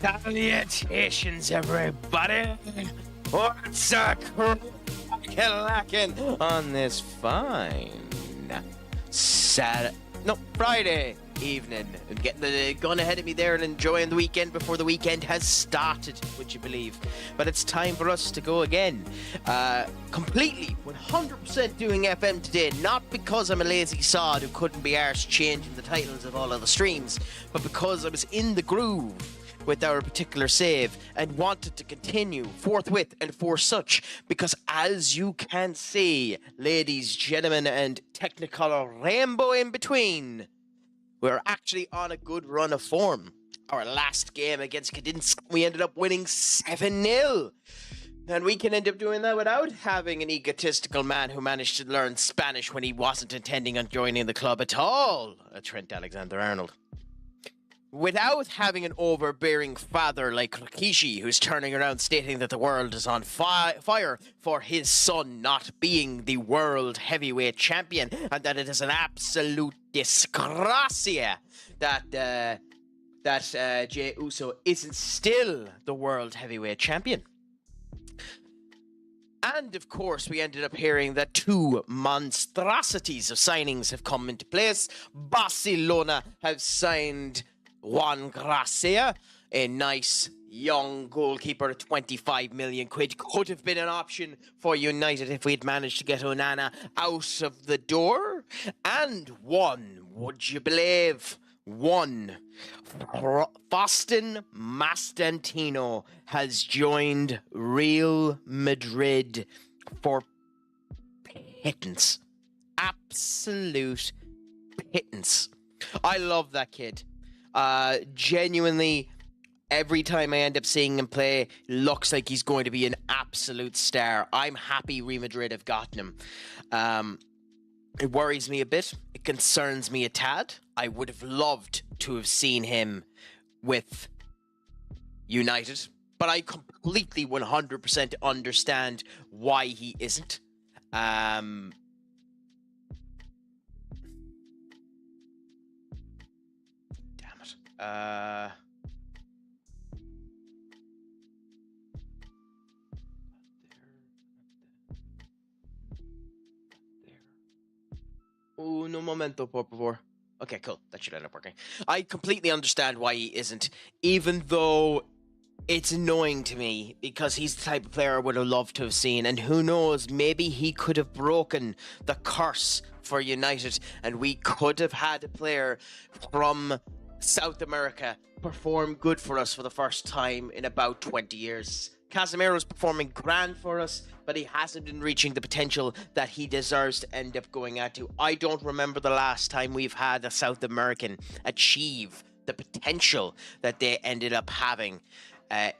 Salutations, everybody! What's a crackin' on this fine Friday evening? Going ahead of me there and enjoying the weekend before the weekend has started, would you believe? But it's time for us to go again. Completely, 100% doing FM today, not because I'm a lazy sod who couldn't be arsed changing the titles of all of the streams, but because I was in the groove with our particular save and wanted to continue forthwith and for such, because as you can see, ladies, gentlemen, and technicolor rainbow in between, we're actually on a good run of form. Our last game against Gdansk, we ended up winning 7-0. And we can end up doing that without having an egotistical man who managed to learn Spanish when he wasn't intending on joining the club at all, Trent Alexander-Arnold. Without having an overbearing father like Rikishi, who's turning around stating that the world is on fire for his son not being the world heavyweight champion, and that it is an absolute disgracia that Jey Uso isn't still the world heavyweight champion. And of course, we ended up hearing that two monstrosities of signings have come into place. Barcelona have signed Juan Gracia, a nice young goalkeeper at 25 million quid. Could have been an option for United if we'd managed to get Onana out of the door. And one, would you believe, Faustin Mastantino has joined Real Madrid for pittance. Absolute pittance. I love that kid. Genuinely, every time I end up seeing him play, looks like he's going to be an absolute star. I'm happy Real Madrid have gotten him. It worries me a bit. It concerns me a tad. I would have loved to have seen him with United, but I completely 100% understand why he isn't. Un momento, por favor. Okay, cool. That should end up working. I completely understand why he isn't, even though it's annoying to me, because he's the type of player I would have loved to have seen, and who knows, maybe he could have broken the curse for United, and we could have had a player from South America perform good for us for the first time in about 20 years. Casemiro's performing grand for us, but he hasn't been reaching the potential that he deserves to end up going out to. I don't remember the last time we've had a South American achieve the potential that they ended up having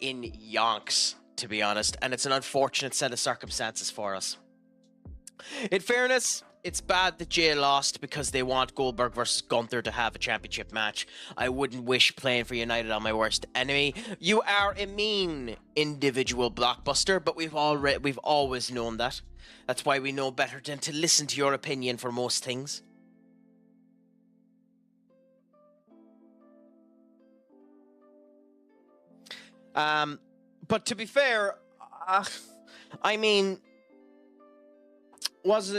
in Yonks, to be honest, and it's an unfortunate set of circumstances for us. In fairness, it's bad that Jay lost because they want Goldberg versus Gunther to have a championship match. I wouldn't wish playing for United on my worst enemy. You are a mean individual, Blockbuster, but we've always known that. That's why we know better than to listen to your opinion for most things. But to be fair, I mean, was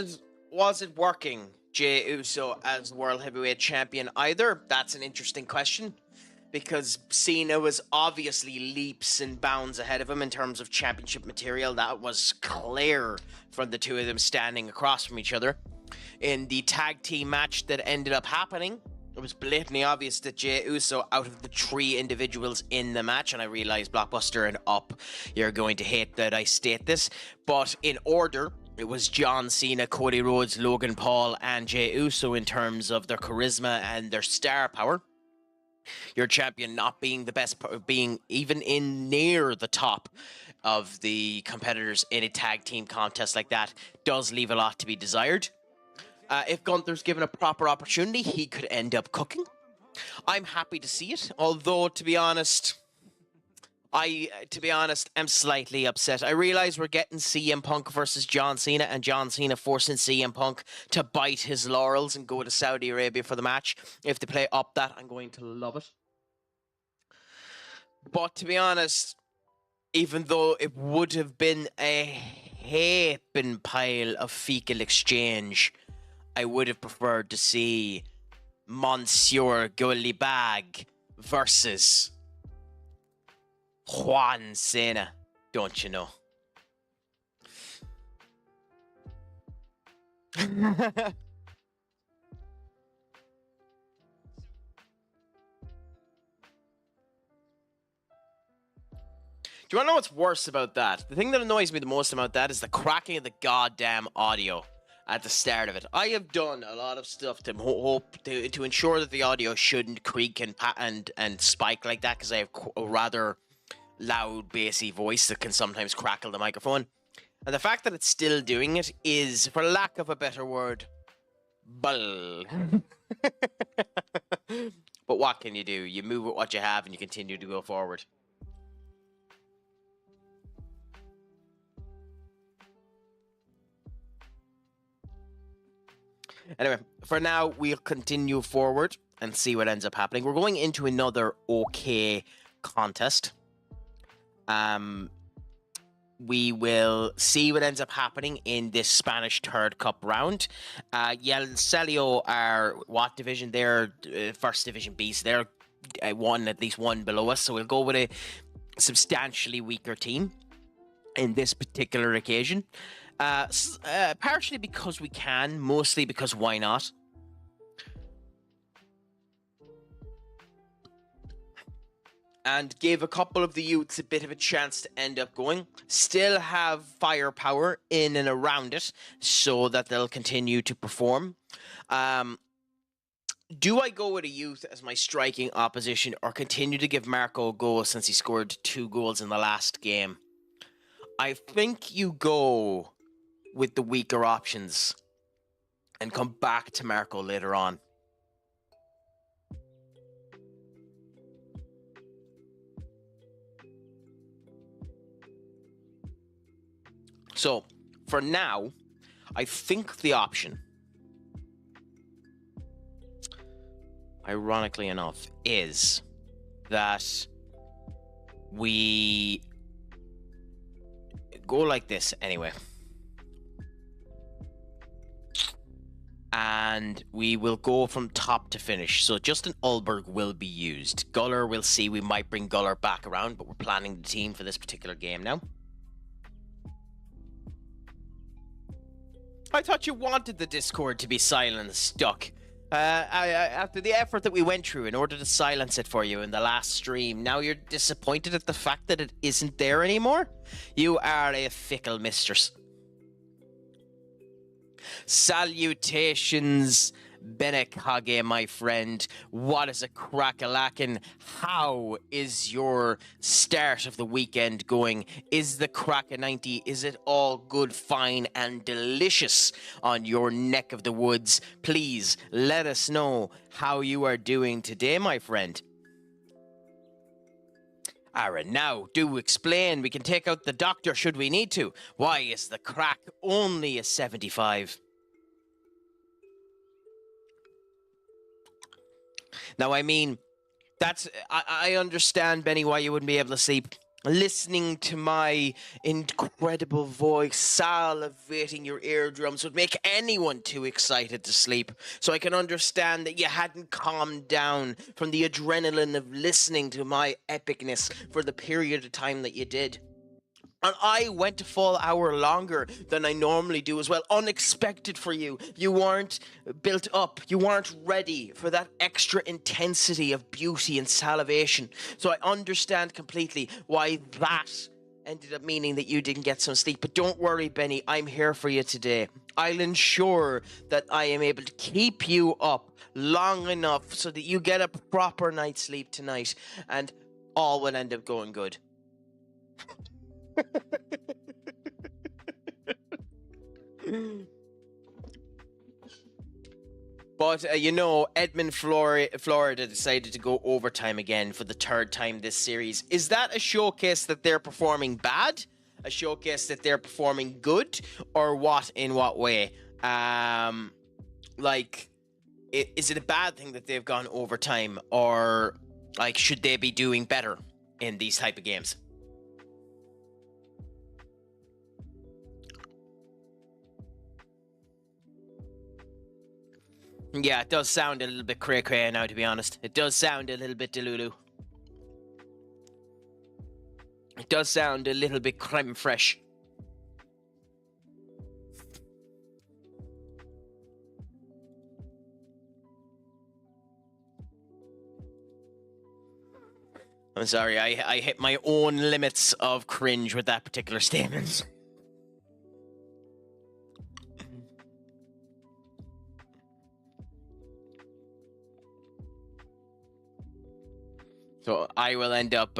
it working, Jey Uso as World Heavyweight Champion either? That's an interesting question, because Cena was obviously leaps and bounds ahead of him in terms of championship material. That was clear from the two of them standing across from each other. In the tag team match that ended up happening, it was blatantly obvious that Jey Uso, out of the three individuals in the match, and I realize Blockbuster and Up, you're going to hate that I state this, but in order, it was John Cena, Cody Rhodes, Logan Paul, and Jey Uso in terms of their charisma and their star power. Your champion not being the best, being even in near the top of the competitors in a tag team contest like that, does leave a lot to be desired. If Gunther's given a proper opportunity, he could end up cooking. I'm happy to see it, although, to be honest, am slightly upset. I realize we're getting CM Punk versus John Cena, and John Cena forcing CM Punk to bite his laurels and go to Saudi Arabia for the match. If they play up that, I'm going to love it. But to be honest, even though it would have been a heaping pile of fecal exchange, I would have preferred to see Monsieur Goldie versus Juan Cena, don't you know? Do you want to know what's worse about that? The thing that annoys me the most about that is the cracking of the goddamn audio at the start of it. I have done a lot of stuff to hope to ensure that the audio shouldn't creak and spike like that, because I have a rather loud, bassy voice that can sometimes crackle the microphone. And the fact that it's still doing it is, for lack of a better word, bull. But what can you do? You move with what you have and you continue to go forward. Anyway, for now, we'll continue forward and see what ends up happening. We're going into another okay contest. We will see what ends up happening in this Spanish Third Cup round. El Celio are what division? They're First Division B, so they're at least one below us. So we'll go with a substantially weaker team in this particular occasion. Partially because we can, mostly because why not? And give a couple of the youths a bit of a chance to end up going. Still have firepower in and around it so that they'll continue to perform. Do I go with a youth as my striking opposition or continue to give Marco a go since he scored 2 goals in the last game? I think you go with the weaker options and come back to Marco later on. So, for now, I think the option, ironically enough, is that we go like this anyway. And we will go from top to finish. So Justin Ulberg will be used. Guller, we'll see. We might bring Guller back around, but we're planning the team for this particular game now. I thought you wanted the Discord to be silent stuck. After the effort that we went through in order to silence it for you in the last stream, now you're disappointed at the fact that it isn't there anymore? You are a fickle mistress. Salutations, Benekage, my friend. What is a crack-a-lackin'? How is your start of the weekend going? Is the crack-a-90, is it all good, fine, and delicious on your neck of the woods? Please let us know how you are doing today, my friend. Aaron, now, do explain. We can take out the doctor should we need to. Why is the crack only a 75? Now, I mean, I understand, Benny, why you wouldn't be able to sleep. Listening to my incredible voice salivating your eardrums would make anyone too excited to sleep. So I can understand that you hadn't calmed down from the adrenaline of listening to my epicness for the period of time that you did. And I went a full hour longer than I normally do as well. Unexpected for you. You weren't built up. You weren't ready for that extra intensity of beauty and salivation. So I understand completely why that ended up meaning that you didn't get some sleep. But don't worry, Benny. I'm here for you today. I'll ensure that I am able to keep you up long enough so that you get a proper night's sleep tonight. And all will end up going good. But, Edmond, Florida decided to go overtime again for the 3rd time this series. Is that a showcase that they're performing bad? A showcase that they're performing good? Or what, in what way? Is it a bad thing that they've gone overtime? Or, should they be doing better? in these type of games. Yeah, it does sound a little bit cray-cray now, to be honest. It does sound a little bit delulu. It does sound a little bit creme fraiche. I'm sorry, I hit my own limits of cringe with that particular statement. So I will end up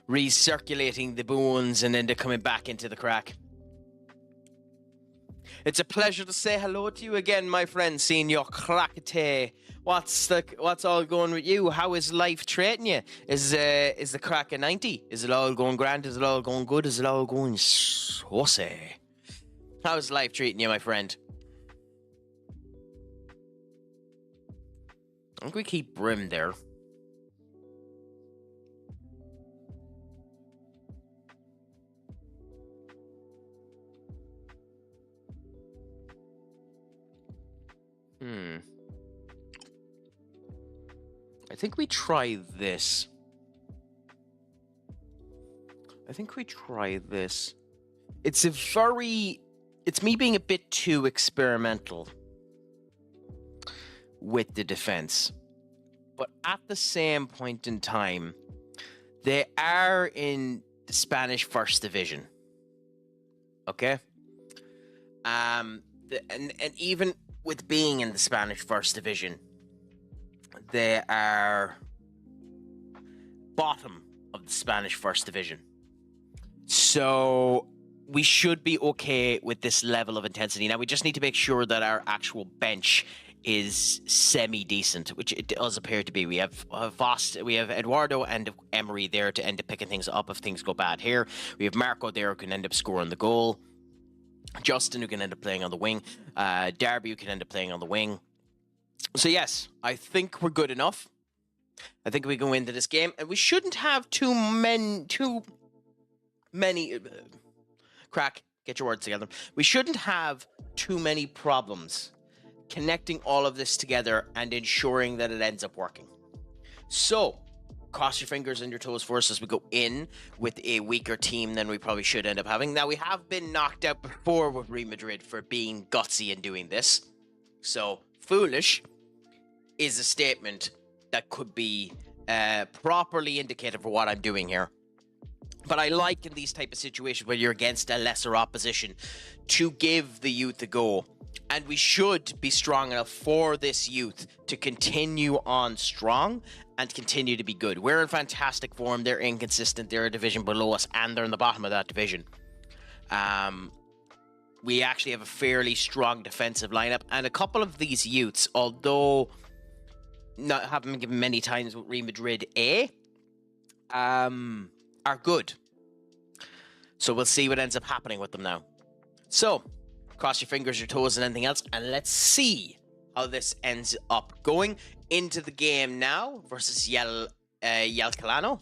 recirculating the bones and end up coming back into the crack. It's a pleasure to say hello to you again, my friend, Senior Crackate. What's all going with you? How is life treating you? Is the crack a 90? Is it all going grand? Is it all going good? Is it all going saucy? How's life treating you, my friend? I think we keep Brim there. I think we try this. It's me being a bit too experimental with the defense. But at the same point in time, they are in the Spanish First Division. Okay? And even with being in the Spanish First Division, they are bottom of the Spanish First Division. So we should be okay with this level of intensity. Now, we just need to make sure that our actual bench is semi-decent, which it does appear to be. We have we have Eduardo and Emery there to end up picking things up if things go bad here. We have Marco there who can end up scoring the goal. Justin who can end up playing on the wing. Darby who can end up playing on the wing. So yes, I think we're good enough. I think we go into this game, and we shouldn't have too many. Crack, get your words together. We shouldn't have too many problems connecting all of this together and ensuring that it ends up working. So, cross your fingers and your toes for us as we go in with a weaker team than we probably should end up having. Now, we have been knocked out before with Real Madrid for being gutsy and doing this. So, foolish is a statement that could be properly indicative of what I'm doing here. But I like in these type of situations where you're against a lesser opposition to give the youth a go. And we should be strong enough for this youth to continue on strong and continue to be good. We're in fantastic form. They're inconsistent. They're a division below us, and they're in the bottom of that division. We actually have a fairly strong defensive lineup. And a couple of these youths, although haven't been given many times with Real Madrid are good. So we'll see what ends up happening with them now. So, cross your fingers, your toes, and anything else, and let's see how this ends up going into the game now versus Calano.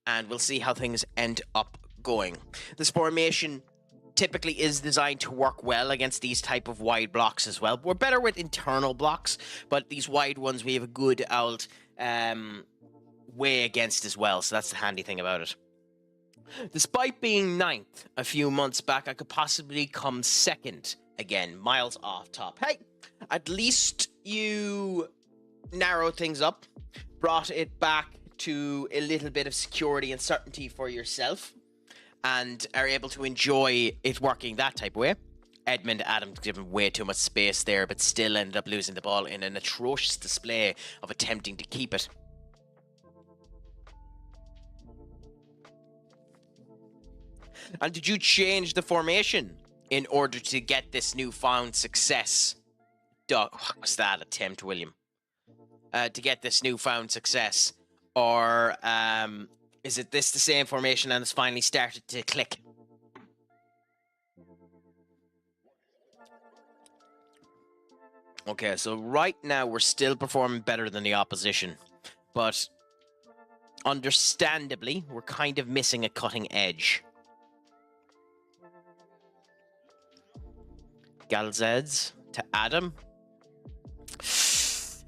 And we'll see how things end up going. This formation typically is designed to work well against these type of wide blocks as well. We're better with internal blocks, but these wide ones we have a good old way against as well, so that's the handy thing about it. Despite being ninth a few months back, I could possibly come second again, miles off top. Hey, at least you narrowed things up, brought it back to a little bit of security and certainty for yourself, and are able to enjoy it working that type of way. Edmund Adams given way too much space there, but still ended up losing the ball in an atrocious display of attempting to keep it. And did you change the formation in order to get this newfound success? What was that attempt, William? To get this newfound success? Or is it this the same formation and it's finally started to click? Okay, so right now we're still performing better than the opposition. But Understandably, we're kind of missing a cutting edge. Galzeds to Adam.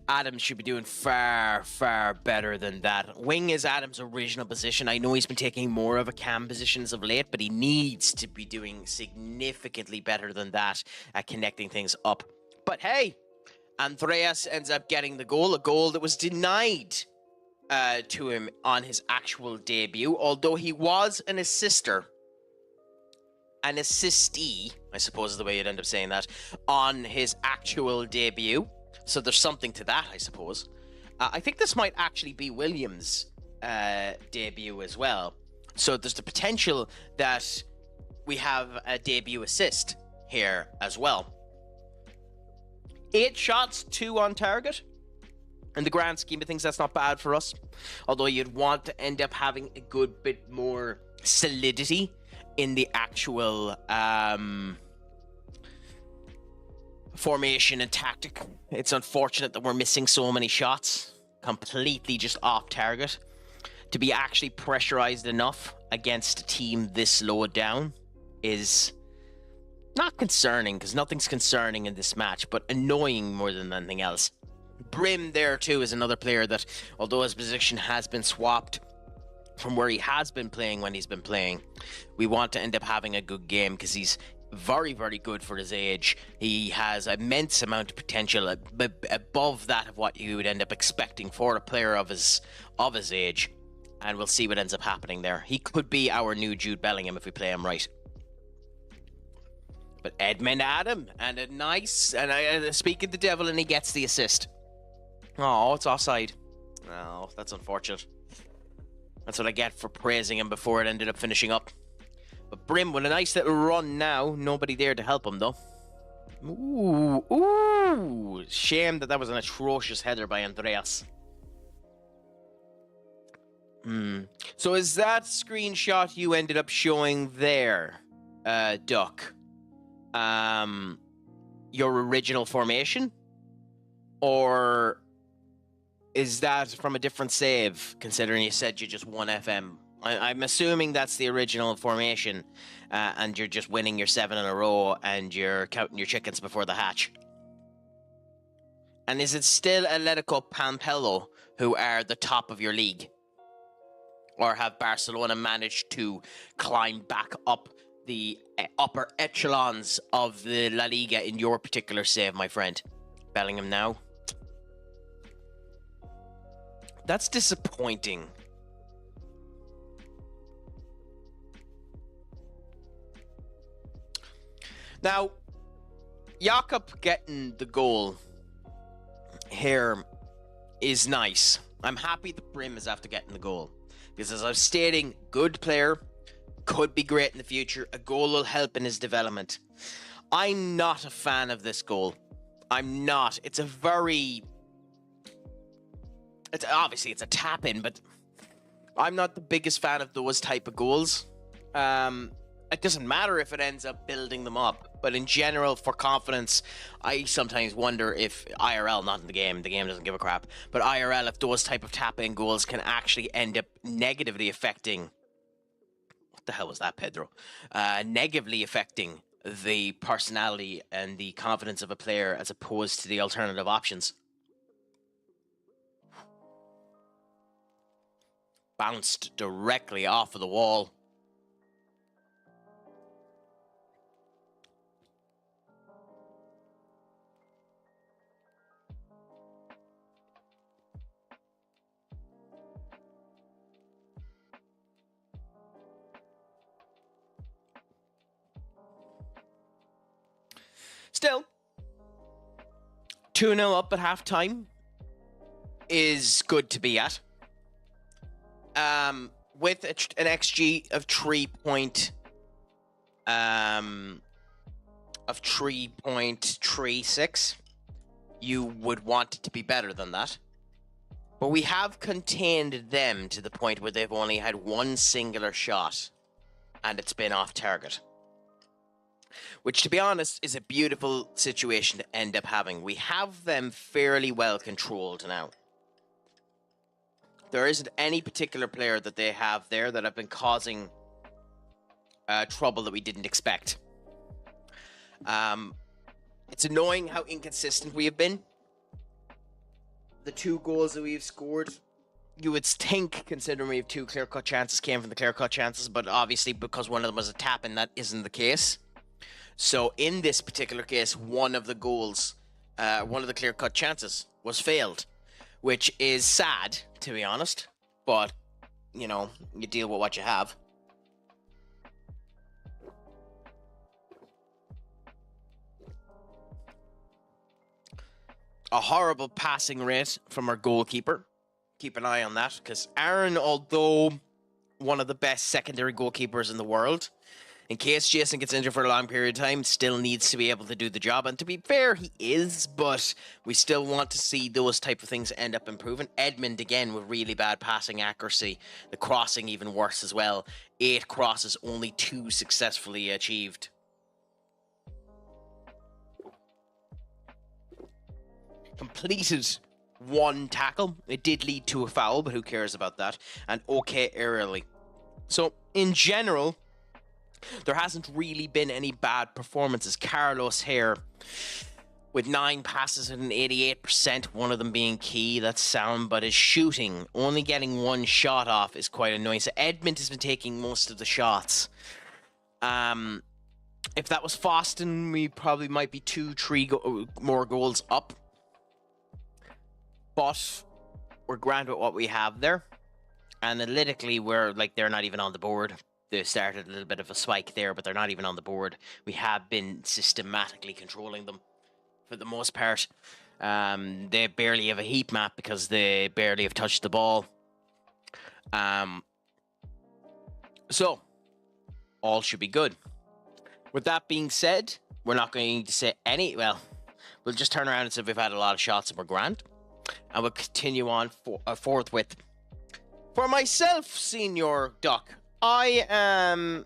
Adam should be doing far, far better than that. Wing is Adam's original position. I know he's been taking more of a cam position as of late, but he needs to be doing significantly better than that at connecting things up. But hey, Andreas ends up getting the goal, a goal that was denied to him on his actual debut, although he was an assistee, I suppose is the way you'd end up saying that, on his actual debut. So there's something to that, I suppose. I think this might actually be Williams' debut as well. So there's the potential that we have a debut assist here as well. 8 shots, 2 on target. In the grand scheme of things, that's not bad for us. Although you'd want to end up having a good bit more solidity in the actual formation and tactic. It's unfortunate that we're missing so many shots, completely just off target. To be actually pressurized enough against a team this low down is not concerning, because nothing's concerning in this match, but annoying more than anything else. Brim there too is another player that, although his position has been swapped from where he has been playing when he's been playing, we want to end up having a good game because he's very, very good for his age. He has immense amount of potential above that of what you would end up expecting for a player of his age, and we'll see what ends up happening there. He could be our new Jude Bellingham if we play him right. But Edmund Adam, and a nice, and I speak of the devil, and he gets the assist. Oh, it's offside. Oh, that's unfortunate. That's what I get for praising him before it ended up finishing up. But Brim with a nice little run now. Nobody there to help him, though. Ooh. Shame that was an atrocious header by Andreas. So is that screenshot you ended up showing there, Duck, your original formation? Or is that from a different save, considering you said you just won FM? I'm assuming that's the original formation, and you're just winning your 7 in a row, and you're counting your chickens before the hatch. And is it still Atletico Pampello who are the top of your league? Or have Barcelona managed to climb back up the upper echelons of the La Liga in your particular save, my friend? Bellingham now. That's disappointing. Now, Jakob getting the goal here is nice. I'm happy that Brim is after getting the goal. Because as I was stating, good player, could be great in the future. A goal will help in his development. I'm not a fan of this goal. I'm not. It's obviously it's a tap-in, but I'm not the biggest fan of those type of goals. It doesn't matter if it ends up building them up, but in general, for confidence, I sometimes wonder if IRL, not in the game doesn't give a crap, but IRL, if those type of tap-in goals can actually end up negatively affecting, what the hell was that, Pedro? Negatively affecting the personality and the confidence of a player as opposed to the alternative options. Bounced directly off of the wall. Still, 2-0 up at halftime is good to be at. With an XG of 3.36, you would want it to be better than that. But we have contained them to the point where they've only had one singular shot, and it's been off target. Which, to be honest, is a beautiful situation to end up having. We have them fairly well controlled now. there isn't any particular player that they have there that have been causing trouble that we didn't expect. It's annoying how inconsistent we have been. The 2 goals that we've scored, you would think, considering we have 2 clear-cut chances, came from the clear-cut chances, but obviously because one of them was a tap-in, that isn't the case. So in this particular case, one of the goals, one of the clear-cut chances was failed, which is sad, to be honest, but, you know, you deal with what you have. A horrible passing rate from our goalkeeper. Keep an eye on that, because Aaron, although one of the best secondary goalkeepers in the world, in case Jason gets injured for a long period of time, still needs to be able to do the job. And to be fair, he is, but we still want to see those type of things end up improving. Edmund, again, with really bad passing accuracy. The crossing even worse as well. 8 crosses, only 2 successfully achieved. Completed 1 tackle. It did lead to a foul, but who cares about that? And okay early. So, in general, there hasn't really been any bad performances. Carlos here with 9 passes at an 88%, one of them being key. That's sound, but his shooting, only getting 1 shot off, is quite annoying. So Edmund has been taking most of the shots. If that was Foston, we probably might be 2-3 more goals up. But we're grand with what we have there. Analytically, we're like, they're not even on the board. They started a little bit of a spike there, but they're not even on the board. We have been systematically controlling them for the most part. They barely have a heat map because they barely have touched the ball. So, all should be good. With that being said, we're not going to say any... Well, we'll just turn around and say we've had a lot of shots and we're grand. And we'll continue on forthwith. For myself, Senior Duck, I am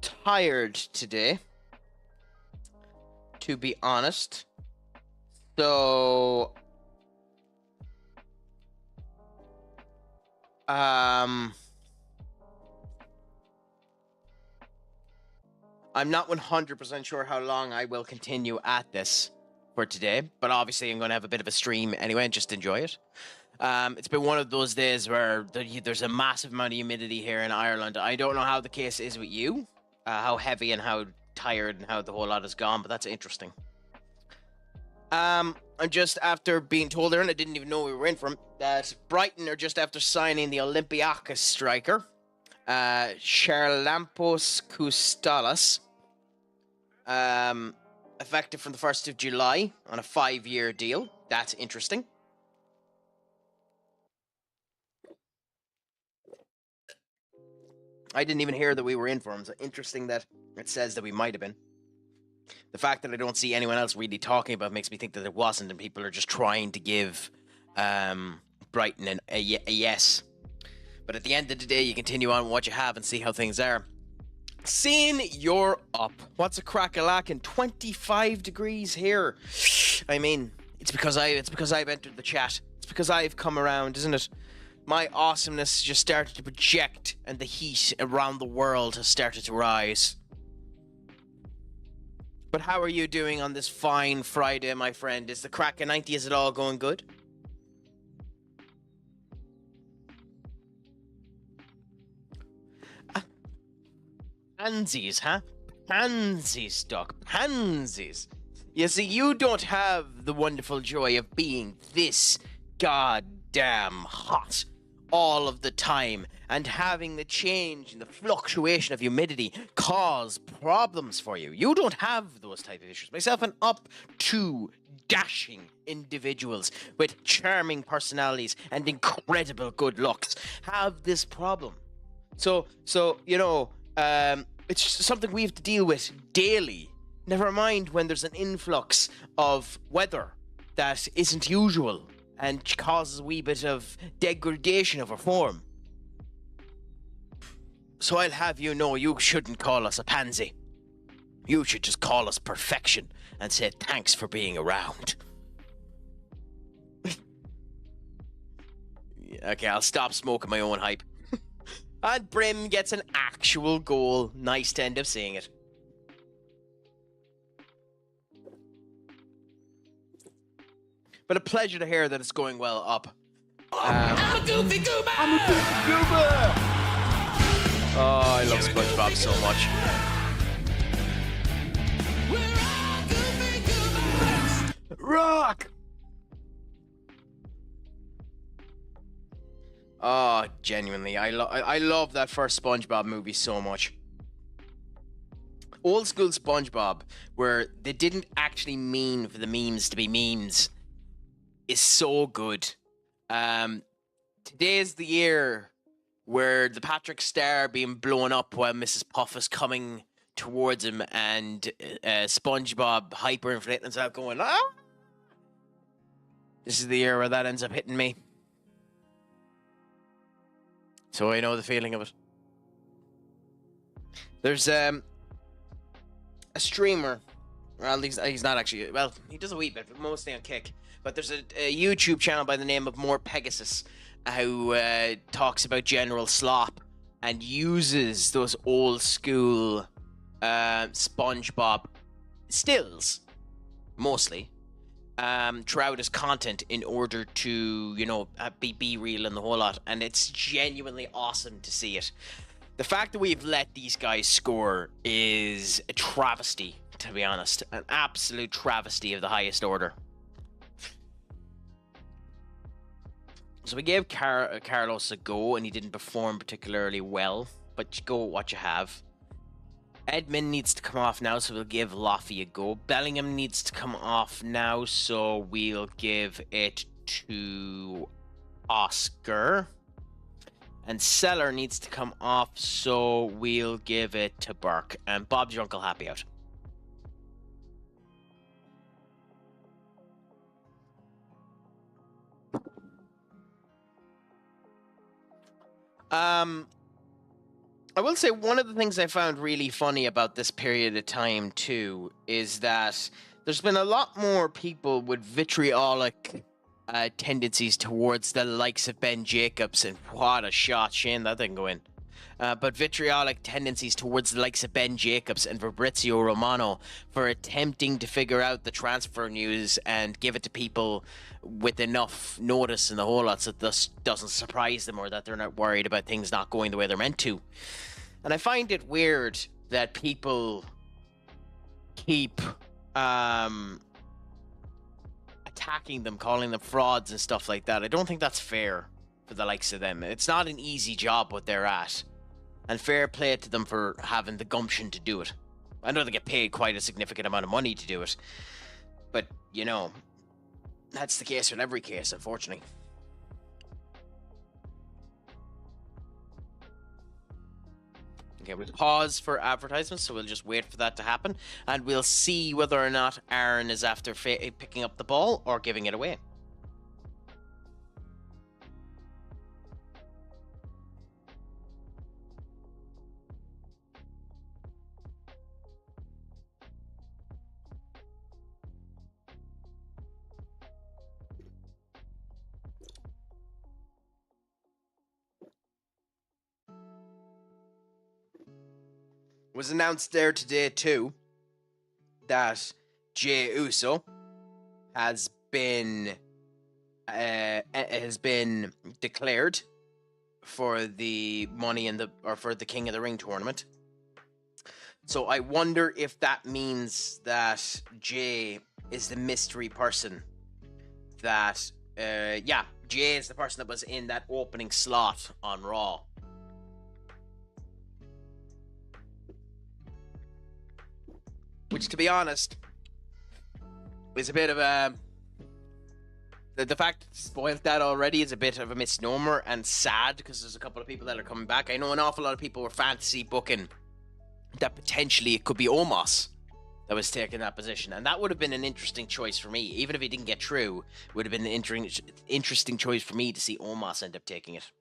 tired today, to be honest. So, I'm not 100% sure how long I will continue at this for today, but obviously I'm going to have a bit of a stream anyway and just enjoy it. It's been one of those days where there's a massive amount of humidity here in Ireland. I don't know how the case is with you, how heavy and how tired and how the whole lot is gone, but that's interesting. I'm just after being told there, and I didn't even know we were in from, that Brighton are just after signing the Olympiacos striker, Charalampos Koustalas, effective from the 1st of July on a 5-year deal. That's interesting. I didn't even hear that we were in for him, so interesting that it says that we might have been. The fact that I don't see anyone else really talking about makes me think that it wasn't, and people are just trying to give Brighton a yes. But at the end of the day, you continue on with what you have and see how things are. Scene, you're up. What's a crack-a-lack? 25 degrees here. I mean, it's because I've entered the chat. It's because I've come around, isn't it? My awesomeness just started to project, and the heat around the world has started to rise. But how are you doing on this fine Friday, my friend? Is the crack of 90, is it all going good? Pansies, huh? Pansies, Doc. Pansies. You see, you don't have the wonderful joy of being this goddamn hot all of the time, and having the change and the fluctuation of humidity cause problems for you. You don't have those type of issues. Myself and up to dashing individuals with charming personalities and incredible good looks have this problem. So you know, it's something we have to deal with daily. Never mind when there's an influx of weather that isn't usual and causes a wee bit of degradation of our form. So I'll have you know, you shouldn't call us a pansy. You should just call us perfection and say thanks for being around. Okay, I'll stop smoking my own hype. And Brim gets an actual goal. Nice to end up seeing it. But a pleasure to hear that it's going well up. I'm a goofy goober! I'm a goofy goober! Oh, I love SpongeBob so much. Rock! Oh, genuinely, I love that first SpongeBob movie so much. Old school SpongeBob, where they didn't actually mean for the memes to be memes, is so good. Today is the year where the Patrick Star being blown up while Mrs. Puff is coming towards him, and SpongeBob hyperinflating himself, going, ah! This is the year where that ends up hitting me. So I know the feeling of it. There's a streamer. Well, he's not actually. Well, he does a wee bit, but mostly on Kick. But there's a YouTube channel by the name of More Pegasus who talks about general slop and uses those old school SpongeBob stills, mostly, throughout his content in order to, you know, be real and the whole lot. And it's genuinely awesome to see it. The fact that we've let these guys score is a travesty, to be honest. An absolute travesty of the highest order. So we gave Carlos a go, and he didn't perform particularly well. But you go with what you have. Edmund needs to come off now, so we'll give Laffy a go. Bellingham needs to come off now, so we'll give it to Oscar. And Seller needs to come off, so we'll give it to Burke. And Bob's your Uncle Happy out. I will say one of the things I found really funny about this period of time too is that there's been a lot more people with vitriolic tendencies towards the likes of Ben Jacobs, and what a shot, Shane, that didn't go in. But vitriolic tendencies towards the likes of Ben Jacobs and Fabrizio Romano for attempting to figure out the transfer news and give it to people with enough notice and the whole lot so this doesn't surprise them or that they're not worried about things not going the way they're meant to. And I find it weird that people keep attacking them, calling them frauds and stuff like that. I don't think that's fair for the likes of them. It's not an easy job what they're at. And fair play to them for having the gumption to do it. I know they get paid quite a significant amount of money to do it. But, you know, that's the case with every case, unfortunately. Okay, we'll pause for advertisements, so we'll just wait for that to happen. And we'll see whether or not Aaron is after picking up the ball or giving it away. Was announced there today too that Jey Uso has been declared for the for the King of the Ring tournament. So I wonder if that means that Jey is the mystery person. That Jey is the person that was in that opening slot on Raw. Which, to be honest, is a bit of a... The fact that spoiled that already is a bit of a misnomer and sad, because there's a couple of people that are coming back. I know an awful lot of people were fantasy booking that potentially it could be Omos that was taking that position. And that would have been an interesting choice for me. Even if he didn't get through, it would have been an interesting choice for me to see Omos end up taking it.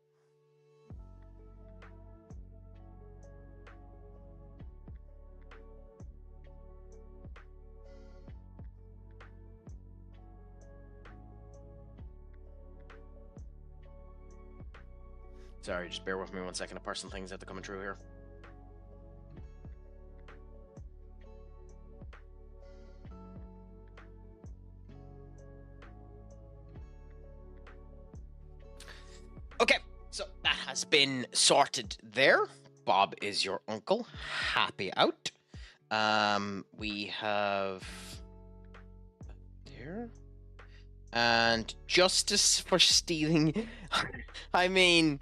Sorry, just bear with me 1 second. Personal things that are coming through here. Okay, so that has been sorted there. Bob is your uncle. Happy out. We have there. And justice for stealing. I mean,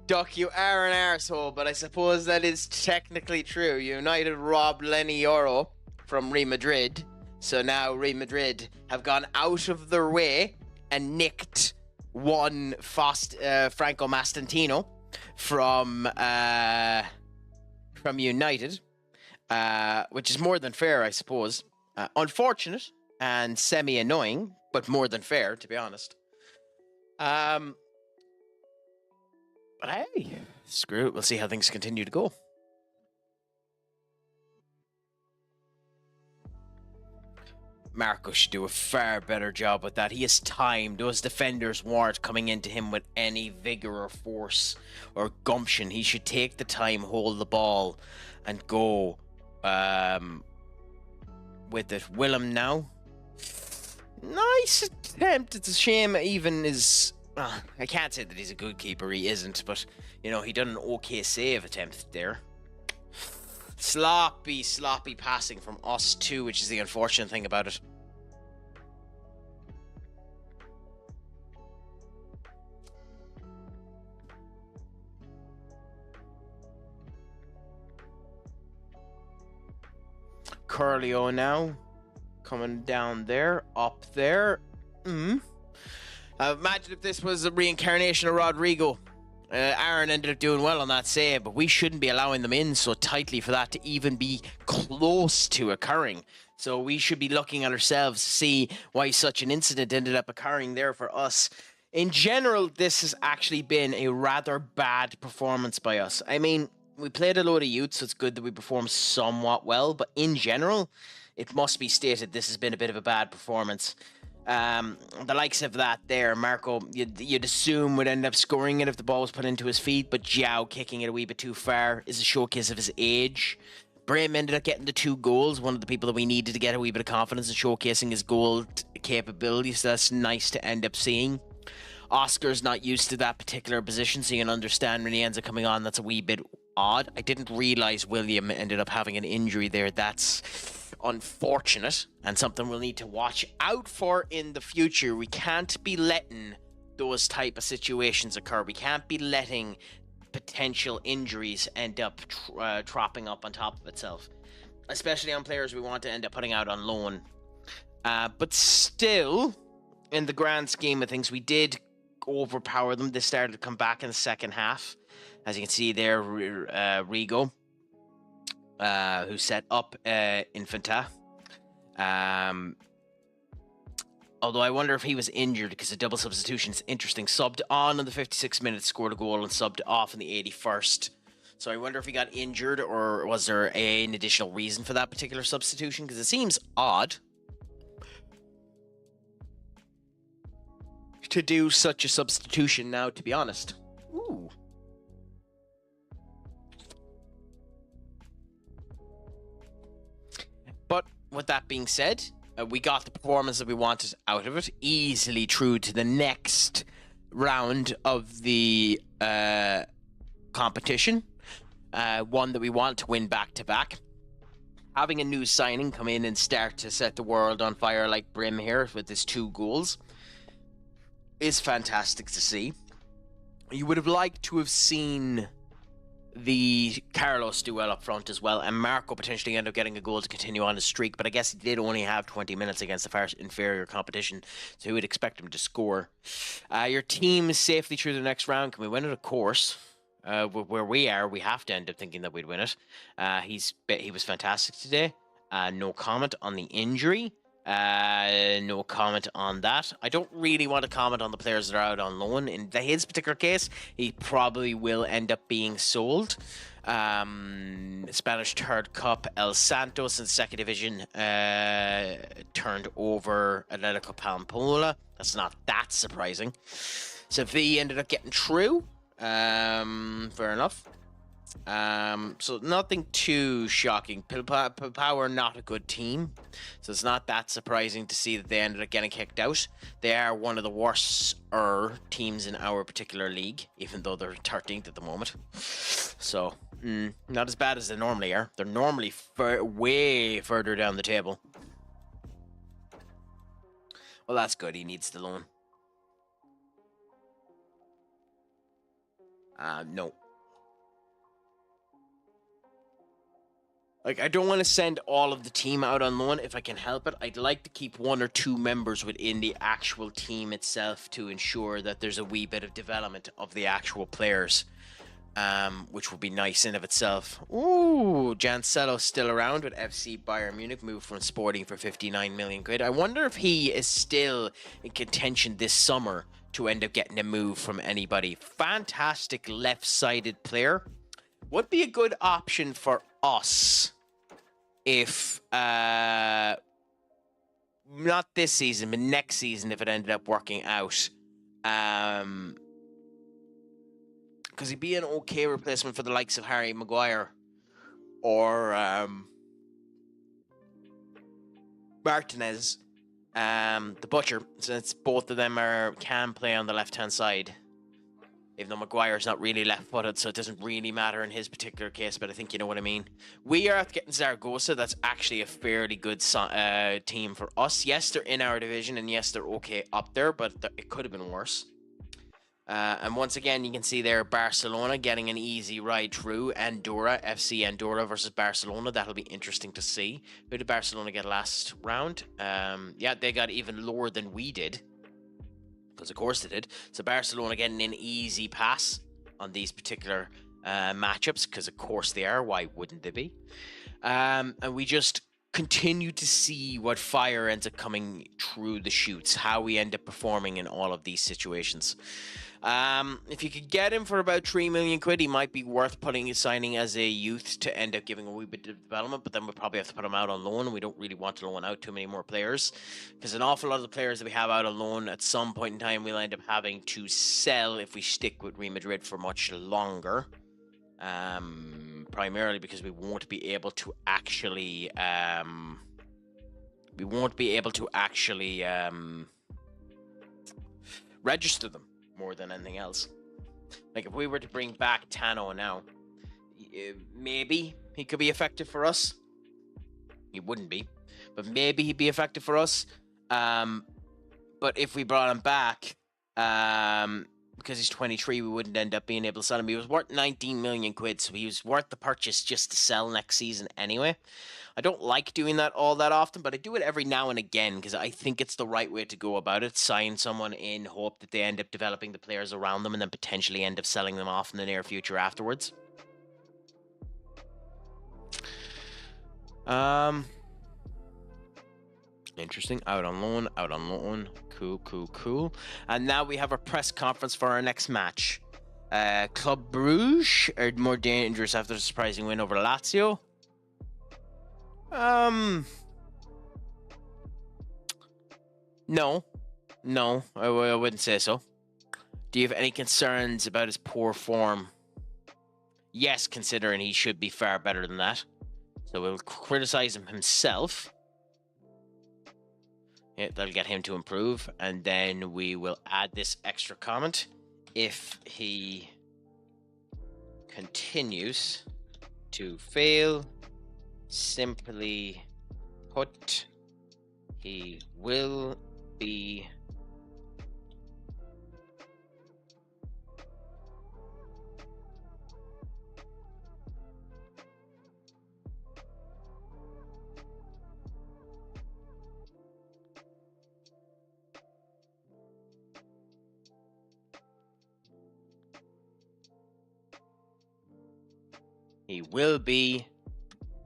Duck, you are an arsehole, but I suppose that is technically true. United robbed Lenny Euro from Real Madrid. So now Real Madrid have gone out of their way and nicked one Franco Mastantino from United, which is more than fair, I suppose. Unfortunate and semi-annoying, but more than fair, to be honest. But hey, screw it. We'll see how things continue to go. Marco should do a far better job with that. He has time. Those defenders weren't coming into him with any vigor or force or gumption. He should take the time, hold the ball, and go with it. Willem now. Nice attempt. It's a shame even is... I can't say that he's a good keeper. He isn't, but, you know, he done an okay save attempt there. Sloppy passing from us too, which is the unfortunate thing about it. Curlio now coming down there, up there. Imagine if this was a reincarnation of Rodrigo. Aaron ended up doing well on that save, but we shouldn't be allowing them in so tightly for that to even be close to occurring. So we should be looking at ourselves to see why such an incident ended up occurring there for us. In general, this has actually been a rather bad performance by us. I mean, we played a load of youth, so it's good that we performed somewhat well, but in general, it must be stated this has been a bit of a bad performance. The likes of that there, Marco, you'd assume would end up scoring it if the ball was put into his feet, but Jiao kicking it a wee bit too far is a showcase of his age. Brahim ended up getting the 2 goals, one of the people that we needed to get a wee bit of confidence in showcasing his goal capabilities. So that's nice to end up seeing. Oscar's not used to that particular position, so you can understand when he ends up coming on, that's a wee bit odd. I didn't realise William ended up having an injury there. That's unfortunate and something we'll need to watch out for in the future. We can't be letting those type of situations occur. We can't be letting potential injuries end up tropping up on top of itself, especially on players we want to end up putting out on loan. But still, in the grand scheme of things, we did overpower them. They started to come back in the second half. As you can see there, Rigo, who set up Infanta. Although I wonder if he was injured, because a double substitution is interesting. Subbed on in the 56th minute, scored a goal, and subbed off in the 81st. So I wonder if he got injured, or was there an additional reason for that particular substitution? Because it seems odd to do such a substitution now, to be honest. Ooh. But with that being said, we got the performance that we wanted out of it. Easily through to the next round of the competition. One that we want to win back-to-back. Having a new signing come in and start to set the world on fire like Brim here with his 2 goals is fantastic to see. You would have liked to have seen the Carlos do well up front as well, and Marco potentially end up getting a goal to continue on his streak, but I guess he did only have 20 minutes against the far inferior competition, so you would expect him to score. Your team is safely through the next round. Can we win it? Of course. Where we are, we have to end up thinking that we'd win it. He was fantastic today. No comment on the injury. No comment on that. I don't really want to comment on the players that are out on loan. In his particular case, he probably will end up being sold. Spanish Third Cup, El Santos in Second Division turned over Atletico Pamplona. That's not that surprising. Sevilla ended up getting through. Fair enough. So nothing too shocking. Power not a good team, so it's not that surprising to see that they ended up getting kicked out. They are one of the worst teams in our particular league, even though they're 13th at the moment. So not as bad as they normally are. They're normally way further down the table. Well, that's good. He needs the loan. No. Like, I don't want to send all of the team out on loan if I can help it. I'd like to keep 1 or 2 members within the actual team itself to ensure that there's a wee bit of development of the actual players, which would be nice in of itself. Ooh, Jancelo's still around with FC Bayern Munich, moved from Sporting for 59 million quid. I wonder if he is still in contention this summer to end up getting a move from anybody. Fantastic left-sided player. Would be a good option for us if not this season, but next season if it ended up working out. Because he'd be an okay replacement for the likes of Harry Maguire or Martinez, the Butcher, since both of them can play on the left-hand side. Even though Maguire's not really left-footed, so it doesn't really matter in his particular case, but I think you know what I mean. We are after getting Zaragoza. That's actually a fairly good team for us. Yes, they're in our division, and yes, they're okay up there, but it could have been worse. And once again, you can see there Barcelona getting an easy ride through. Andorra, FC Andorra versus Barcelona. That'll be interesting to see. Who did Barcelona get last round? Yeah, they got even lower than we did. Because of course they did. So Barcelona getting an easy pass on these particular matchups, because of course they are. Why wouldn't they be? And we just continue to see what fire ends up coming through the shoots, how we end up performing in all of these situations. If you could get him for about 3 million quid, he might be worth signing as a youth to end up giving a wee bit of development, but then we'll probably have to put him out on loan. We don't really want to loan out too many more players, because an awful lot of the players that we have out on loan at some point in time we'll end up having to sell if we stick with Real Madrid for much longer. Primarily because we won't be able to actually register them more than anything else. Like, if we were to bring back Tano now, maybe he could be effective for us. He wouldn't be, but maybe he'd be effective for us. But if we brought him back, because he's 23, we wouldn't end up being able to sell him. He was worth 19 million quid, so he was worth the purchase just to sell next season anyway. I don't like doing that all that often, but I do it every now and again because I think it's the right way to go about it. Sign someone in, hope that they end up developing the players around them, and then potentially end up selling them off in the near future afterwards. Interesting. Out on loan, out on loan. Cool, cool, cool. And now we have a press conference for our next match. Club Bruges are more dangerous after the surprising win over Lazio. No, I wouldn't say so. Do you have any concerns about his poor form? Yes, considering he should be far better than that. So we'll criticize him himself. Yeah, that'll get him to improve, and then we will add this extra comment. If he continues to fail, simply put, he will be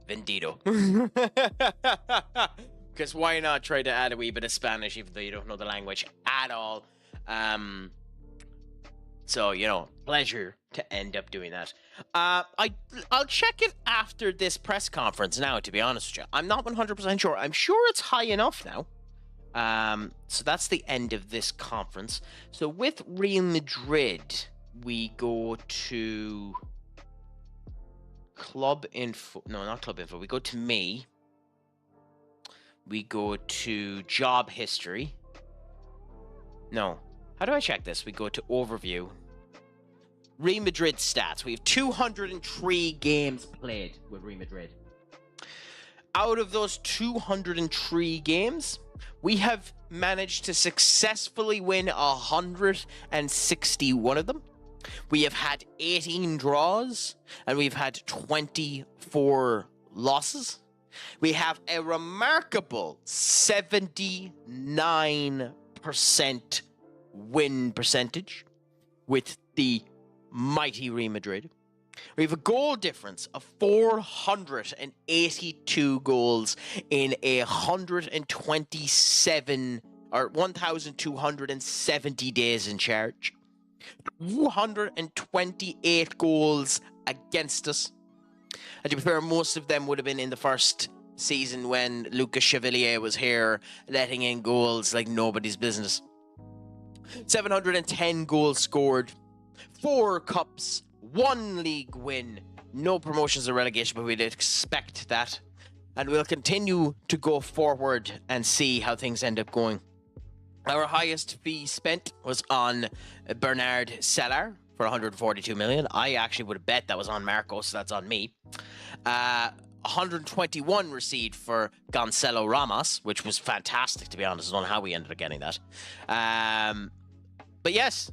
vendido. Because why not try to add a wee bit of Spanish even though you don't know the language at all? So, you know, pleasure to end up doing that. I'll check it after this press conference now, to be honest with you. I'm not 100% sure. I'm sure it's high enough now. So that's the end of this conference. So with Real Madrid, we go to club info. No, not club info. We go to me. We go to job history. No. How do I check this? We go to overview. Real Madrid stats. We have 203 games played with Real Madrid. Out of those 203 games, we have managed to successfully win 161 of them. We have had 18 draws, and we've had 24 losses. We have a remarkable 79% win percentage with the mighty Real Madrid. We have a goal difference of 482 goals in 127 or 1,270 days in charge. 228 goals against us. And to be fair, most of them would have been in the first season when Lucas Chevalier was here, letting in goals like nobody's business. 710 goals scored, 4 cups, 1 league win, no promotions or relegation, but we'd expect that. And we'll continue to go forward and see how things end up going. Our highest fee spent was on Bernard Sellar for 142 million. I actually would have bet that was on Marco, so that's on me. 121 received for Gonzalo Ramos, which was fantastic, to be honest. I don't know how we ended up getting that. But yes,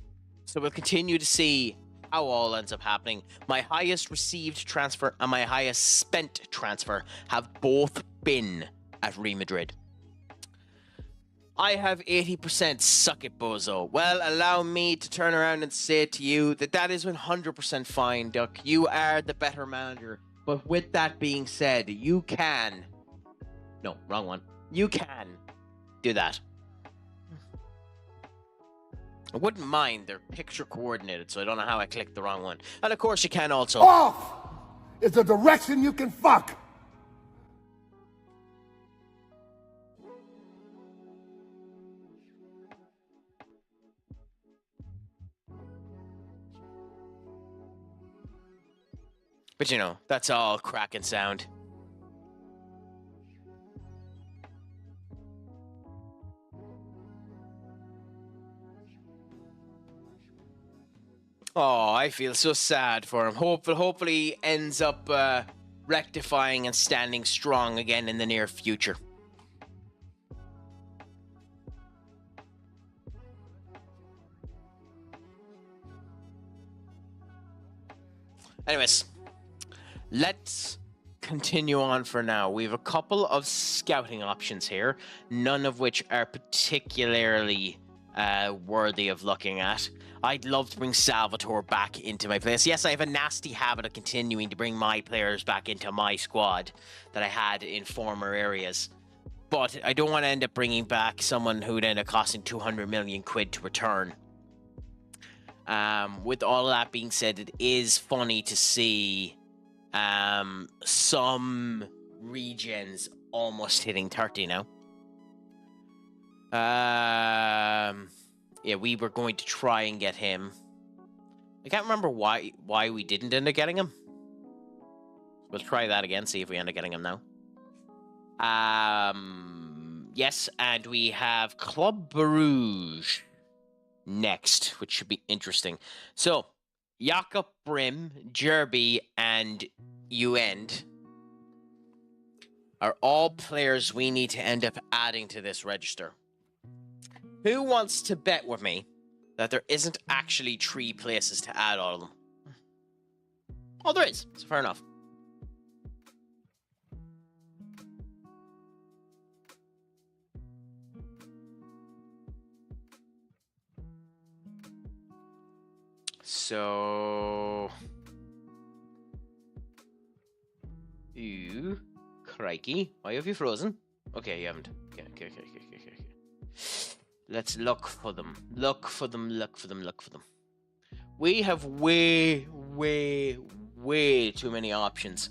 so we'll continue to see how all ends up happening. My highest received transfer and my highest spent transfer have both been at Real Madrid. I have 80%, suck it, bozo. Well, allow me to turn around and say to you that that is 100% fine, Duck. You are the better manager. But with that being said, you can... No, wrong one. You can do that. I wouldn't mind. They're picture coordinated, so I don't know how I clicked the wrong one. And of course, you can also... Off is a direction you can fuck. But you know, that's all cracking sound. Oh, I feel so sad for him. Hopefully he ends up rectifying and standing strong again in the near future. Anyways, let's continue on for now. We have a couple of scouting options here, none of which are particularly worthy of looking at. I'd love to bring Salvatore back into my place. Yes, I have a nasty habit of continuing to bring my players back into my squad that I had in former areas. But I don't want to end up bringing back someone who would end up costing 200 million quid to return. With all of that being said, it is funny to see some regens almost hitting 30 now. Yeah, we were going to try and get him. I can't remember why we didn't end up getting him. We'll try that again, see if we end up getting him now. Yes, and we have Club Bruges next, which should be interesting. So, Jakob Brim, Jerby, and Uend are all players we need to end up adding to this register. Who wants to bet with me that there isn't actually 3 places to add all of them? Oh, there is. So fair enough. So... Ooh. Crikey. Why have you frozen? Okay, you haven't. Okay. Let's look for them. Look for them. We have way too many options.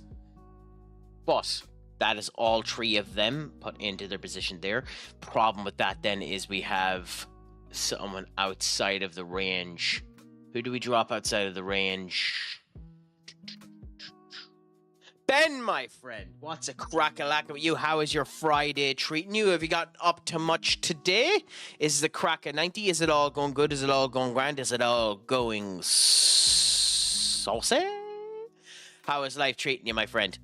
But that is all 3 of them put into their position there. Problem with that then is we have someone outside of the range Who do we drop outside of the range? Ben, my friend, what's a crack-a-lack with you? How is your Friday treating you? Have you got up to much today? Is the crack a 90? Is it all going good? Is it all going grand? Is it all going saucy? How is life treating you, my friend?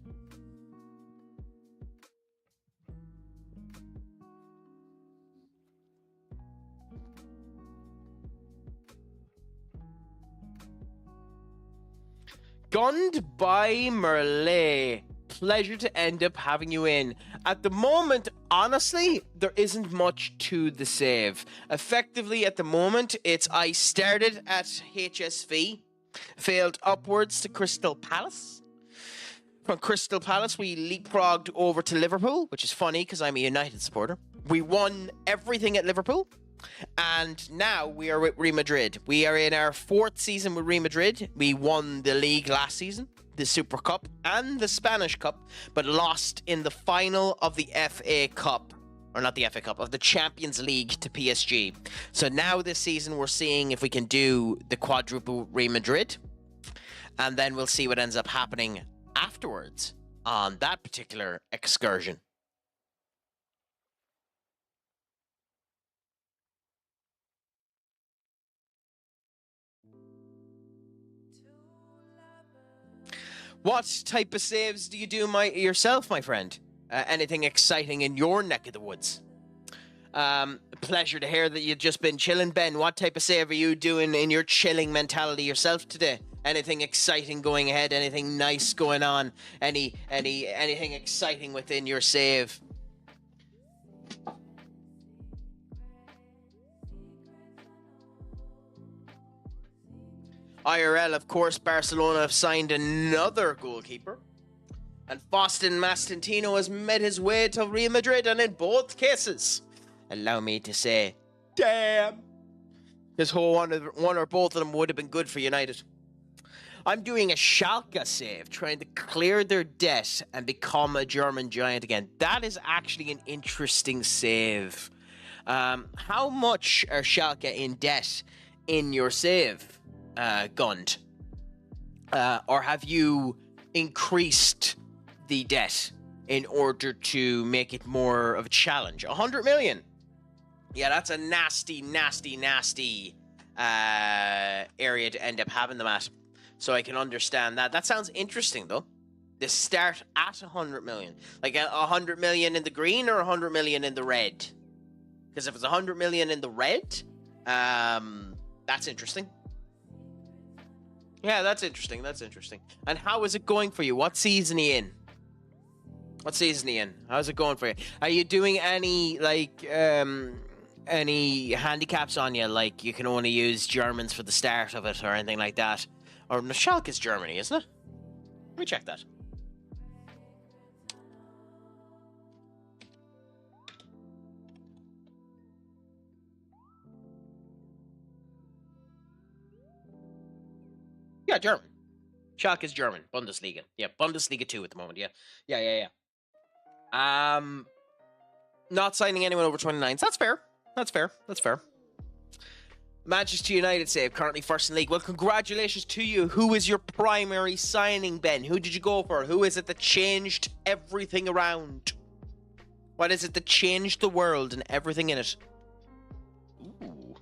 Gunned by Merle. Pleasure to end up having you in. At the moment, honestly, there isn't much to the save. Effectively, at the moment, it's I started at HSV, failed upwards to Crystal Palace. From Crystal Palace, we leapfrogged over to Liverpool, which is funny because I'm a United supporter. We won everything at Liverpool. And now we are with Real Madrid. We are in our 4th season with Real Madrid. We won the league last season, the Super Cup and the Spanish Cup, but lost in the final of the FA Cup, or not the FA Cup, of the Champions League to PSG. So now this season we're seeing if we can do the quadruple Real Madrid, and then we'll see what ends up happening afterwards on that particular excursion. What type of saves do you do yourself, my friend? Anything exciting in your neck of the woods? Pleasure to hear that you've just been chilling, Ben. What type of save are you doing in your chilling mentality yourself today? Anything exciting going ahead? Anything nice going on? Anything exciting within your save? IRL, of course, Barcelona have signed another goalkeeper. And Faustin Mastantino has made his way to Real Madrid, and in both cases, allow me to say, damn. This whole one or both of them would have been good for United. I'm doing a Schalke save, trying to clear their debt and become a German giant again. That is actually an interesting save. How much are Schalke in debt in your save? Gunned, or have you increased the debt in order to make it more of a challenge? 100 million. Yeah, that's a nasty area to end up having them at. So I can understand that. That sounds interesting, though. The start at 100 million, like 100 million in the green or 100 million in the red. Because if it's 100 million in the red, that's interesting. Yeah, that's interesting. That's interesting. And how is it going for you? What season are you in? What season are you in? How's it going for you? Are you doing any, like, any handicaps on you? Like, you can only use Germans for the start of it or anything like that? Or Schalke is Germany, isn't it? Let me check that. Yeah, German. Schalke is German. Bundesliga. Yeah, Bundesliga 2 at the moment. Yeah. Not signing anyone over 29. That's fair. That's fair. Manchester United save, currently first in league. Well, congratulations to you. Who is your primary signing, Ben? Who did you go for? Who is it that changed everything around? What is it that changed the world and everything in it? Ooh.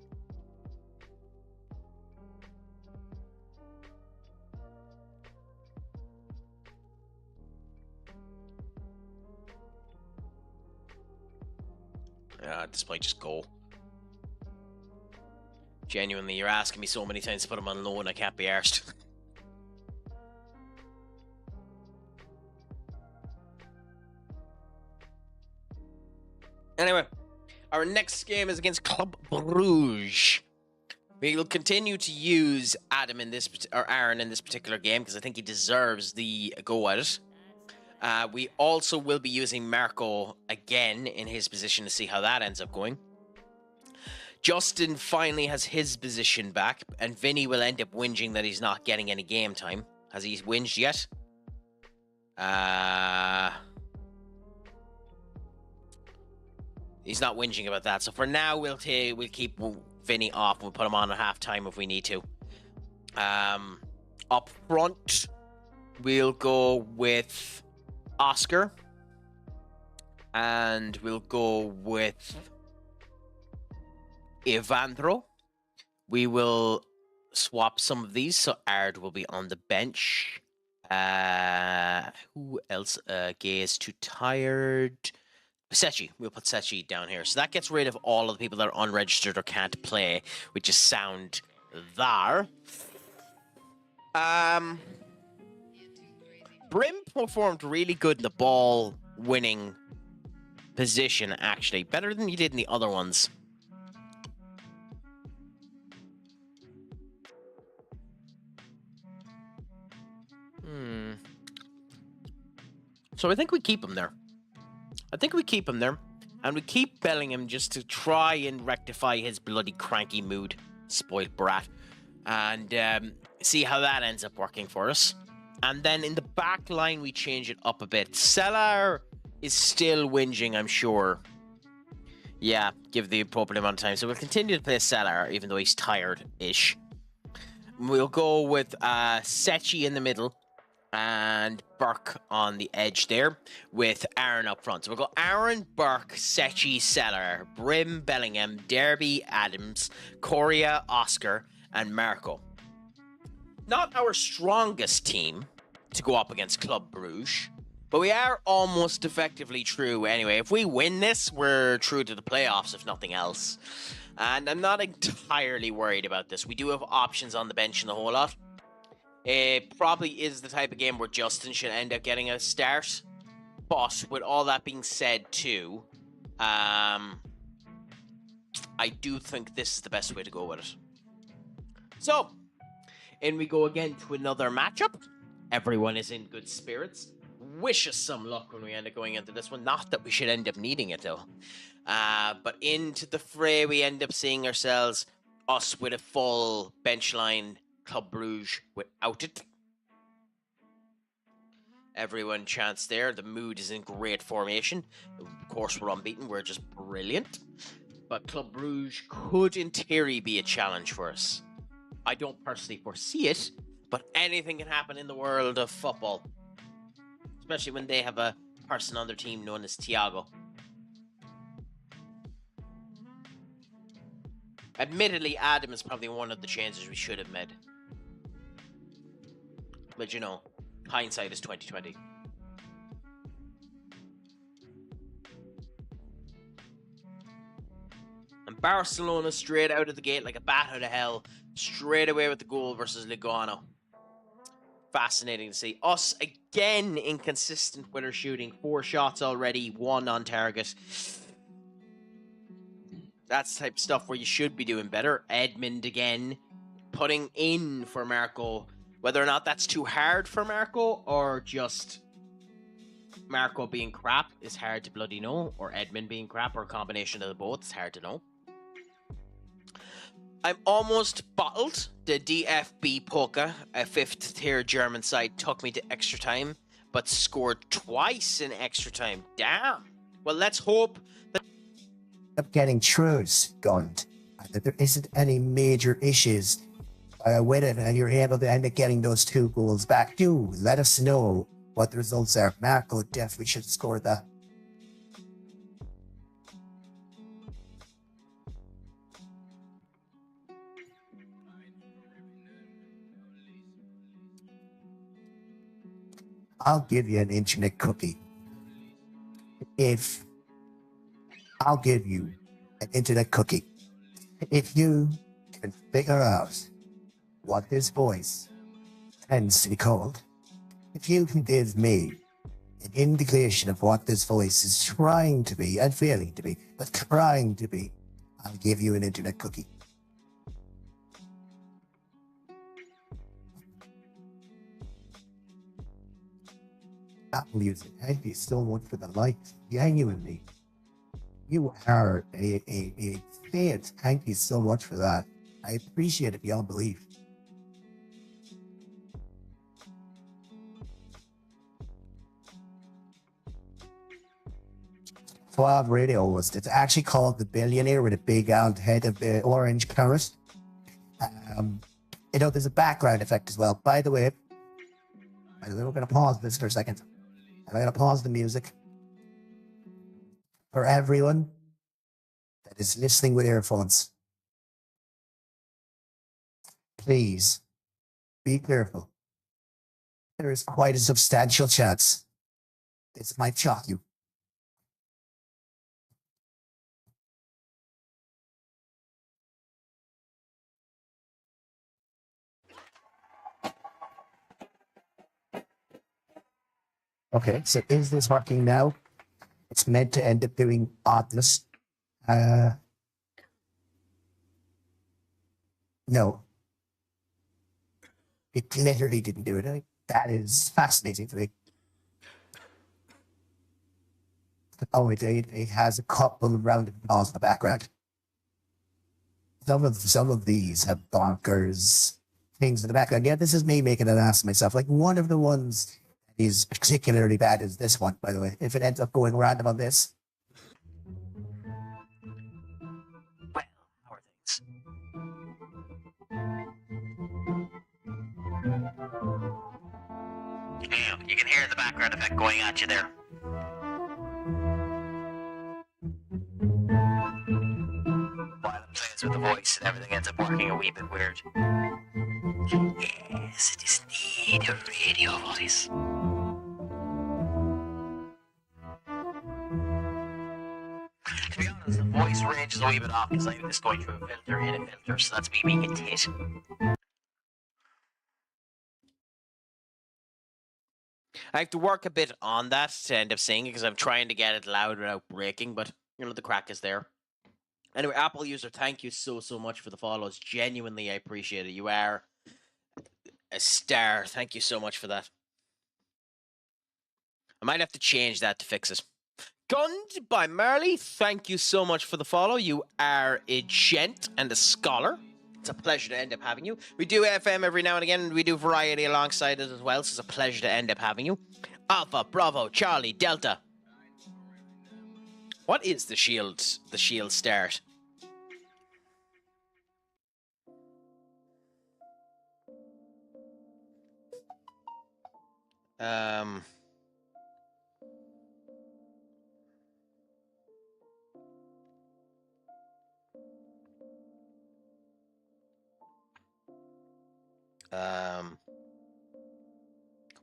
This might just go. Genuinely, you're asking me so many times to put him on loan, I can't be arsed. Anyway, our next game is against Club Bruges. We will continue to use Adam in this, or Aaron in this particular game, because I think he deserves the go at it. We also will be using Marco again in his position to see how that ends up going. Justin finally has his position back, and Vinny will end up whinging that he's not getting any game time. Has he whinged yet? He's not whinging about that. So for now, we'll keep Vinny off. We'll put him on at halftime if we need to. Up front, we'll go with Oscar. And we'll go with Evandro. We will swap some of these, so Ard will be on the bench. Who else? Gay is too tired. Sechi. We'll put Sechi down here. So that gets rid of all of the people that are unregistered or can't play, which is sound there. Brim performed really good in the ball winning position, actually. Better than he did in the other ones. So I think we keep him there. And we keep Bellingham just to try and rectify his bloody cranky mood. Spoiled brat. And see how that ends up working for us. And then in the back line, we change it up a bit. Selar is still whinging, I'm sure. Yeah, give the appropriate amount of time. So we'll continue to play Selar, even though he's tired-ish. We'll go with Sechi in the middle. And Burke on the edge there with Aaron up front. So we'll go Aaron, Burke, Sechi, Seller, Brim, Bellingham, Derby, Adams, Coria, Oscar, and Marco. Not our strongest team to go up against Club Bruges, but we are almost effectively true anyway. If we win this, we're true to the playoffs, if nothing else. And I'm not entirely worried about this. We do have options on the bench and the whole lot. It probably is the type of game where Justin should end up getting a start. But with all that being said too, I do think this is the best way to go with it. So, in we go again to another matchup. Everyone is in good spirits. Wish us some luck when we end up going into this one. Not that we should end up needing it though. But into the fray we end up seeing ourselves, us with a full bench line, Club Bruges without it. Everyone chants there. The mood is in great formation. Of course, we're unbeaten. We're just brilliant. But Club Bruges could, in theory, be a challenge for us. I don't personally foresee it, but anything can happen in the world of football. Especially when they have a person on their team known as Thiago. Admittedly, Adam is probably one of the changes we should have made. But you know, hindsight is 20/20. And Barcelona straight out of the gate like a bat out of hell, straight away with the goal versus Lugano. Fascinating to see. Us again inconsistent with our shooting. 4 shots already, 1 on target. That's the type of stuff where you should be doing better. Edmund again, putting in for Marco. Whether or not that's too hard for Marco or just Marco being crap is hard to bloody know. Or Edmund being crap or a combination of the both is hard to know. I'm almost bottled. The DFB Polka, a 5th tier German side, took me to extra time, but scored twice in extra time. Damn. Well, let's hope that Up getting truths gunned, and that there isn't any major issues with it, and you're able to end up getting those 2 goals back. Do let us know what the results are. Marco definitely should score that. I'll give you an internet cookie. I'll give you an internet cookie. If you can figure out what this voice tends to be called, if you can give me an indication of what this voice is trying to be and failing to be, but trying to be, I'll give you an internet cookie. Apple user, thank you so much for the likes. Genuinely. You are a saint. Thank you so much for that. I appreciate it beyond belief. Suave Radio was, it's actually called The Billionaire with a big round head of the orange carrot. It know there's a background effect as well. By the way, we're going to pause this for a second. I'm going to pause the music. For everyone that is listening with earphones, please be careful. There is quite a substantial chance this might shock you. Okay, so is this working now? It's meant to end up doing oddness. No. It literally didn't do it. That is fascinating to me. Oh, it has a couple of rounded claws in the background. Some of these have bonkers things in the background. Yeah, this is me making an ass of myself. Like one of the ones that is particularly bad is this one, by the way. If it ends up going random on this. Well, how are things? Yeah, you can hear the background effect going at you there. While I'm playing with the voice and everything ends up working a wee bit weird. Yes, it is indeed a radio voice. To be honest, the voice range is a wee bit off because I'm just going through a filter in a filter, so that's me being a tit. I have to work a bit on that to end up saying it because I'm trying to get it loud without breaking, but you know the crack is there. Anyway, Apple user, thank you so much for the follows. Genuinely, I appreciate it. You are a star. Thank you so much for that. I might have to change that to fix it. Gunned by Marley, thank you so much for the follow. You are a gent and a scholar. It's a pleasure to end up having you. We do FM every now and again, and we do variety alongside it as well, so it's a pleasure to end up having you. Alpha, Bravo, Charlie, Delta. What is the shield start?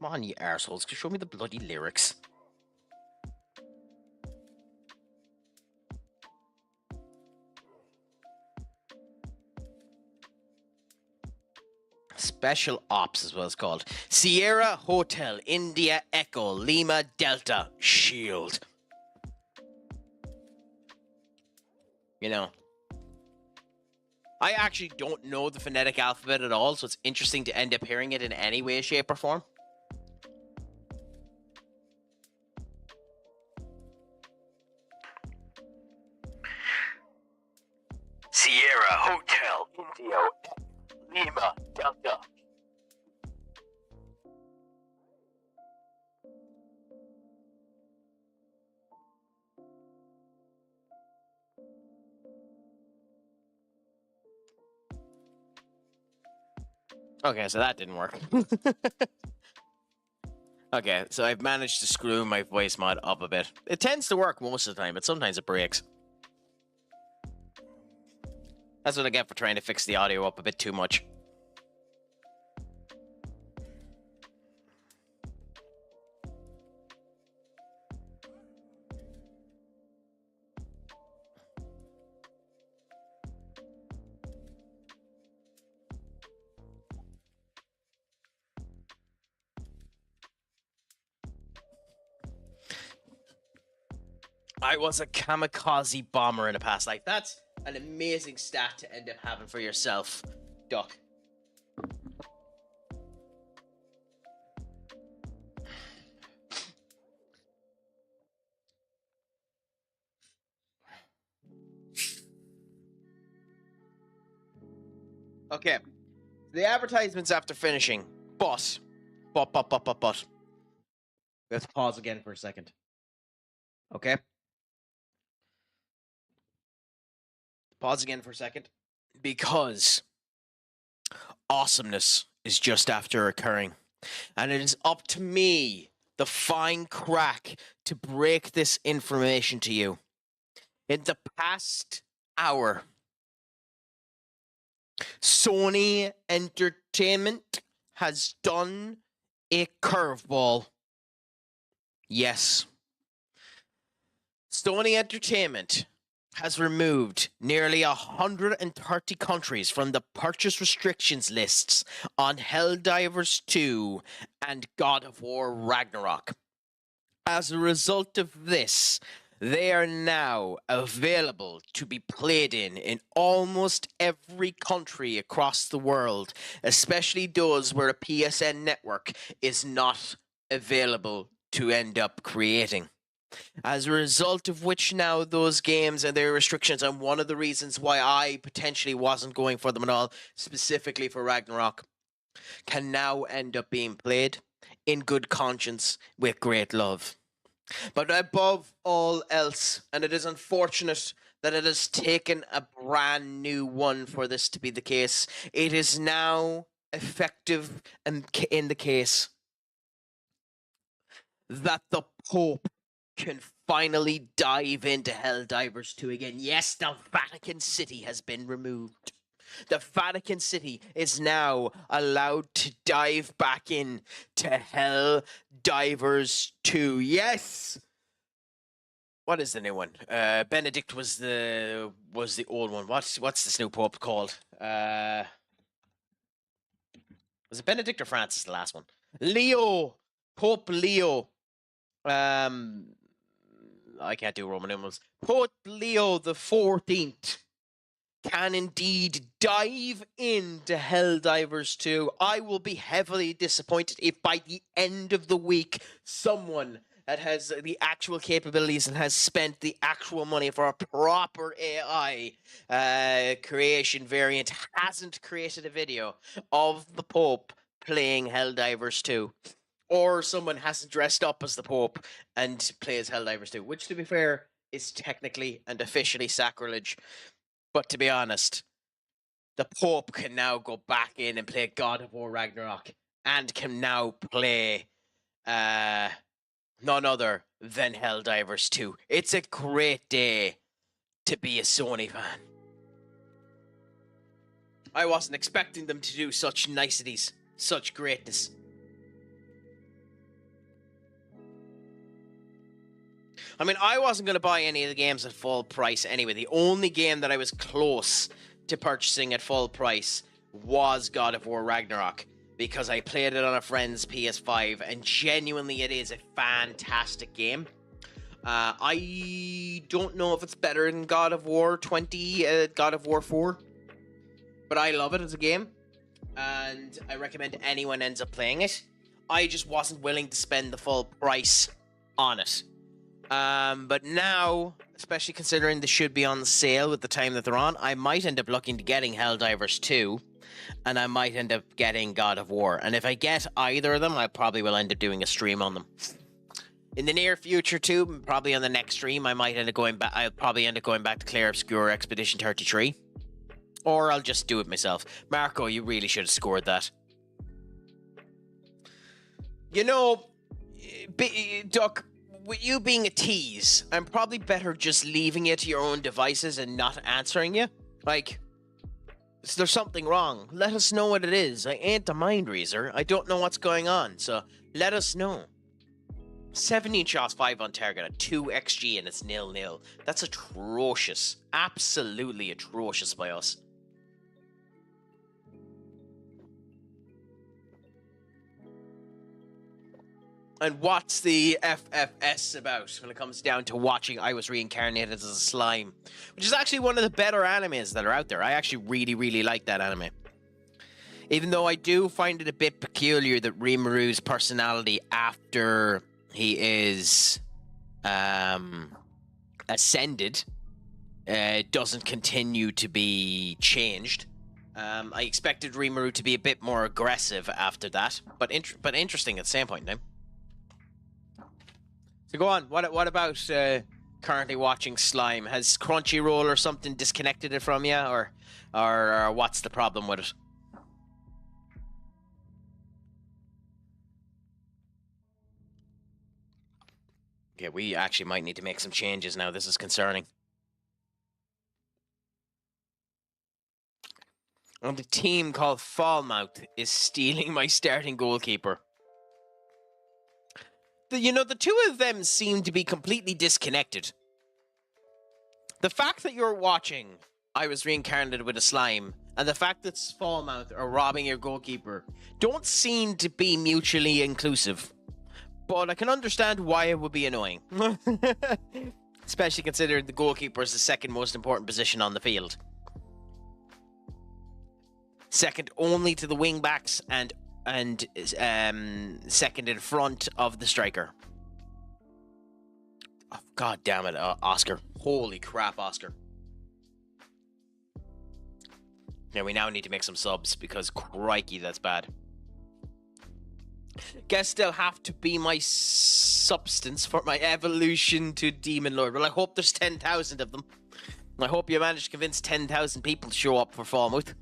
Come on, you arseholes. Show me the bloody lyrics. Special Ops is what it's called. Sierra Hotel, India Echo, Lima Delta, Shield. You know, I actually don't know the phonetic alphabet at all, so it's interesting to end up hearing it in any way, shape, or form. Sierra Hotel, India, Lima, Delta. Okay, so that didn't work. Okay, so I've managed to screw my voice mod up a bit. It tends to work most of the time, but sometimes it breaks. That's what I get for trying to fix the audio up a bit too much. I was a kamikaze bomber in a past life. That's an amazing stat to end up having for yourself, Duck. Okay. The advertisements after finishing. But. We have to pause again for a second. Okay? Pause again for a second. Because Awesomeness is just after occurring. And it is up to me, the fine crack, to break this information to you. In the past hour, Sony Entertainment has done a curveball. Yes. Sony Entertainment has removed nearly 130 countries from the purchase restrictions lists on Helldivers 2 and God of War Ragnarok. As a result of this, they are now available to be played in almost every country across the world, especially those where a PSN network is not available to end up creating. As a result of which now those games and their restrictions, and one of the reasons why I potentially wasn't going for them at all, specifically for Ragnarok, can now end up being played in good conscience with great love. But above all else, and it is unfortunate that it has taken a brand new one for this to be the case, it is now effective and in the case that the Pope can finally dive into Helldivers 2 again. Yes, the Vatican City has been removed. The Vatican City is now allowed to dive back in to Helldivers 2. Yes! What is the new one? Benedict was the old one. What's this new pope called? Was it Benedict or Francis, the last one? Leo! Pope Leo. I can't do Roman numerals. Pope Leo the 14th can indeed dive into Helldivers 2. I will be heavily disappointed if by the end of the week someone that has the actual capabilities and has spent the actual money for a proper AI creation variant hasn't created a video of the Pope playing Helldivers 2. Or someone hasn't dressed up as the Pope and plays Helldivers 2, which, to be fair, is technically and officially sacrilege. But to be honest, the Pope can now go back in and play God of War Ragnarok and can now play none other than Helldivers 2. It's a great day to be a Sony fan. I wasn't expecting them to do such niceties, such greatness. I mean, I wasn't going to buy any of the games at full price anyway. The only game that I was close to purchasing at full price was God of War Ragnarok, because I played it on a friend's PS5, and genuinely it is a fantastic game. I don't know if it's better than God of War 4, but I love it as a game, and I recommend anyone ends up playing it. I just wasn't willing to spend the full price on it. But now, especially considering they should be on sale with the time that they're on, I might end up looking to getting Helldivers 2, and I might end up getting God of War. And if I get either of them, I probably will end up doing a stream on them. In the near future too, probably on the next stream, I might end up going back. I'll probably end up going back to Claire Obscure Expedition 33, or I'll just do it myself. Marco, you really should have scored that. You know, Duck, with you being a tease, I'm probably better just leaving it to your own devices and not answering you. Like, is there something wrong? Let us know what it is. I ain't a mind reader. I don't know what's going on, so let us know. 17 shots, 5 on target at 2 XG, and it's 0-0. That's atrocious. Absolutely atrocious by us. And what's the FFS about when it comes down to watching I Was Reincarnated as a Slime? Which is actually one of the better animes that are out there. I actually really, really like that anime. Even though I do find it a bit peculiar that Rimaru's personality after he is ascended doesn't continue to be changed. I expected Rimaru to be a bit more aggressive after that, but interesting at the same point in time. So go on. What about currently watching Slime? Has Crunchyroll or something disconnected it from you, or what's the problem with it? Okay, we actually might need to make some changes now. This is concerning. And the team called Falmouth is stealing my starting goalkeeper. The two of them seem to be completely disconnected. The fact that you're watching I Was Reincarnated with a Slime and the fact that Falmouth are robbing your goalkeeper don't seem to be mutually inclusive. But I can understand why it would be annoying. Especially considering the goalkeeper is the second most important position on the field. Second only to the wing backs and second in front of the striker. Oh, God damn it, Oscar. Holy crap, Oscar. Now we now need to make some subs because crikey, that's bad. Guess they'll have to be my substance for my evolution to Demon Lord. Well, I hope there's 10,000 of them. I hope you manage to convince 10,000 people to show up for Falmouth.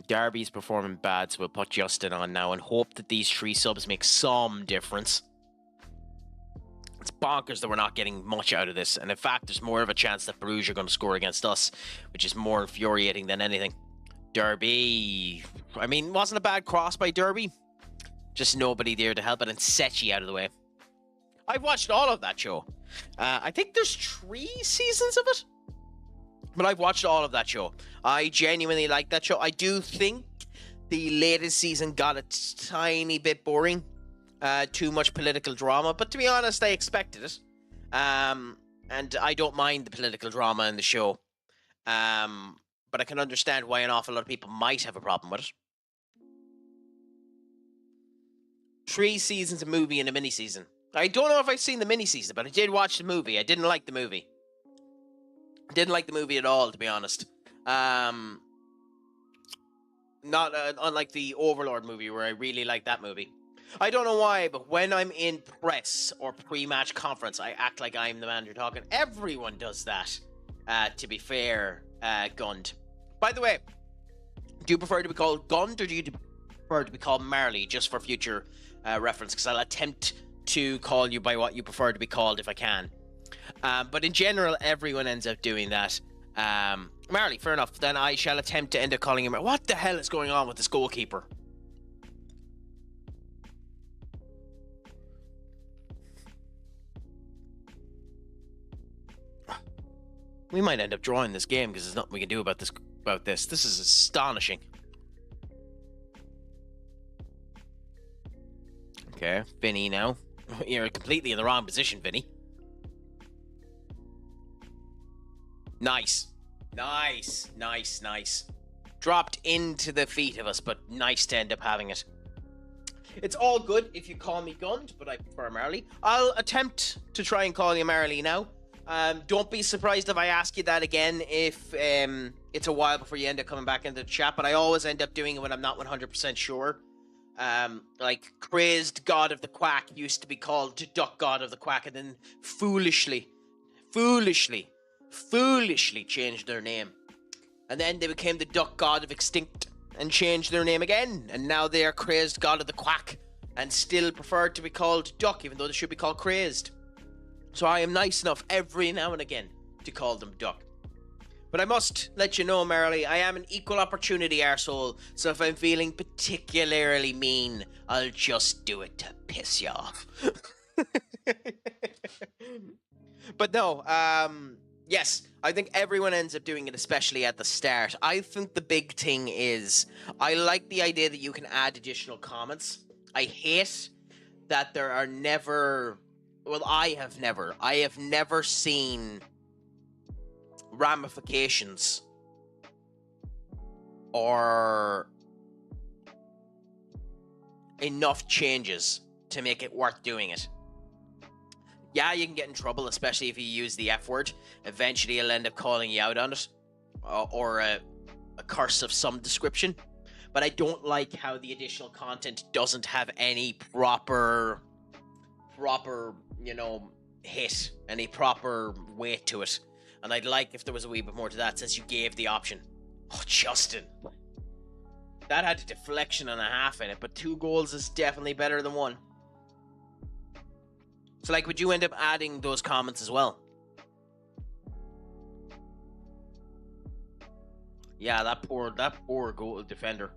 Derby's performing bad, so we'll put Justin on now and hope that these 3 subs make some difference. It's bonkers that we're not getting much out of this, and in fact, there's more of a chance that Bruges are going to score against us, which is more infuriating than anything. Derby, I mean, wasn't a bad cross by Derby. Just nobody there to help it, and Sechi out of the way. I've watched all of that show. I think there's 3 seasons of it. But I've watched all of that show. I genuinely like that show. I do think the latest season got a tiny bit boring. Too much political drama. But to be honest, I expected it. And I don't mind the political drama in the show. But I can understand why an awful lot of people might have a problem with it. 3 seasons, a movie, and a mini-season. I don't know if I've seen the mini-season, but I did watch the movie. I didn't like the movie. Didn't like the movie at all, to be honest. Not unlike the Overlord movie, where I really like that movie. I don't know why, but when I'm in press or pre-match conference, I act like I'm the man you're talking. Everyone does that, to be fair, Gund. By the way, do you prefer to be called Gund, or do you prefer to be called Marley, just for future reference? Because I'll attempt to call you by what you prefer to be called if I can. But in general, everyone ends up doing that. Marley, fair enough. Then I shall attempt to end up calling him. What the hell is going on with this goalkeeper? We might end up drawing this game because there's nothing we can do about this. This is astonishing. Okay, Vinny now. You're completely in the wrong position, Vinny. Nice. Nice. Dropped into the feet of us, but nice to end up having it. It's all good if you call me Gund, but I prefer Marley. I'll attempt to try and call you Marley now. Don't be surprised if I ask you that again if it's a while before you end up coming back into the chat, but I always end up doing it when I'm not 100% sure. Like Crazed God of the Quack used to be called Duck God of the Quack, and then foolishly changed their name. And then they became the Duck God of Extinct and changed their name again. And now they are Crazed God of the Quack and still prefer to be called Duck, even though they should be called Crazed. So I am nice enough every now and again to call them Duck. But I must let you know, Marley, I am an equal opportunity arsehole, so if I'm feeling particularly mean, I'll just do it to piss you off. But no, yes, I think everyone ends up doing it, especially at the start. I think the big thing is, I like the idea that you can add additional comments. I hate that there are never... Well, I have never seen ramifications or enough changes to make it worth doing it. Yeah, you can get in trouble, especially if you use the F word. Eventually, he'll end up calling you out on it, or a curse of some description. But I don't like how the additional content doesn't have any proper, hit, any proper weight to it. And I'd like if there was a wee bit more to that, since you gave the option. Oh, Justin. That had a deflection and a half in it, but 2 goals is definitely better than 1. So, like, would you end up adding those comments as well? Yeah, that poor goal defender.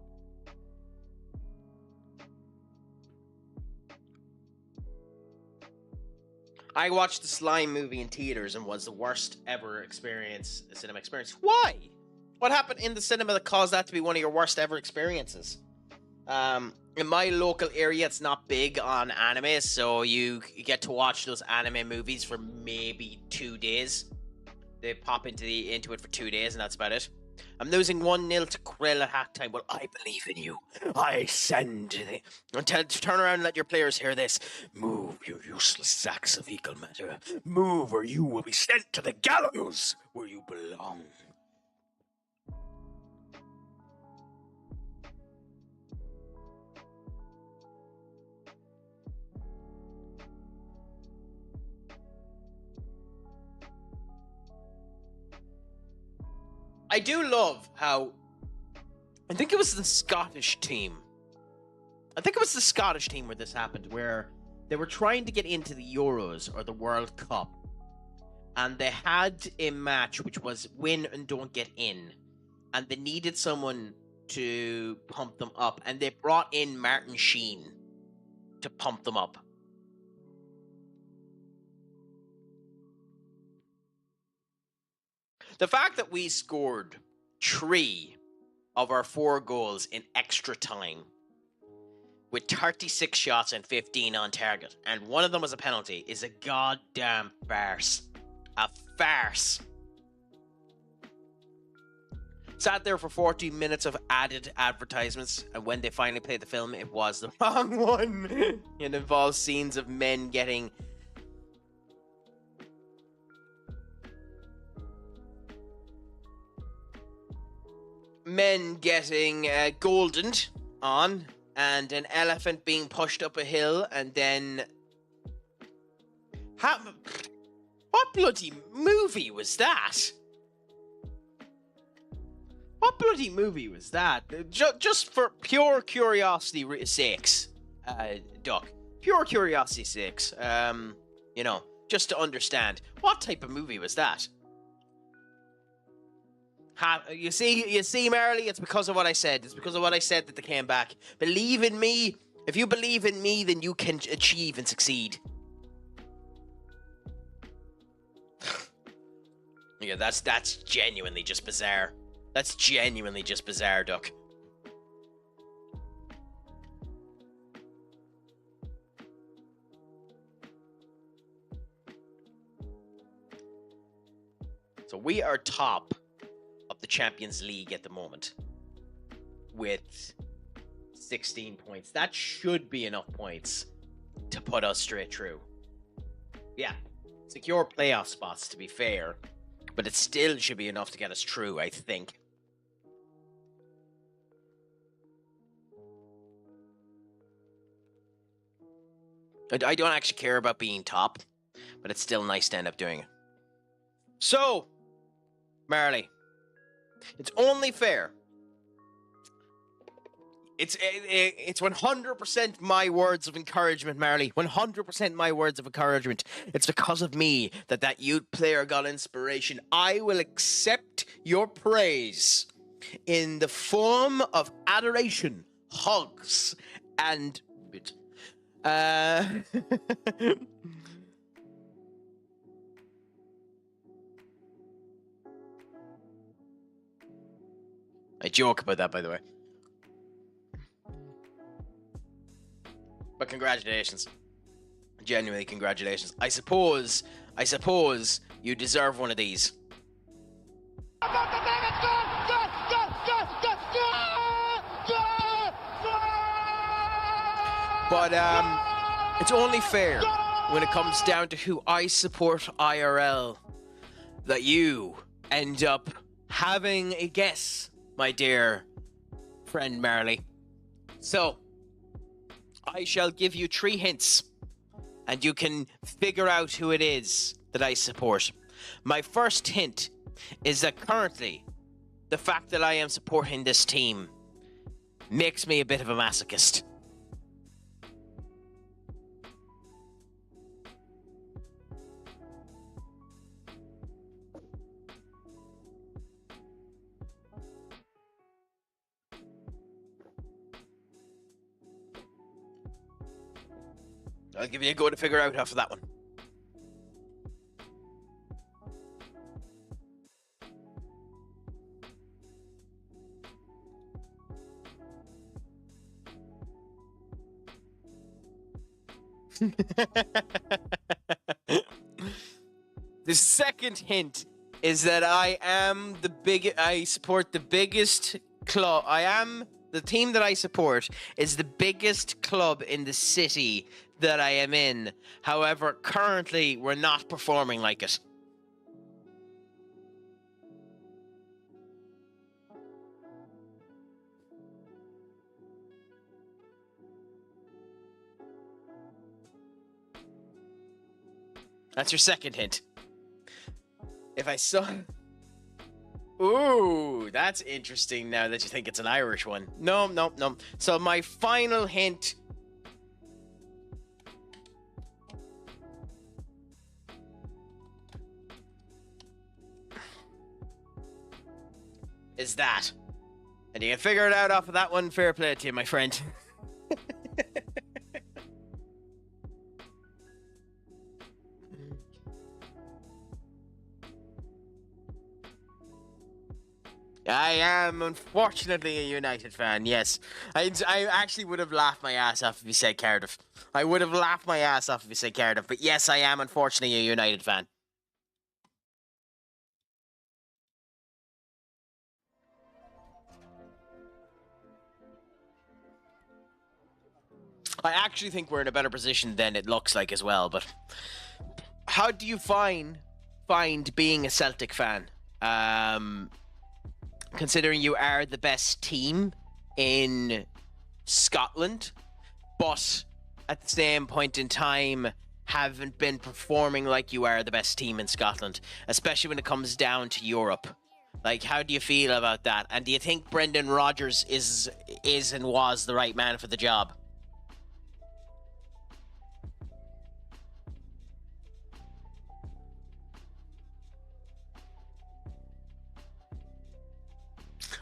I watched the Slime movie in theaters and was the worst ever cinema experience. Why? What happened in the cinema that caused that to be one of your worst ever experiences? In my local area, it's not big on anime, so you get to watch those anime movies for maybe 2 days. They pop into it for 2 days, and that's about it. I'm losing 1-0 to Krill at halftime. Well, I believe in you. I send turn around and let your players hear this. Move, you useless sacks of fecal matter. Move, or you will be sent to the gallows where you belong. I do love how, I think it was the Scottish team. I think it was the Scottish team where this happened, where they were trying to get into the Euros or the World Cup. And they had a match which was win and don't get in. And they needed someone to pump them up. And they brought in Martin Sheen to pump them up. The fact that we scored 3 of our 4 goals in extra time with 36 shots and 15 on target, and one of them was a penalty, is a goddamn farce. A farce. Sat there for 14 minutes of added advertisements, and when they finally played the film, it was the wrong one. It involves scenes of men getting goldened on, and an elephant being pushed up a hill, and then what bloody movie was that? What bloody movie was that? Just for pure curiosity sakes, Duck. Pure curiosity sakes. You know, just to understand, what type of movie was that? You see, Marley, it's because of what I said. It's because of what I said that they came back. Believe in me. If you believe in me, then you can achieve and succeed. Yeah, that's genuinely just bizarre. That's genuinely just bizarre, Duck. So we are top of the Champions League at the moment with 16 points. That should be enough points to put us straight through. Yeah, secure playoff spots, to be fair, but it still should be enough to get us through, I think. I don't actually care about being top, but it's still nice to end up doing it. So, Marley, it's only fair. It's 100% my words of encouragement, Marley. 100% my words of encouragement. It's because of me that youth player got inspiration. I will accept your praise in the form of adoration, hugs, and I joke about that, by the way. But congratulations. Genuinely, congratulations. I suppose you deserve one of these. But it's only fair when it comes down to who I support IRL that you end up having a guess, my dear friend Marley. So, I shall give you 3 hints, and you can figure out who it is that I support. My first hint is that currently, the fact that I am supporting this team makes me a bit of a masochist. I'll give you a go to figure out after that one. The second hint is that I support the biggest club. The team that I support is the biggest club in the city that I am in. However, currently we're not performing like it. That's your second hint. If I saw... Ooh, that's interesting now that you think it's an Irish one. No. So my final hint... is that. And you can figure it out off of that one. Fair play to you, my friend. I am, unfortunately, a United fan, yes. I actually would have laughed my ass off if you said Cardiff. I would have laughed my ass off if you said Cardiff. But yes, I am, unfortunately, a United fan. I actually think we're in a better position than it looks like as well. But how do you find being a Celtic fan? Considering you are the best team in Scotland, but at the same point in time haven't been performing like you are the best team in Scotland, especially when it comes down to Europe. Like, how do you feel about that? And do you think Brendan Rodgers is and was the right man for the job?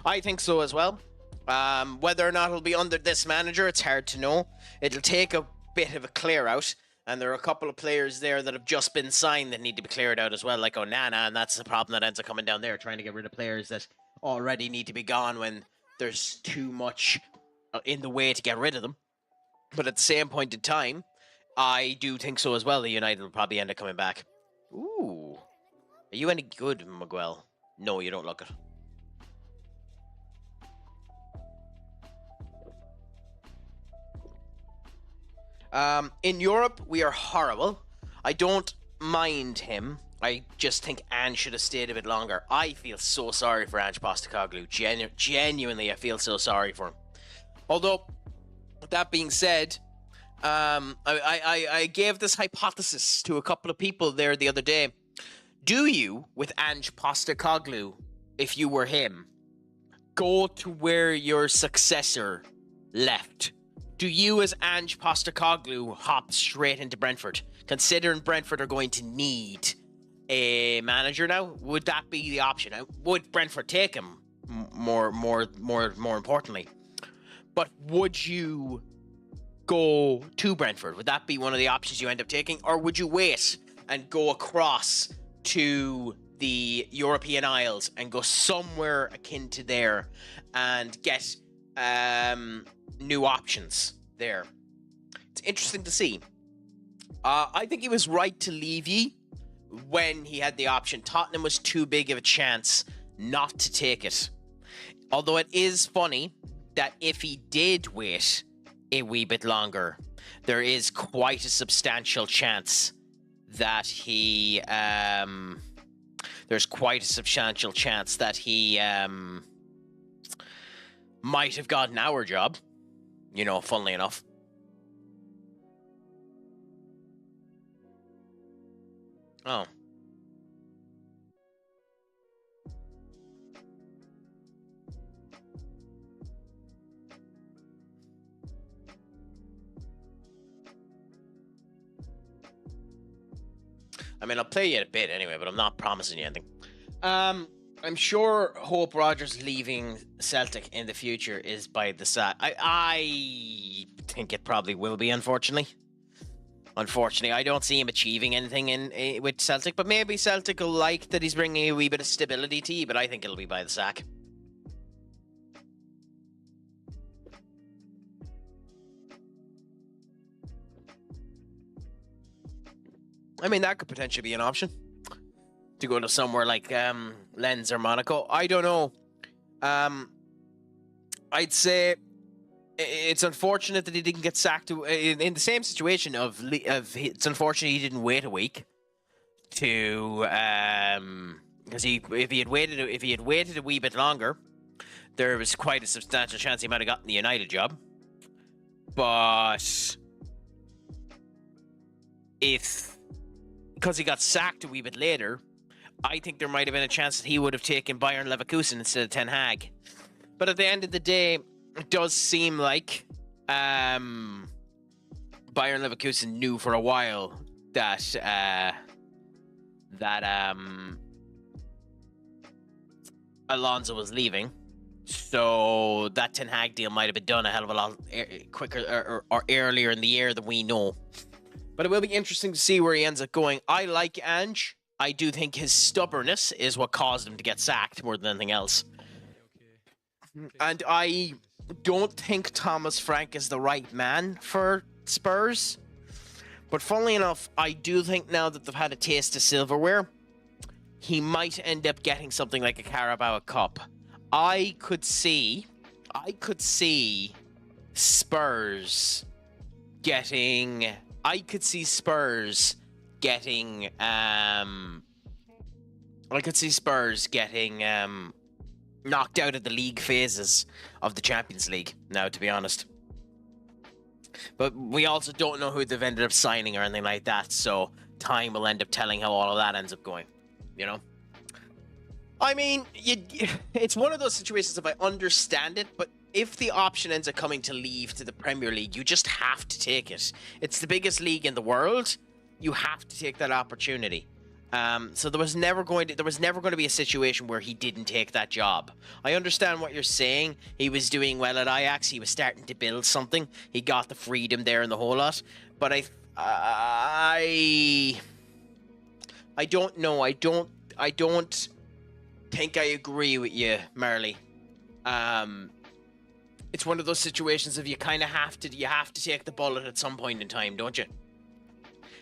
I think so as well. Whether or not it'll be under this manager, it's hard to know. It'll take a bit of a clear out, and there are a couple of players there that have just been signed that need to be cleared out as well, like Onana, and that's the problem that ends up coming down there, trying to get rid of players that already need to be gone when there's too much in the way to get rid of them. But at the same point in time, I do think so as well. The United will probably end up coming back. Ooh. Are you any good, Miguel? No, you don't look it. In Europe, we are horrible. I don't mind him. I just think Ange should have stayed a bit longer. I feel so sorry for Ange Postecoglou. Genuinely, I feel so sorry for him. Although, with that being said, I gave this hypothesis to a couple of people there the other day. Do you, with Ange Postecoglou, if you were him, go to where your successor left? Do you, as Ange Postecoglou, hop straight into Brentford? Considering Brentford are going to need a manager now, would that be the option? Would Brentford take him? More importantly, but would you go to Brentford? Would that be one of the options you end up taking, or would you wait and go across to the European Isles and go somewhere akin to there and get new options there? It's interesting to see. I think he was right to leave ye when he had the option. Tottenham was too big of a chance not to take it. Although it is funny that if he did wait a wee bit longer, there is quite a substantial chance that he might have gotten our job, you know, funnily enough. Oh. I mean, I'll play you in a bit anyway, but I'm not promising you anything. I'm sure Hope Rogers leaving Celtic in the future is by the sack. I think it probably will be, unfortunately. Unfortunately, I don't see him achieving anything with Celtic, but maybe Celtic will like that he's bringing a wee bit of stability to you, but I think it'll be by the sack. I mean, that could potentially be an option. To go to somewhere like Lens or Monaco. I don't know. I'd say it's unfortunate that he didn't get sacked in the same situation of it's unfortunate he didn't wait a week to because if he had waited a wee bit longer, there was quite a substantial chance he might have gotten the United job. But because he got sacked a wee bit later, I think there might have been a chance that he would have taken Bayern Leverkusen instead of Ten Hag. But at the end of the day, it does seem like Bayern Leverkusen knew for a while that Alonso was leaving. So that Ten Hag deal might have been done a hell of a lot quicker or earlier in the year than we know. But it will be interesting to see where he ends up going. I like Ange. I do think his stubbornness is what caused him to get sacked more than anything else. And I don't think Thomas Frank is the right man for Spurs. But funnily enough, I do think now that they've had a taste of silverware, he might end up getting something like a Carabao Cup. I could see Spurs getting knocked out of the league phases of the Champions League now, to be honest. But we also don't know who they've ended up signing or anything like that, so time will end up telling how all of that ends up going, you know? I mean, it's one of those situations, if I understand it, but if the option ends up coming to leave to the Premier League, you just have to take it. It's the biggest league in the world. You have to take that opportunity. So there was never going to be a situation where he didn't take that job. I understand what you're saying. He was doing well at Ajax. He was starting to build something. He got the freedom there and the whole lot. But I don't know. I don't think I agree with you, Marley. It's one of those situations of you have to take the bullet at some point in time, don't you?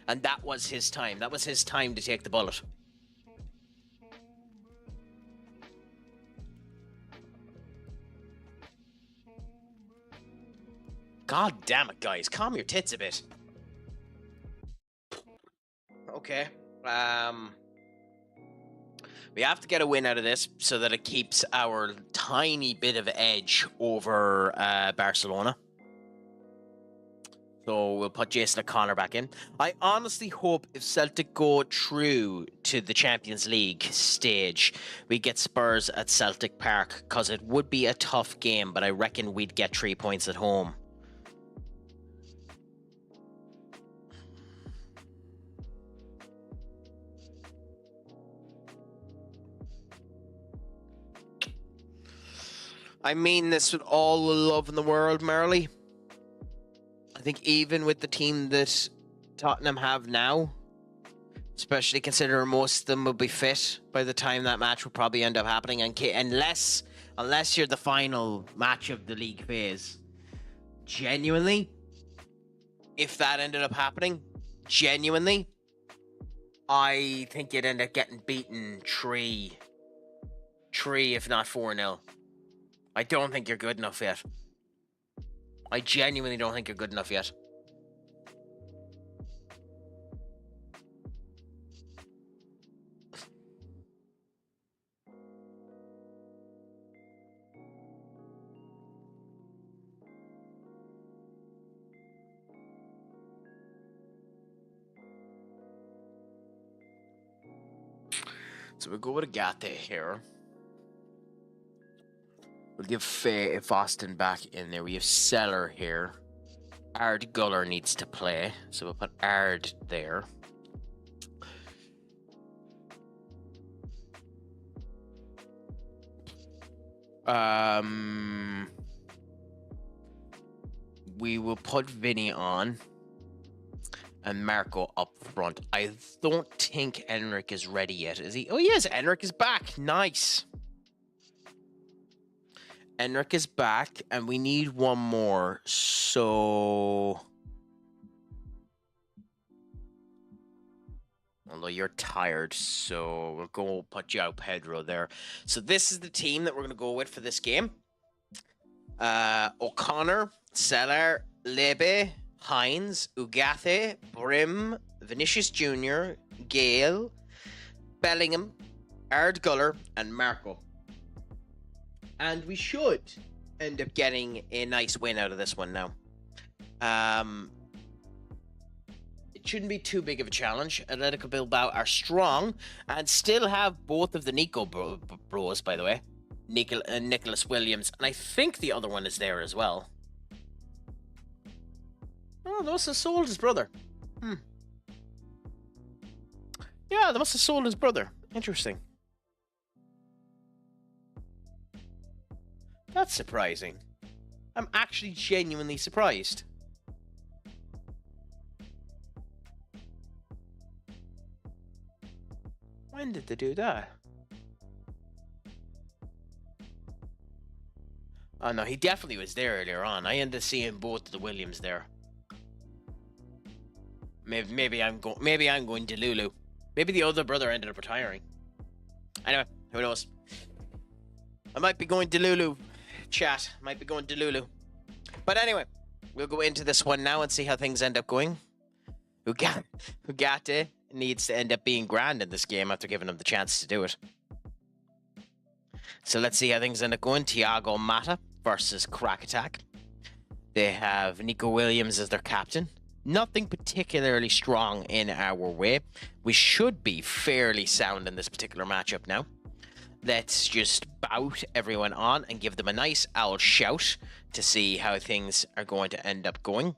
And that was his time. That was his time to take the bullet. God damn it, guys. Calm your tits a bit. Okay. We have to get a win out of this so that it keeps our tiny bit of edge over Barcelona. So we'll put Jason O'Connor back in. I honestly hope if Celtic go through to the Champions League stage, we get Spurs at Celtic Park, because it would be a tough game, but I reckon we'd get 3 points at home. I mean this with all the love in the world, Marley. I think even with the team that Tottenham have now, especially considering most of them will be fit by the time that match will probably end up happening, and unless you're the final match of the league phase, genuinely, if that ended up happening, genuinely, I think you'd end up getting beaten 3 if not 4-0. I don't think you're good enough yet. I genuinely don't think you're good enough yet. So we'll go with Agate here. We'll give Faye Austin back in there. We have Seller here. Ard Guller needs to play, so we'll put Ard there. We will put Vinny on and Marco up front. I don't think Enric is ready yet, is he? Oh, yes, Enric is back. Nice. Enric is back, and we need one more. So... Although you're tired, so we'll go put you out, Pedro, there. So this is the team that we're going to go with for this game. O'Connor, Cellar, Lebe, Hines, Ugarte, Brim, Vinicius Jr., Gale, Bellingham, Ardguller, and Marco. And we should end up getting a nice win out of this one now. It shouldn't be too big of a challenge. Atletico Bilbao are strong and still have both of the Nico bros, by the way. Nicholas Williams. And I think the other one is there as well. Oh, they must have sold his brother. Yeah, they must have sold his brother. Interesting. That's surprising. I'm actually genuinely surprised. When did they do that? Oh no, he definitely was there earlier on. I ended up seeing both of the Williams there. Maybe I'm going to Lulu. Maybe the other brother ended up retiring. Anyway, who knows? I might be going to Lulu. Chat, might be going to Lulu. But anyway, we'll go into this one now and see how things end up going. Ugarte needs to end up being grand in this game after giving him the chance to do it. So let's see how things end up going. Thiago Mata versus Crack Attack. They have Nico Williams as their captain. Nothing particularly strong in our way. We should be fairly sound in this particular matchup now. Let's just bout everyone on and give them a nice owl shout to see how things are going to end up going.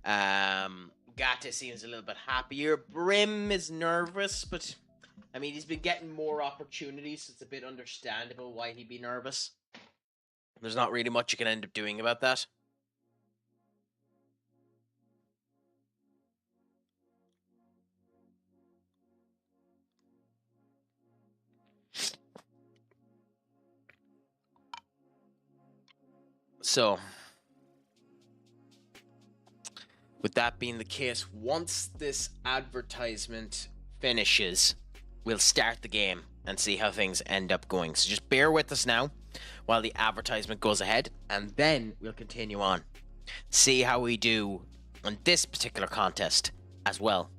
Gata seems a little bit happier. Brim is nervous, but I mean, he's been getting more opportunities, so it's a bit understandable why he'd be nervous. There's not really much you can end up doing about that. So, with that being the case, once this advertisement finishes, we'll start the game and see how things end up going. So just bear with us now while the advertisement goes ahead, and then we'll continue on. See how we do on this particular contest as well.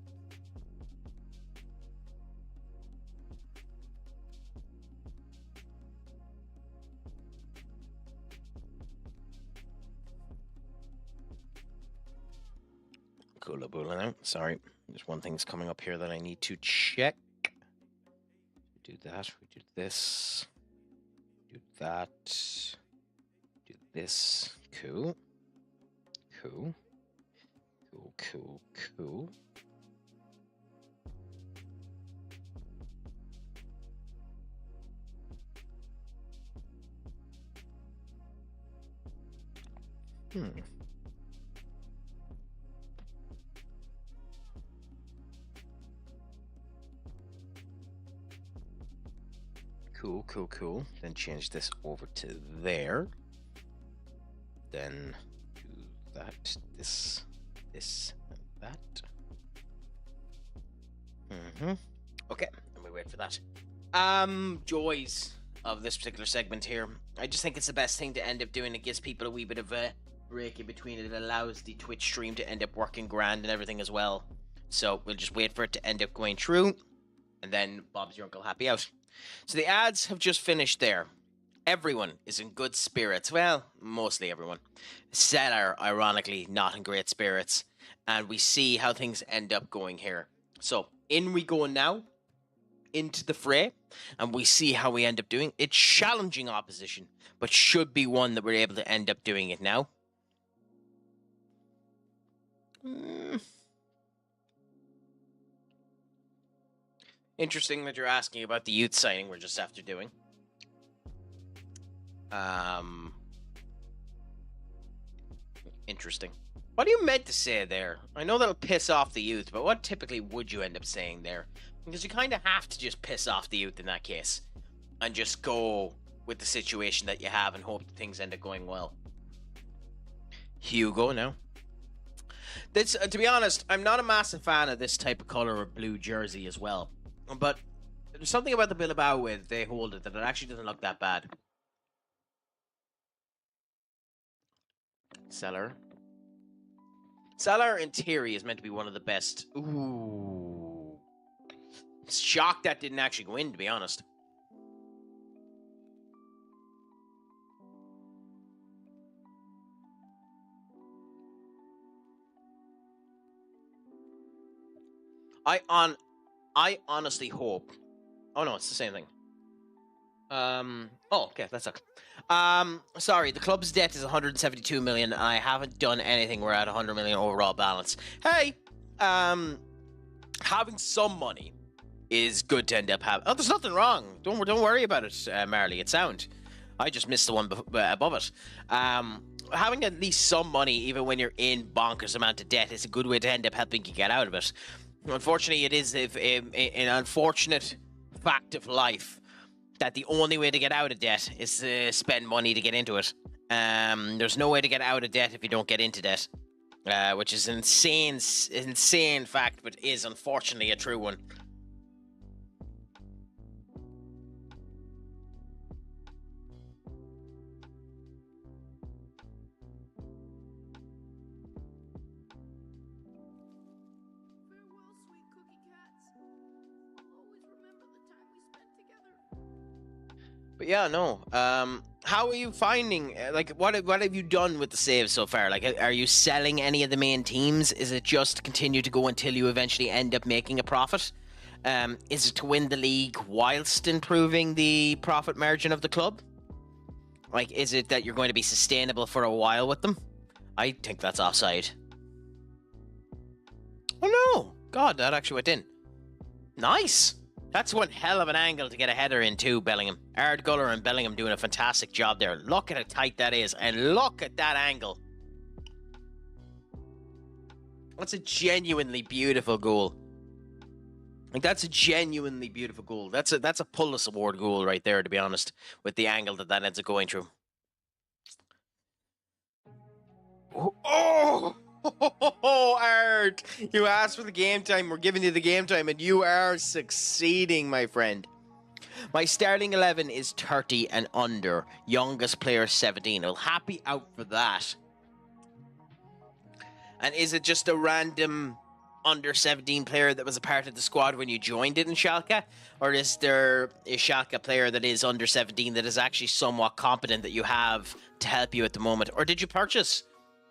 Kula bula now. Sorry, there's one thing's coming up here that I need to check. Do that. We do this. Do that. Do this. Cool. Cool. Cool. Cool. Cool. Cool, cool, cool. Then change this over to there. Then do that, this, and that. Okay, and we wait for that. Joys of this particular segment here. I just think it's the best thing to end up doing. It gives people a wee bit of a break in between. It allows the Twitch stream to end up working grand and everything as well. So we'll just wait for it to end up going through, and then Bob's your uncle happy out. So the ads have just finished there. Everyone is in good spirits. Well, mostly everyone. Cellar, ironically, not in great spirits. And we see how things end up going here. So in we go now into the fray, and we see how we end up doing. It's challenging opposition, but should be one that we're able to end up doing it now. Interesting that you're asking about the youth signing we're just after doing. Um, Interesting. What are you meant to say there? I know that'll piss off the youth, but what typically would you end up saying there? Because you kind of have to just piss off the youth in that case. And just go with the situation that you have and hope that things end up going well. Hugo now. This, to be honest, I'm not a massive fan of this type of color of blue jersey as well. But there's something about the Bilbao way that they hold it that it actually doesn't look that bad. Cellar in theory is meant to be one of the best. Ooh. Shocked that didn't actually go in, to be honest. I honestly hope. Oh no, it's the same thing. Oh, okay, that sucks. Sorry, the club's debt is 172 million. I haven't done anything. We're at 100 million overall balance. Hey, having some money is good to end up having. Oh, there's nothing wrong. Don't worry about it, Marley. It's sound. I just missed the one above it. Having at least some money, even when you're in bonkers amount of debt, is a good way to end up helping you get out of it. Unfortunately, it is an unfortunate fact of life that the only way to get out of debt is to spend money to get into it. There's no way to get out of debt if you don't get into debt, which is an insane fact, but is unfortunately a true one. But yeah, no. How are you finding? Like, what have you done with the saves so far? Like, are you selling any of the main teams? Is it just continue to go until you eventually end up making a profit? Is it to win the league whilst improving the profit margin of the club? Like, is it that you're going to be sustainable for a while with them? I think that's offside. Oh no! God, that actually went in. Nice. That's one hell of an angle to get a header in too, Bellingham. Ardguller and Bellingham doing a fantastic job there. Look at how tight that is, and look at that angle. That's a genuinely beautiful goal. Like, that's a genuinely beautiful goal. That's a Pulis Award goal right there, to be honest, with the angle that ends up going through. Oh! Oh, Ard! You asked for the game time. We're giving you the game time, and you are succeeding, my friend. My starting 11 is 30 and under. Youngest player 17. Well, happy out for that. And is it just a random under 17 player that was a part of the squad when you joined it in Schalke? Or is there a Schalke player that is under 17 that is actually somewhat competent that you have to help you at the moment? Or did you purchase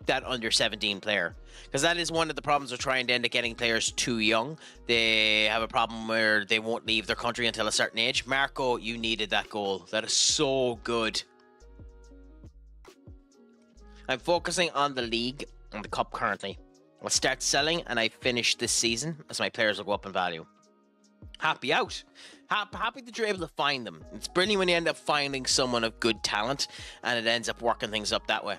that under 17 player? Because that is one of the problems with trying to end up getting players too young. They have a problem where they won't leave their country until a certain age. Marco, you needed that goal. That is so good. I'm focusing on the league and the cup currently. I'll start selling and I finish this season as my players will go up in value. Happy out. Happy that you're able to find them. It's brilliant when you end up finding someone of good talent and it ends up working things up that way.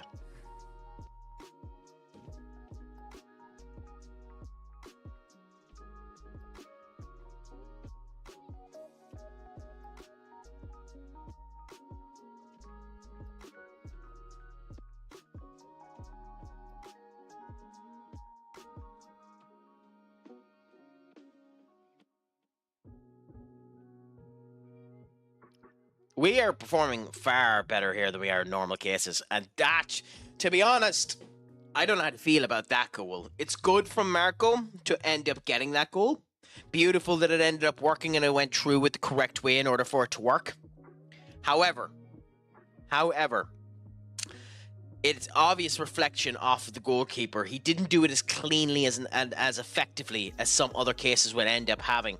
We are performing far better here than we are in normal cases. And that, to be honest, I don't know how to feel about that goal. It's good from Marco to end up getting that goal. Beautiful that it ended up working and it went through with the correct way in order for it to work. However, it's obvious reflection off of the goalkeeper. He didn't do it as cleanly and as effectively as some other cases would end up having.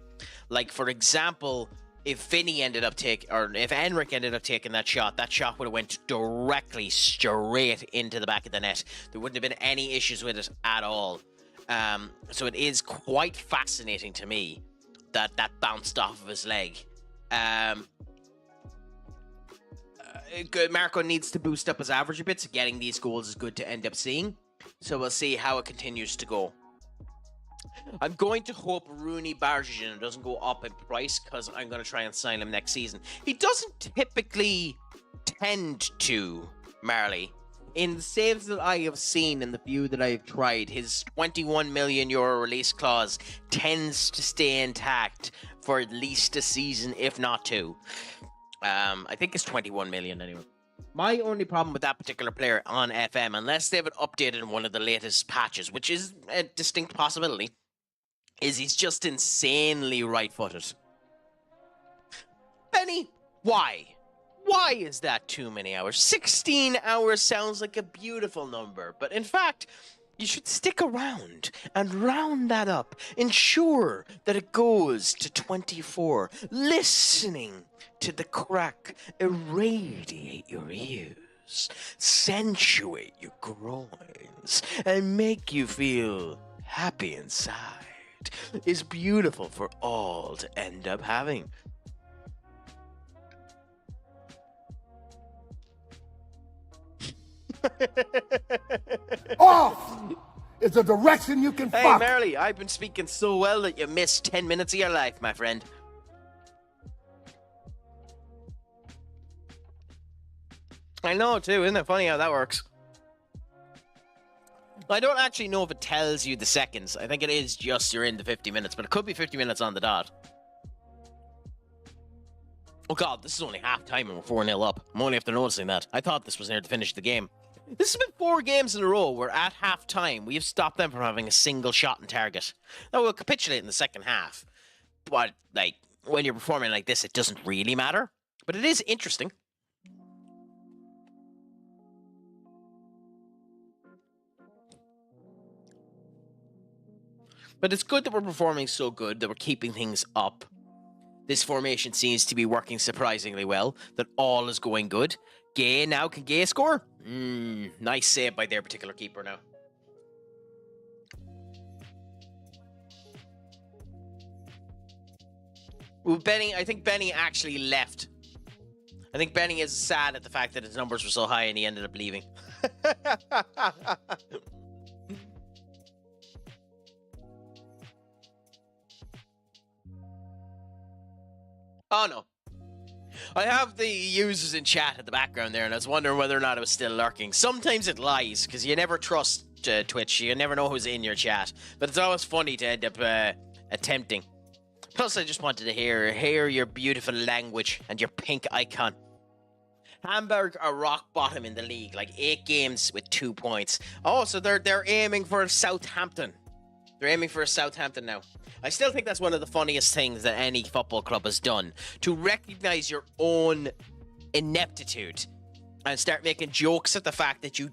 Like, for example, if Finney ended up taking, or if Enric ended up taking that shot would have went directly straight into the back of the net. There wouldn't have been any issues with it at all. So it is quite fascinating to me that bounced off of his leg. Marco needs to boost up his average a bit, so getting these goals is good to end up seeing. So we'll see how it continues to go. I'm going to hope Rooney Bargian doesn't go up in price, because I'm going to try and sign him next season. He doesn't typically tend to, Marley. In the saves that I have seen and the few that I've tried, his €21 million release clause tends to stay intact for at least a season, if not two. I think it's 21 million anyway. My only problem with that particular player on FM, unless they have it updated in one of the latest patches, which is a distinct possibility, is he's just insanely right-footed. Benny, why? Why is that too many hours? 16 hours sounds like a beautiful number, but in fact, you should stick around and round that up. Ensure that it goes to 24. Listening to the crack irradiate your ears, accentuate your groins, and make you feel happy inside is beautiful for all to end up having. Off is a direction you can Hey, fuck. Marley, I've been speaking so well that you missed 10 minutes of your life, my friend. I know, too. Isn't it funny how that works? I don't actually know if it tells you the seconds. I think it is just you're in the 50 minutes, but it could be 50 minutes on the dot. Oh, God, this is only half-time and we're 4-0 up. I'm only after noticing that. I thought this was near the finish of the game. This has been 4 games in a row where at half-time we have stopped them from having a single shot on target. Now, we'll capitulate in the second half. But, like, when you're performing like this, it doesn't really matter. But it is interesting. But it's good that we're performing so good, that we're keeping things up. This formation seems to be working surprisingly well, that all is going good. Gay now, can Gay score? Nice save by their particular keeper now. Well, I think Benny actually left. I think Benny is sad at the fact that his numbers were so high and he ended up leaving. Oh, no. I have the users in chat at the background there, and I was wondering whether or not it was still lurking. Sometimes it lies, because you never trust Twitch. You never know who's in your chat. But it's always funny to end up attempting. Plus, I just wanted to hear your beautiful language and your pink icon. Hamburg are rock bottom in the league, like 8 games with 2 points. Oh, so they're aiming for Southampton. They're aiming for Southampton now. I still think that's one of the funniest things that any football club has done, to recognise your own ineptitude and start making jokes at the fact that you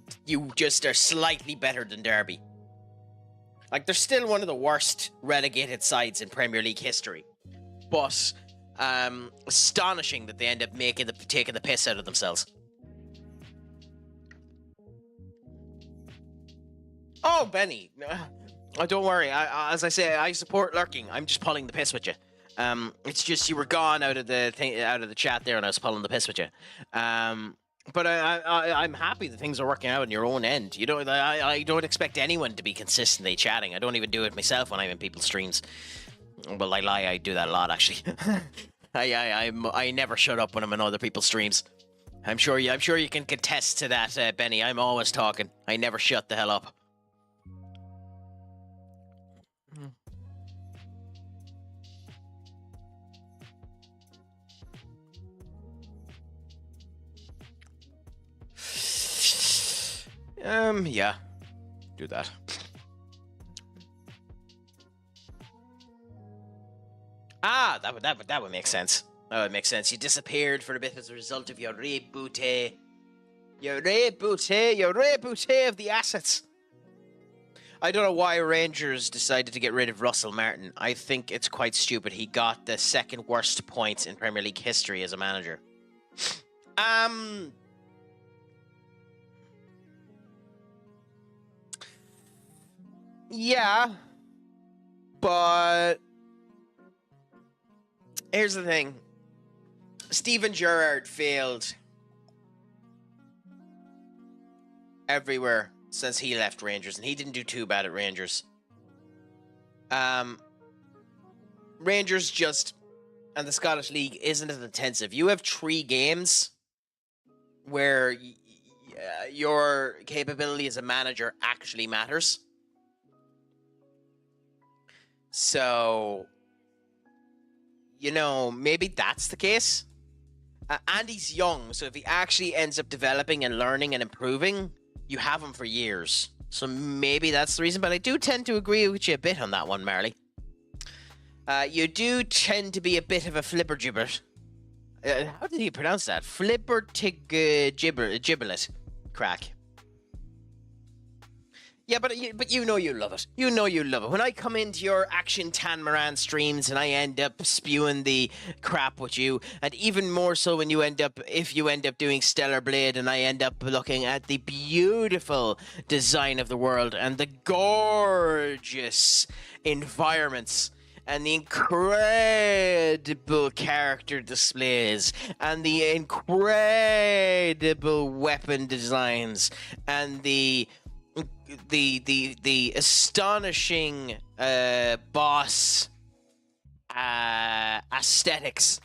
just are slightly better than Derby. Like, they're still one of the worst relegated sides in Premier League history, but astonishing that they end up taking the piss out of themselves. Oh, Benny. Oh, don't worry. As I say, I support lurking. I'm just pulling the piss with you. It's just you were gone out of the chat there, and I was pulling the piss with you. But I'm happy that things are working out on your own end. You know, I don't expect anyone to be consistently chatting. I don't even do it myself when I'm in people's streams. Well, I lie. I do that a lot, actually. I never shut up when I'm in other people's streams. I'm sure you can contest to that, Benny. I'm always talking. I never shut the hell up. Yeah. Do that. Ah, that would make sense. That would make sense. You disappeared for a bit as a result of your reboot. Your reboot of the assets. I don't know why Rangers decided to get rid of Russell Martin. I think it's quite stupid. He got the second worst points in Premier League history as a manager. Yeah, but here's the thing. Steven Gerrard failed everywhere since he left Rangers, and he didn't do too bad at Rangers. Rangers just, and the Scottish League isn't as intensive. You have 3 games where your capability as a manager actually matters. So, maybe that's the case. And he's young, so if he actually ends up developing and learning and improving, you have him for years. So maybe that's the reason, but I do tend to agree with you a bit on that one, Marley. You do tend to be a bit of a flipper-gibbet. How did he pronounce that? Flipper-giblet, crack. Yeah, but you know you love it. You know you love it. When I come into your Action Tan Moran streams and I end up spewing the crap with you, and even more so when if you end up doing Stellar Blade and I end up looking at the beautiful design of the world and the gorgeous environments and the incredible character displays and the incredible weapon designs and the astonishing boss aesthetics.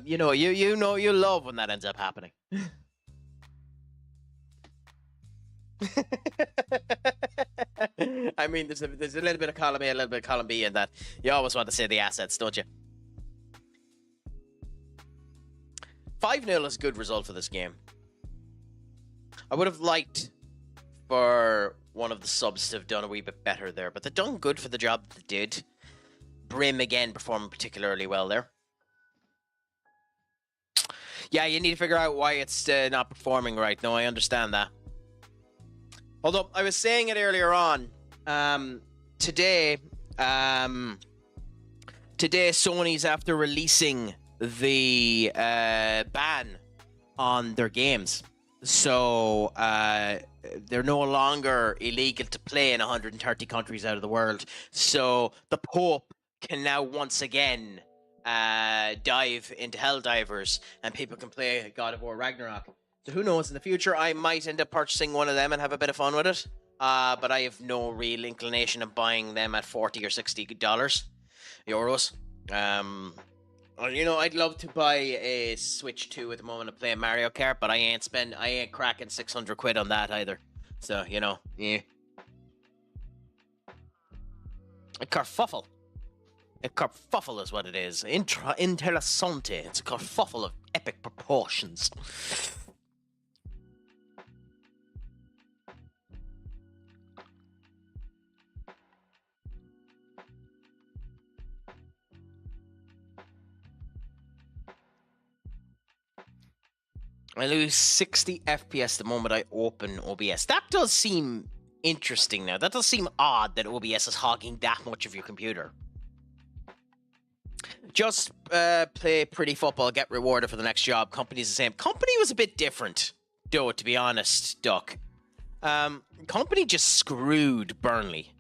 You love when that ends up happening. I mean, there's a little bit of column A, a little bit of column B in that. You always want to say the assets, don't you? 5-0 is a good result for this game. I would have liked for one of the subs to have done a wee bit better there, but they've done good for the job that they did. Brim, again, performing particularly well there. Yeah, you need to figure out why it's not performing right. No, I understand that. Although, I was saying it earlier on, today Sony's after releasing the ban on their games. So, they're no longer illegal to play in 130 countries out of the world. So, the Pope can now once again dive into Helldivers, and people can play God of War Ragnarok. So who knows, in the future I might end up purchasing one of them and have a bit of fun with it. But I have no real inclination of buying them at $40 or $60 euros. I'd love to buy a Switch 2 at the moment to play Mario Kart, but I ain't cracking 600 quid on that either. So, yeah. A kerfuffle. A kerfuffle is what it is. Interessante. It's a kerfuffle of epic proportions. I lose 60 FPS the moment I open OBS. That does seem interesting now. That does seem odd that OBS is hogging that much of your computer. Just play pretty football, get rewarded for the next job. Company's the same. Company was a bit different, though, to be honest, Duck. Company just screwed Burnley.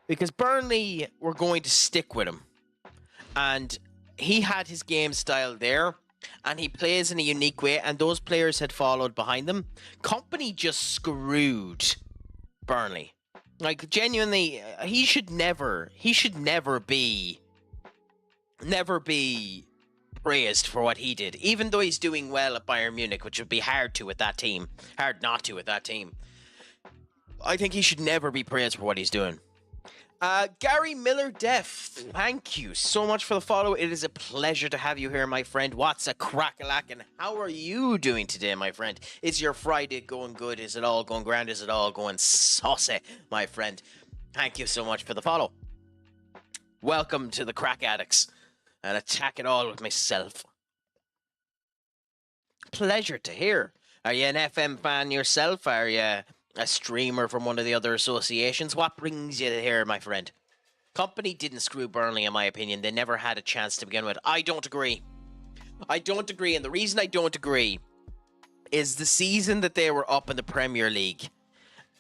Because Burnley were going to stick with him. And he had his game style there. And he plays in a unique way, and those players had followed behind them. Company just screwed Burnley. Like, genuinely, he should never be praised for what he did. Even though he's doing well at Bayern Munich, which would be hard not to with that team. I think he should never be praised for what he's doing. Gary Miller Def, thank you so much for the follow. It is a pleasure to have you here, my friend. What's a crack-a-lack, and how are you doing today, my friend? Is your Friday going good? Is it all going grand? Is it all going saucy, my friend? Thank you so much for the follow. Welcome to the Crack Addicts, and attack it all with myself. Pleasure to hear. Are you an FM fan yourself? Are you a streamer from one of the other associations? What brings you here, my friend? Company didn't screw Burnley, in my opinion. They never had a chance to begin with. I don't agree. And the reason I don't agree is the season that they were up in the Premier League,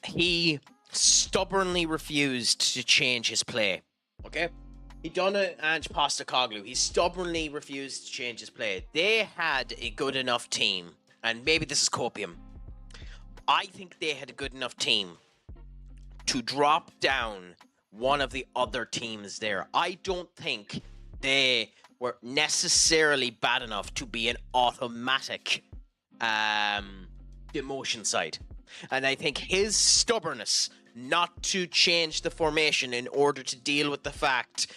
he stubbornly refused to change his play. Okay? He done it, Ange Postecoglou. He stubbornly refused to change his play. They had a good enough team, and maybe this is copium. I think they had a good enough team to drop down one of the other teams there. I don't think they were necessarily bad enough to be an automatic demotion side. And I think his stubbornness not to change the formation in order to deal with the fact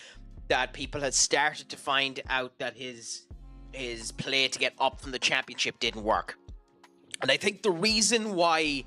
that people had started to find out that his play to get up from the championship didn't work. And I think the reason why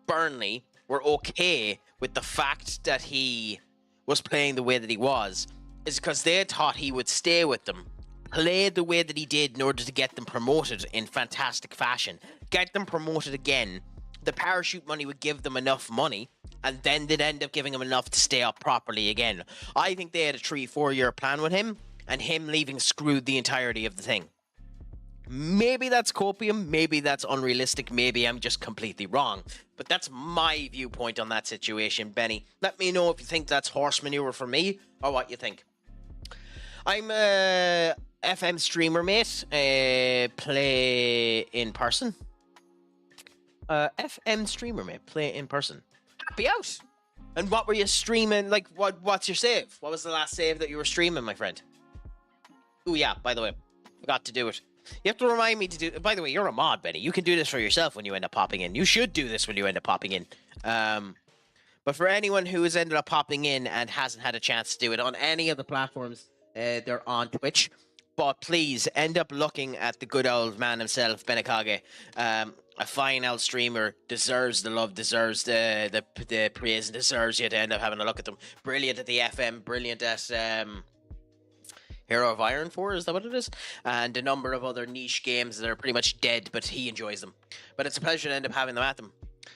Burnley were okay with the fact that he was playing the way that he was is because they thought he would stay with them, play the way that he did in order to get them promoted in fantastic fashion, get them promoted again. The parachute money would give them enough money, and then they'd end up giving him enough to stay up properly again. I think they had a 3-4 year plan with him, and him leaving screwed the entirety of the thing. Maybe that's copium, maybe that's unrealistic, maybe I'm just completely wrong. But that's my viewpoint on that situation, Benny. Let me know if you think that's horse manure for me, or what you think. I'm a FM streamer, mate. Play in person. FM streamer, mate. Play in person. Happy out! And what were you streaming? Like, what's your save? What was the last save that you were streaming, my friend? Oh, yeah, by the way. Forgot to do it. You have to remind me to do... By the way, you're a mod, Benny. You can do this for yourself when you end up popping in. You should do this when you end up popping in. But for anyone who has ended up popping in and hasn't had a chance to do it on any of the platforms, they're on Twitch. But please, end up looking at the good old man himself, Benekage. A fine old streamer, deserves the love, deserves the praise, and deserves you to end up having a look at them. Brilliant at the FM, brilliant at... Hero of Iron 4, is that what it is? And a number of other niche games that are pretty much dead, but he enjoys them. But it's a pleasure to end up having them at them.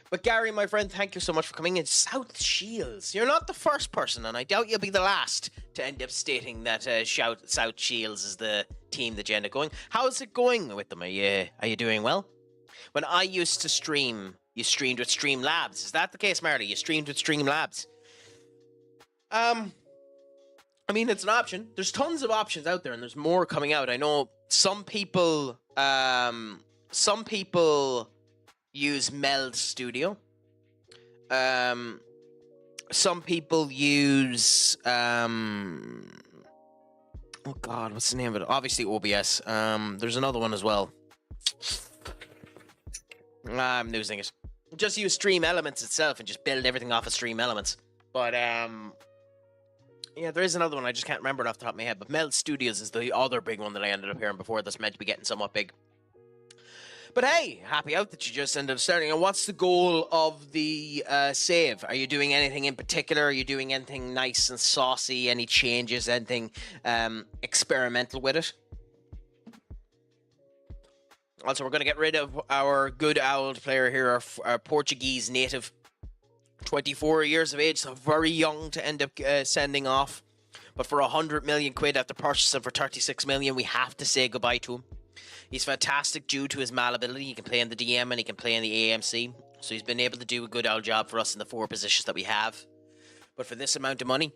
But Gary, my friend, thank you so much for coming in. South Shields. You're not the first person, and I doubt you'll be the last to end up stating that South Shields is the team that you end up going. How's it going with them? Are you doing well? When I used to stream, you streamed with Streamlabs. Is that the case, Marley? You streamed with Streamlabs. I mean, it's an option. There's tons of options out there, and there's more coming out. I know some people use Meld Studio. Some people use oh god, what's the name of it? Obviously OBS. There's another one as well. I'm losing it. Just use Stream Elements itself and just build everything off of Stream Elements. But yeah, there is another one. I just can't remember it off the top of my head. But Meld Studios is the other big one that I ended up hearing before that's meant to be getting somewhat big. But hey, happy out that you just ended up starting. And what's the goal of the save? Are you doing anything in particular? Are you doing anything nice and saucy? Any changes? Anything experimental with it? Also, we're going to get rid of our good old player here, our Portuguese native. 24 years of age, so very young to end up sending off. But for 100 million quid after purchasing for 36 million, we have to say goodbye to him. He's fantastic due to his malleability. He can play in the DM and he can play in the AMC. So he's been able to do a good old job for us in the 4 positions that we have. But for this amount of money,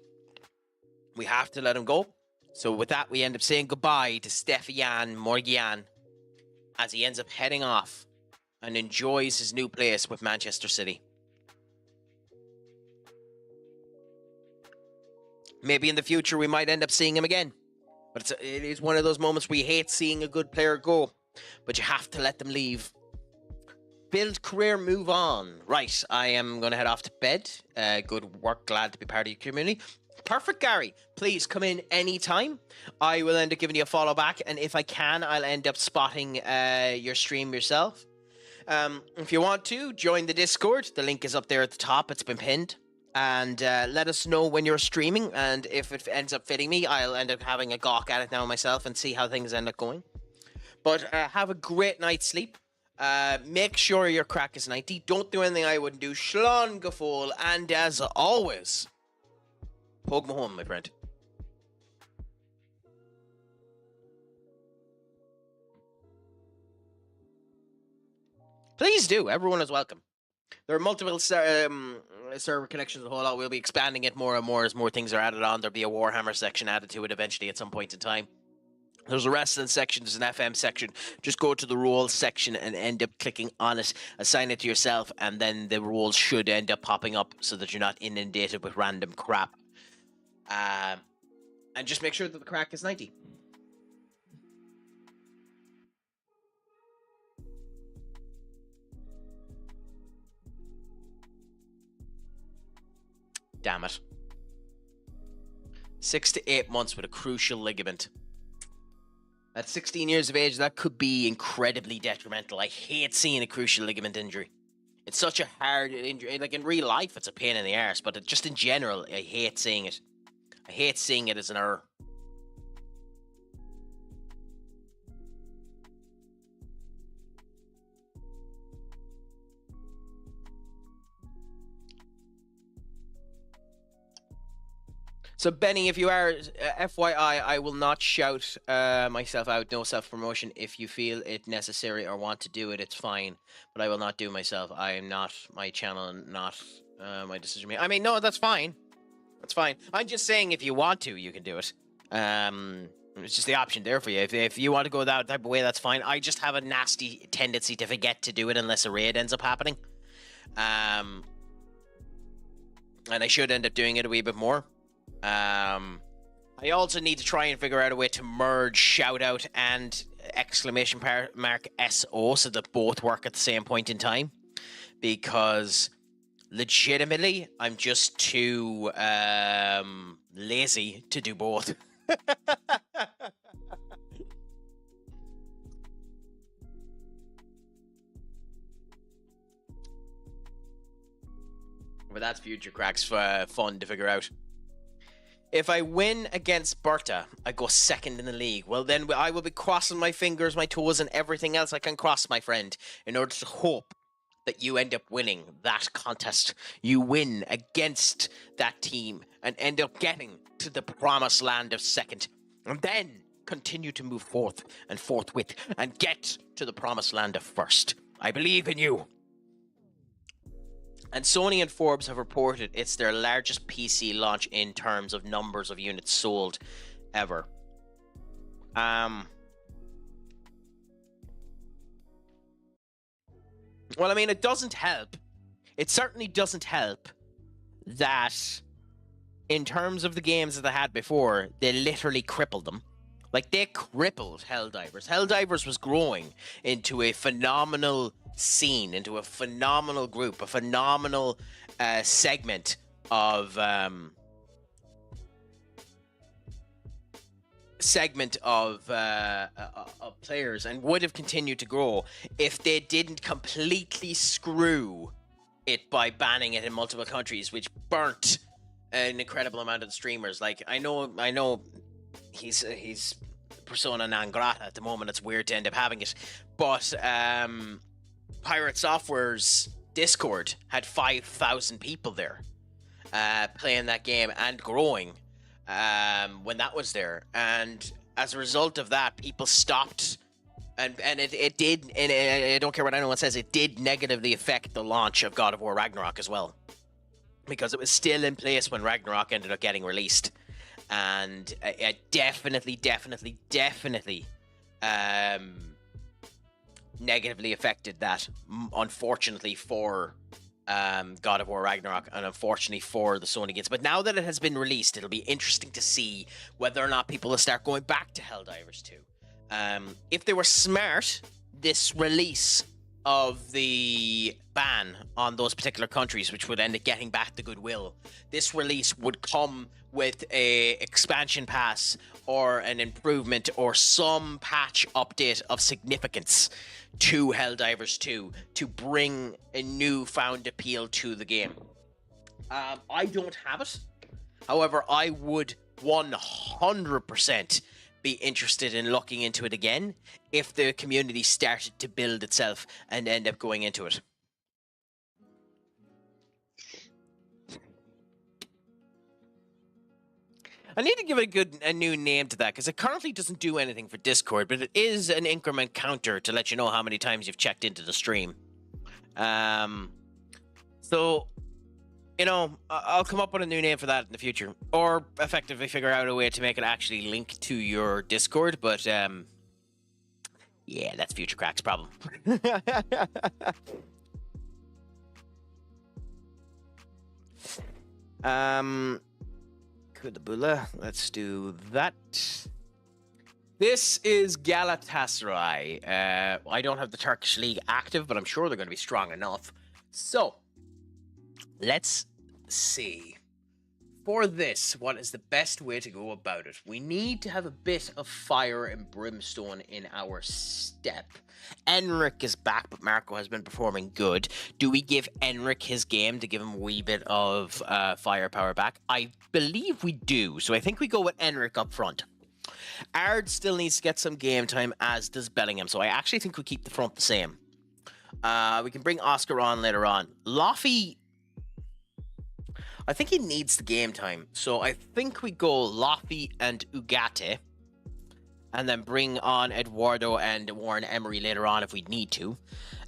we have to let him go. So with that, we end up saying goodbye to Stefian Morgian as he ends up heading off and enjoys his new place with Manchester City. Maybe in the future we might end up seeing him again. But it is one of those moments we hate seeing a good player go. But you have to let them leave. Build career, move on. Right, I am going to head off to bed. Good work, glad to be part of your community. Perfect, Gary. Please come in anytime. I will end up giving you a follow back. And if I can, I'll end up spotting your stream yourself. If you want to, join the Discord. The link is up there at the top. It's been pinned. And let us know when you're streaming, and if it ends up fitting me, I'll end up having a gawk at it now myself and see how things end up going. But have a great night's sleep. Make sure your crack is 90. Don't do anything I wouldn't do. Shlán go fóill, and as always, poke me home, my friend. Please do. Everyone is welcome. There are multiple server connections, a whole lot. We'll be expanding it more and more as more things are added on. There'll be a Warhammer section added to it eventually at some point in time. There's a wrestling section, there's an FM section. Just go to the rules section and end up clicking on it, assign it to yourself, and then the rules should end up popping up so that you're not inundated with random crap. And just make sure that the crack is 90. Damn it. 6 to 8 months with a crucial ligament. At 16 years of age, that could be incredibly detrimental. I hate seeing a crucial ligament injury. It's such a hard injury. Like, in real life, it's a pain in the arse, but just in general, I hate seeing it. I hate seeing it as an error. So, Benny, if you are, FYI, I will not shout myself out, no self-promotion. If you feel it necessary or want to do it, it's fine. But I will not do myself. I am not my channel, not my decision maker. I mean, no, that's fine. That's fine. I'm just saying if you want to, you can do it. It's just the option there for you. If you want to go that type of way, that's fine. I just have a nasty tendency to forget to do it unless a raid ends up happening. And I should end up doing it a wee bit more. I also need to try and figure out a way to merge shout out and exclamation mark SO so that both work at the same point in time, because legitimately I'm just too lazy to do both. But that's future cracks fun to figure out. If I win against Berta, I go second in the league. Well, then I will be crossing my fingers, my toes, and everything else I can cross, my friend, in order to hope that you end up winning that contest. You win against that team and end up getting to the promised land of second. And then continue to move forth and forthwith and get to the promised land of first. I believe in you. And Sony and Forbes have reported it's their largest PC launch in terms of numbers of units sold ever. Well, I mean, it doesn't help. It certainly doesn't help that in terms of the games that they had before, they literally crippled them. Like, they crippled Helldivers. Helldivers was growing into a phenomenal scene, into a phenomenal group, a phenomenal segment of players, and would have continued to grow if they didn't completely screw it by banning it in multiple countries, which burnt an incredible amount of the streamers. Like, I know he's persona non grata at the moment. It's weird to end up having it, but Pirate Software's Discord had 5,000 people there playing that game and growing when that was there, and as a result of that, people stopped, and it did, and I don't care what anyone says, it did negatively affect the launch of God of War Ragnarok as well, because it was still in place when Ragnarok ended up getting released. And it definitely negatively affected that, unfortunately for God of War Ragnarok, and unfortunately for the Sony games. But now that it has been released, it'll be interesting to see whether or not people will start going back to Helldivers 2. If they were smart, this release of the ban on those particular countries, which would end up getting back the goodwill, this release would come with a expansion pass or an improvement or some patch update of significance to Helldivers 2 to bring a newfound appeal to the game. I don't have it. However, I would 100% be interested in looking into it again if the community started to build itself and end up going into it. I need to give it a new name to that, because it currently doesn't do anything for Discord, but it is an increment counter to let you know how many times you've checked into the stream. So I'll come up with a new name for that in the future, or effectively figure out a way to make it actually link to your Discord. But yeah, that's Future Crack's problem. Kudabula, let's do that. This is Galatasaray. I don't have the Turkish league active, but I'm sure they're going to be strong enough. So, let's see. For this, what is the best way to go about it? We need to have a bit of fire and brimstone in our step. Enric is back, but Marco has been performing good. Do we give Enric his game to give him a wee bit of firepower back? I believe we do, so I think we go with Enric up front. Ard still needs to get some game time, as does Bellingham, so I actually think we keep the front the same. We can bring Oscar on later on. Loffy, I think he needs the game time, so I think we go Loffy and Ugarte, and then bring on Eduardo and Warren Emery later on if we need to.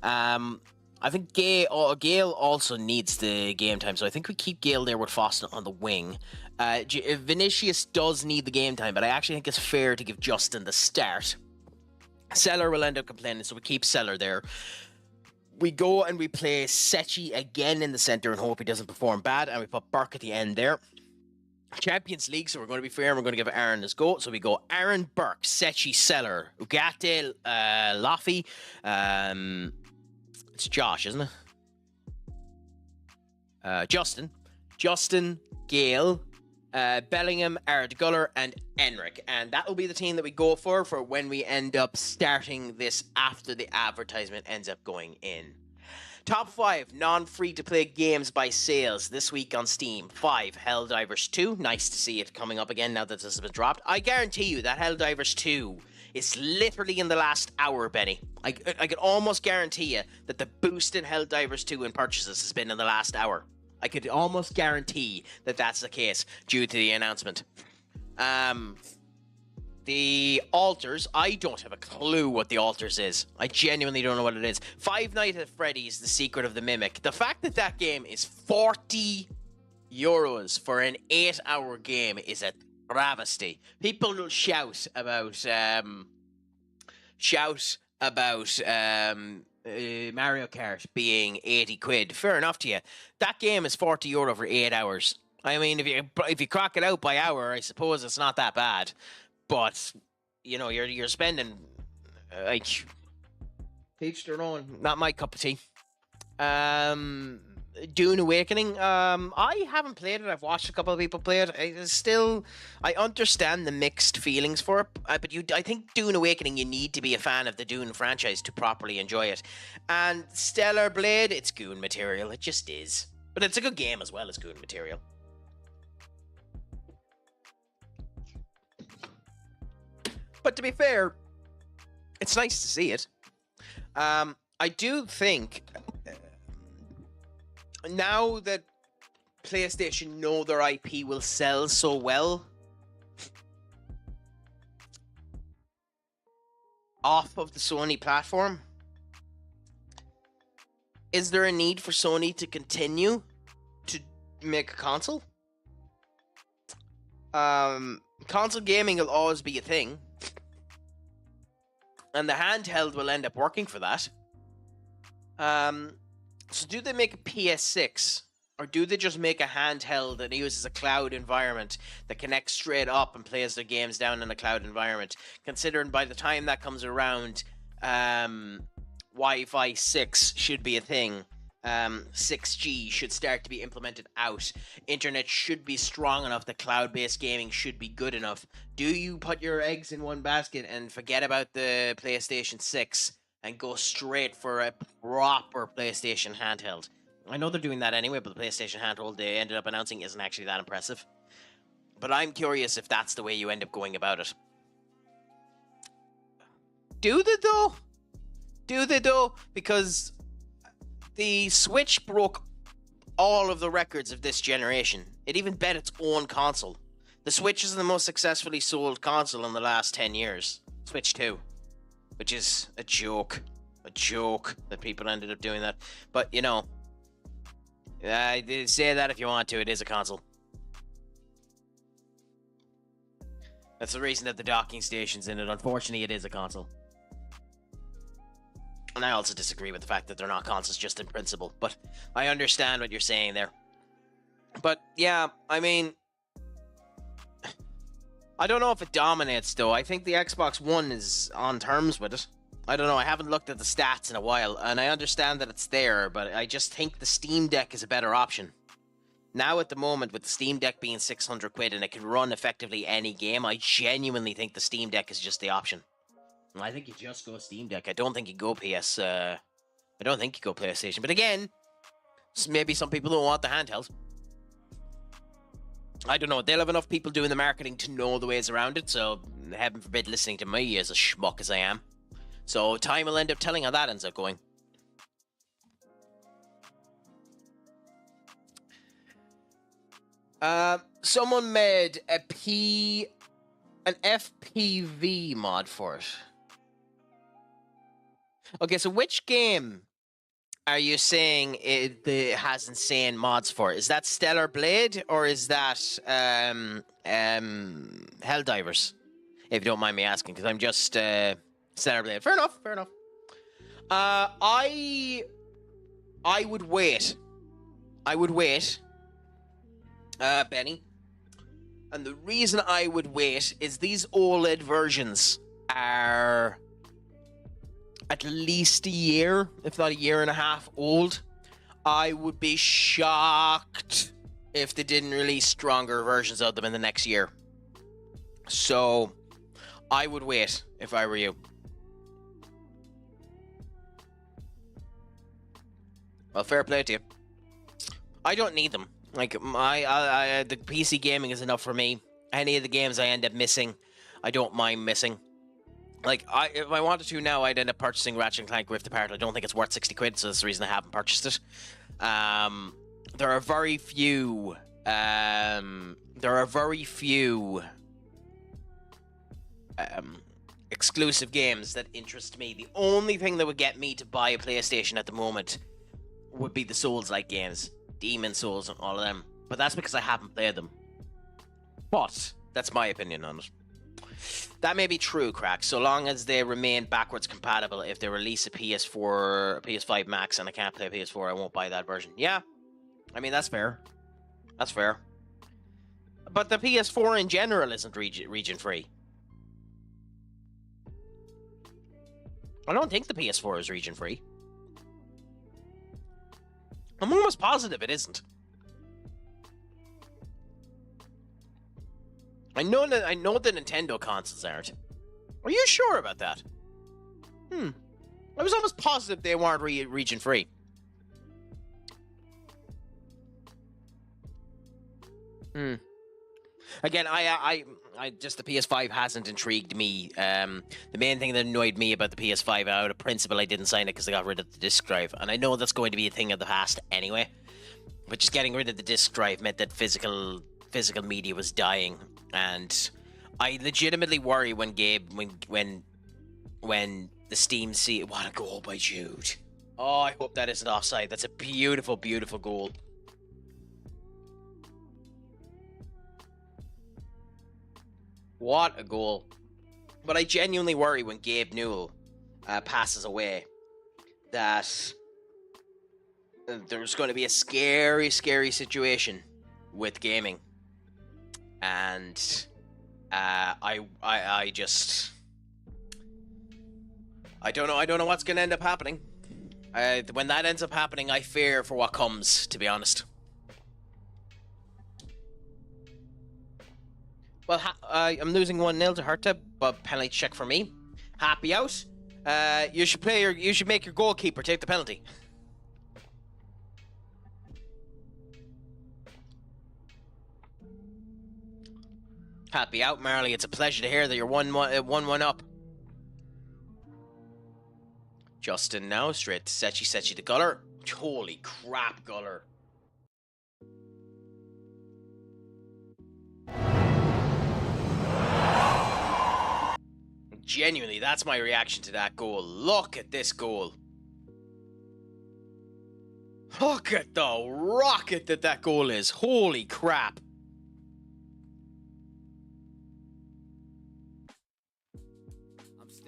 I think Gale also needs the game time, so I think we keep Gale there with Foster on the wing. Vinicius does need the game time, but I actually think it's fair to give Justin the start. Seller will end up complaining, so we keep Seller there. We go and we play Sechi again in the centre and hope he doesn't perform bad, and we put Burke at the end there. Champions League, so we're going to be fair and we're going to give Aaron his go. So we go Aaron, Burke, Sechi, Seller, Ugarte, Loffy. It's Josh, isn't it? Justin, Gale, Bellingham, Ardguller, and Enric. And that will be the team that we go for when we end up starting this after the advertisement ends up going in. Top 5 non-free-to-play games by sales this week on Steam. 5, Helldivers 2. Nice to see it coming up again now that this has been dropped. I guarantee you that Helldivers 2 is literally in the last hour, Benny. I could almost guarantee you that the boost in Helldivers 2 in purchases has been in the last hour. I could almost guarantee that that's the case due to the announcement. The Altars, I don't have a clue what the Altars is. I genuinely don't know what it is. Five Nights at Freddy's, The Secret of the Mimic. The fact that that game is €40 for an 8-hour game is a travesty. People will shout about Mario Kart being 80 quid. Fair enough to you. That game is €40 for 8 hours. I mean, if you crack it out by hour, I suppose it's not that bad. But you're spending like each their own. Not my cup of tea. Dune Awakening. I haven't played it. I've watched a couple of people play it. I understand the mixed feelings for it, but I think Dune Awakening, you need to be a fan of the Dune franchise to properly enjoy it. And Stellar Blade, it's Goon material. It just is. But it's a good game as well as Goon material. But to be fair, it's nice to see it. I do think now that PlayStation know their IP will sell so well off of the Sony platform, is there a need for Sony to continue to make a console? Console gaming will always be a thing. And the handheld will end up working for that. So do they make a PS6? Or do they just make a handheld that uses a cloud environment that connects straight up and plays their games down in a cloud environment? Considering by the time that comes around, Wi-Fi 6 should be a thing. 6G should start to be implemented out. Internet should be strong enough that cloud-based gaming should be good enough. Do you put your eggs in one basket and forget about the PlayStation 6 and go straight for a proper PlayStation handheld? I know they're doing that anyway, but the PlayStation handheld they ended up announcing isn't actually that impressive. But I'm curious if that's the way you end up going about it. Do they though? Because the Switch broke all of the records of this generation. It even bet its own console. The Switch is the most successfully sold console in the last 10 years. Switch 2. Which is a joke. A joke that people ended up doing that. But, Say that if you want to. It is a console. That's the reason that the docking station's in it. Unfortunately, it is a console. And I also disagree with the fact that they're not consoles just in principle. But I understand what you're saying there. But, yeah, I mean... I don't know if it dominates, though. I think the Xbox One is on terms with it. I don't know. I haven't looked at the stats in a while. And I understand that it's there. But I just think the Steam Deck is a better option. Now, at the moment, with the Steam Deck being 600 quid and it can run effectively any game, I genuinely think the Steam Deck is just the option. I think you just go Steam Deck. I don't think you go PS... I don't think you go PlayStation. But again, maybe some people don't want the handheld. I don't know. They'll have enough people doing the marketing to know the ways around it. So, heaven forbid listening to me as a schmuck as I am. So, time will end up telling how that ends up going. Someone made an FPV mod for it. Okay, so which game are you saying it has insane mods for? Is that Stellar Blade or is that Helldivers? If you don't mind me asking, because I'm just Stellar Blade. Fair enough. I would wait. Benny. And the reason I would wait is these OLED versions are at least a year, if not a year and a half old. I would be shocked if they didn't release stronger versions of them in the next year. So, I would wait if I were you. Well, fair play to you. I don't need them. Like, the PC gaming is enough for me. Any of the games I end up missing, I don't mind missing. Like, if I wanted to now, I'd end up purchasing Ratchet & Clank Rift Apart. I don't think it's worth 60 quid, so that's the reason I haven't purchased it. There are very few... exclusive games that interest me. The only thing that would get me to buy a PlayStation at the moment would be the Souls-like games. Demon Souls and all of them. But that's because I haven't played them. But that's my opinion on it. That may be true, Crack, so long as they remain backwards compatible. If they release a PS4, PS5 Max, and I can't play PS4, I won't buy that version. Yeah, I mean, that's fair. That's fair. But the PS4 in general isn't region-free. I don't think the PS4 is region-free. I'm almost positive it isn't. I know the Nintendo consoles aren't. Are you sure about that? I was almost positive they weren't region free. Again, I just the PS5 hasn't intrigued me. The main thing that annoyed me about the PS5, out of principle, I didn't sign it because I got rid of the disc drive, and I know that's going to be a thing of the past anyway. But just getting rid of the disc drive meant that physical media was dying, and I legitimately worry when when the Steam see what a goal by Jude. Oh, I hope that isn't offside. That's a beautiful, beautiful goal. What a goal. But I genuinely worry when Gabe Newell passes away that there's going to be a scary, scary situation with gaming. And I just... I don't know what's going to end up happening. When that ends up happening, I fear for what comes, to be honest. Well, I'm losing 1-0 to Hertha, but penalty check for me. Happy out. You should make your goalkeeper take the penalty. Happy out, Marley. It's a pleasure to hear that you're 1-1 up. Justin now, straight to Sechi to Guller. Holy crap, Guller. Genuinely, that's my reaction to that goal. Look at this goal. Look at the rocket that goal is. Holy crap.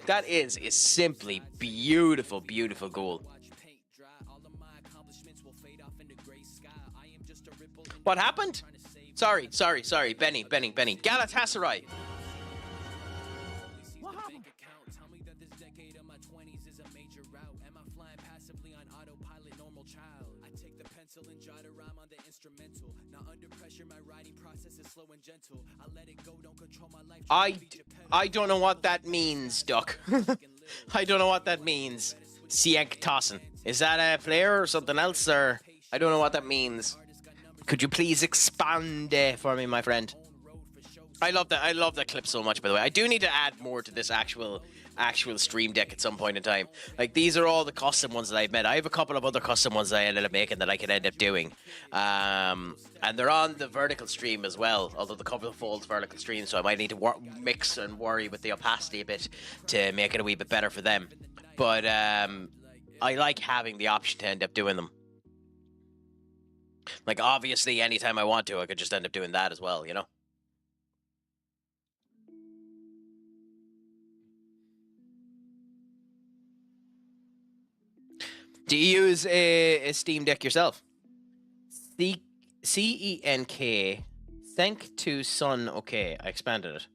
That is simply beautiful, beautiful goal. What happened? Sorry. Benny. Galatasaray. What happened? I don't know what that means, Duck. I don't know what that means. Sieg Tossen. Is that a player or something else, or I don't know what that means. Could you please expand for me, my friend? I love that clip so much, by the way. I do need to add more to this actual stream deck at some point in time. Like, these are all the custom ones that I've made. I have a couple of other custom ones that I ended up making that I could end up doing. And they're on the vertical stream as well, although the couple of folds vertical stream, so I might need to mix and worry with the opacity a bit to make it a wee bit better for them. But I like having the option to end up doing them. Like, obviously, anytime I want to, I could just end up doing that as well, you know? Do you use a Steam Deck yourself? C-E-N-K. Thank to Sun. Okay, I expanded it.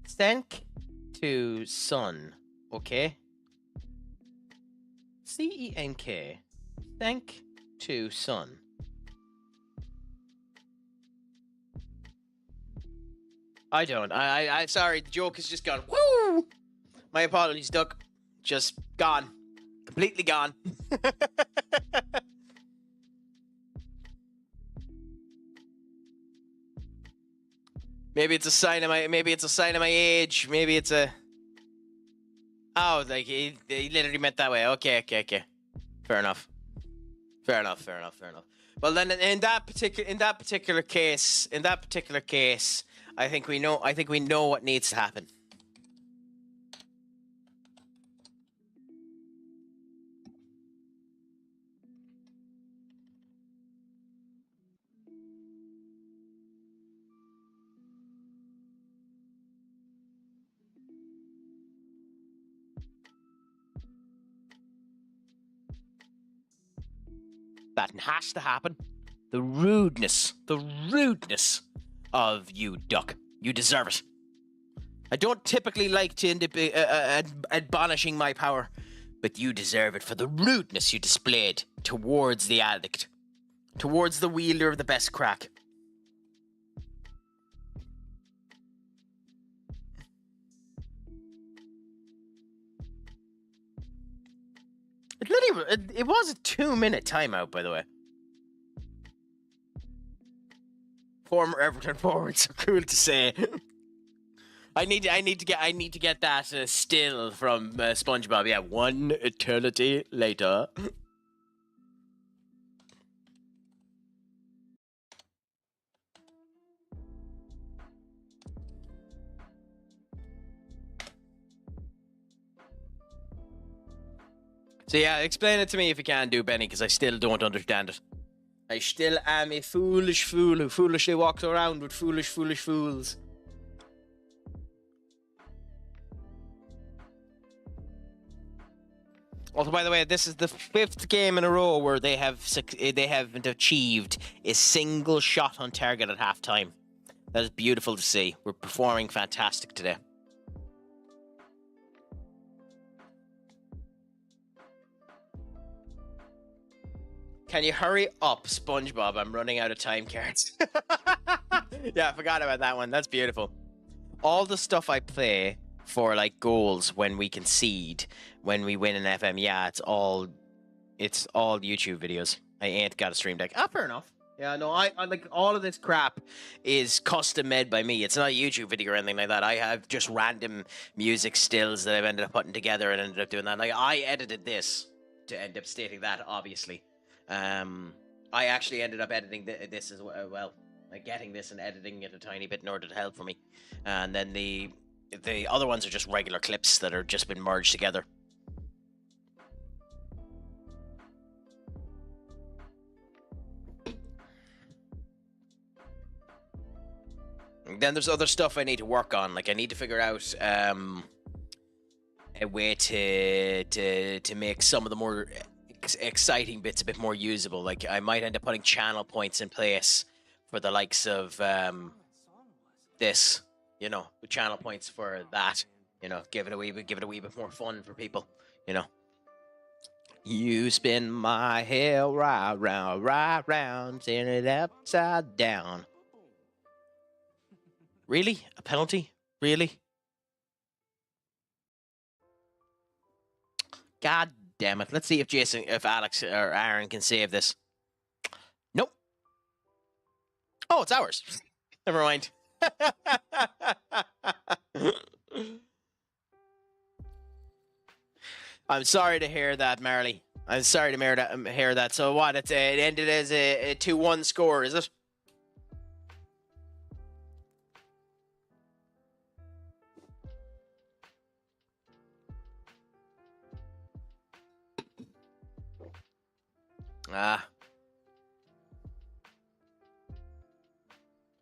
Thank to Sun. Okay. C-E-N-K. Thank to Sun. I don't. I'm sorry. The joke has just gone. Woo! My apologies, Duck. Just gone. Completely gone. Maybe it's a sign of my. Maybe it's a sign of my age. Maybe it's a. Oh, like he literally meant that way. Okay. Fair enough. Well, then, in that particular case, I think we know what needs to happen. That has to happen. The rudeness of you, Duck. You deserve it. I don't typically like to end up admonishing my power, but you deserve it for the rudeness you displayed towards the addict, towards the wielder of the best crack. It was a 2-minute timeout, by the way. Former Everton forward, so cool to say. I need to get that still from SpongeBob. Yeah, one eternity later. So yeah, explain it to me if you can do, Benny, because I still don't understand it. I still am a foolish fool who foolishly walks around with foolish fools. Also, by the way, this is the 5th game in a row where they haven't achieved a single shot on target at halftime. That is beautiful to see. We're performing fantastic today. Can you hurry up, SpongeBob? I'm running out of time cards. Yeah, I forgot about that one. That's beautiful. All the stuff I play for like goals when we concede, when we win an FM, yeah, it's all YouTube videos. I ain't got a stream deck. Ah, fair enough. Yeah, no, I like all of this crap is custom made by me. It's not a YouTube video or anything like that. I have just random music stills that I've ended up putting together and ended up doing that. Like, I edited this to end up stating that, obviously. I actually ended up editing this as well, like getting this and editing it a tiny bit in order to help for me. And then the other ones are just regular clips that are just been merged together. Then there's other stuff I need to work on. Like I need to figure out a way to make some of the more exciting bits a bit more usable. Like I might end up putting channel points in place for the likes of this, you know, with channel points for that, you know, give it a wee bit more fun for people, you know. You spin my hair right round, turn it upside down. Really? A penalty? Really? God damn it. Let's see if Alex or Aaron can save this. Nope. Oh, it's ours. Never mind. I'm sorry to hear that, Marley. I'm sorry to hear that. So what? It ended as a 2-1 score, is it?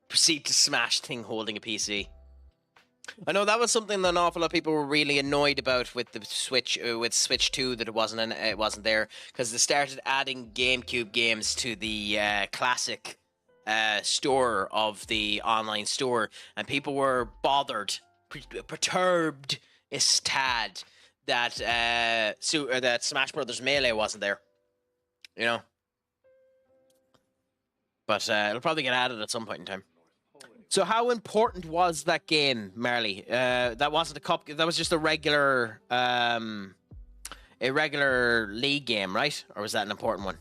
Proceed to smash thing holding a PC. I know that was something that an awful lot of people were really annoyed about with the Switch, with Switch 2, that it wasn't there, because they started adding GameCube games to the classic store of the online store, and people were bothered, perturbed, is tad that that Smash Brothers Melee wasn't there, you know. But it'll probably get added at some point in time. So how important was that game, Marley? That wasn't a cup. That was just a regular league game, right? Or was that an important one?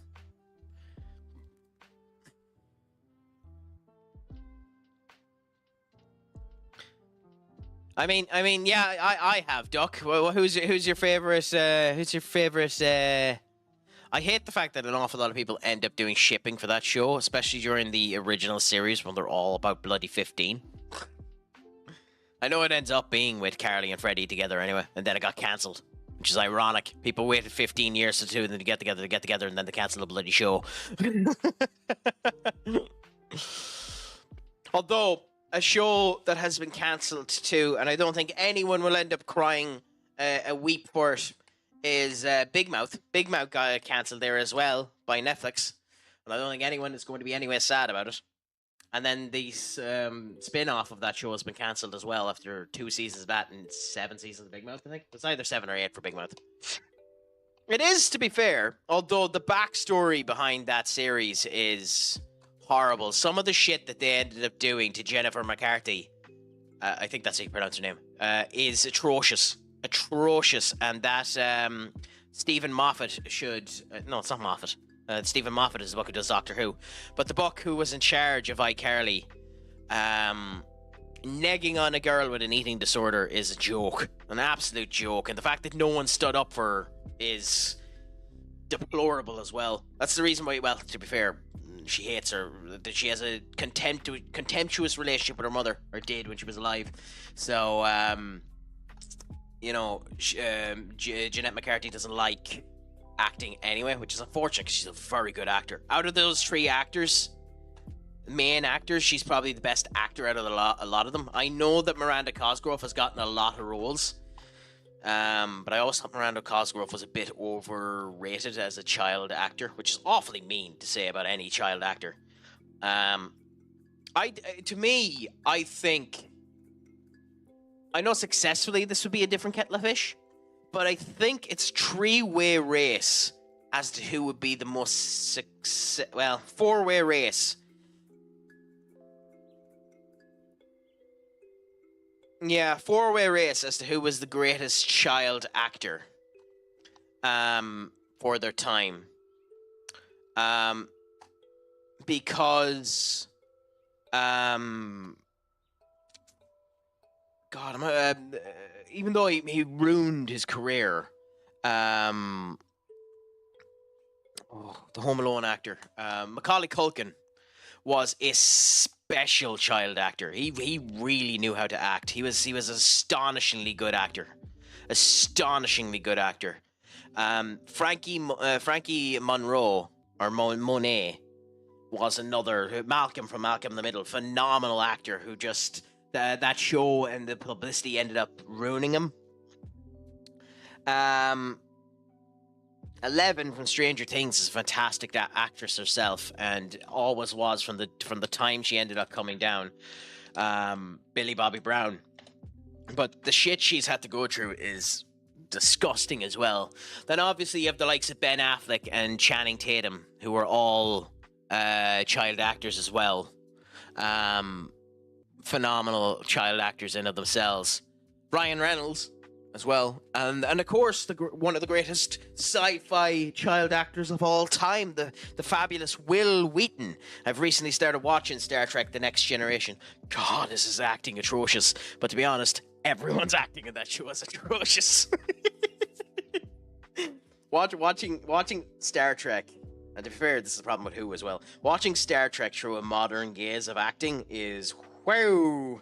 I mean, yeah, I have, Duck. Well, who's your favorite? Who's your favorite? I hate the fact that an awful lot of people end up doing shipping for that show, especially during the original series when they're all about bloody 15. I know it ends up being with Carly and Freddie together anyway, and then it got cancelled, which is ironic. People waited 15 years to do and then to get together, and then they cancel the bloody show. Although, a show that has been cancelled too, and I don't think anyone will end up crying a weep for it, is Big Mouth. Big Mouth got cancelled there as well by Netflix, and I don't think anyone is going to be anywhere sad about it. And then the spin-off of that show has been cancelled as well after 2 seasons of that and 7 seasons of Big Mouth, I think. It's either 7 or 8 for Big Mouth. It is, to be fair, although the backstory behind that series is horrible. Some of the shit that they ended up doing to Jennifer McCarthy, I think that's how you pronounce her name, is atrocious. Atrocious. And that Stephen Moffat should... no, it's not Moffat. Stephen Moffat is the book who does Doctor Who. But the book who was in charge of iCarly, negging on a girl with an eating disorder is a joke. An absolute joke. And the fact that no one stood up for her is deplorable as well. That's the reason why, well, to be fair, she hates her. That she has a contemptuous relationship with her mother, or did when she was alive. So, you know, Jeanette McCarthy doesn't like acting anyway, which is unfortunate because she's a very good actor. Out of those 3 actors, main actors, she's probably the best actor out of a lot of them. I know that Miranda Cosgrove has gotten a lot of roles, but I always thought Miranda Cosgrove was a bit overrated as a child actor, which is awfully mean to say about any child actor. To me, I think, I know successfully this would be a different kettle of fish, but I think it's 3-way race as to who would be the most success. Well, 4-way race. Yeah, 4-way race as to who was the greatest child actor for their time. Because God, even though he ruined his career, the Home Alone actor, Macaulay Culkin, was a special child actor. He really knew how to act. He was astonishingly good actor. Astonishingly good actor. Frankie Monroe, or Monet, was another. Malcolm from Malcolm in the Middle, phenomenal actor who just that show and the publicity ended up ruining him. 11 from Stranger Things is a fantastic actress herself, and always was from the time she ended up coming down. Billy Bobby Brown. But the shit she's had to go through is disgusting as well. Then obviously you have the likes of Ben Affleck and Channing Tatum, who are all child actors as well. Phenomenal child actors in of themselves. Ryan Reynolds as well, and of course one of the greatest sci-fi child actors of all time, the fabulous Will Wheaton. I've recently started watching Star Trek: The Next Generation. God, this is acting atrocious. But to be honest, everyone's acting in that show is atrocious. Watching Star Trek, and to be fair, this is a problem with Who as well. Watching Star Trek through a modern gaze of acting is wow.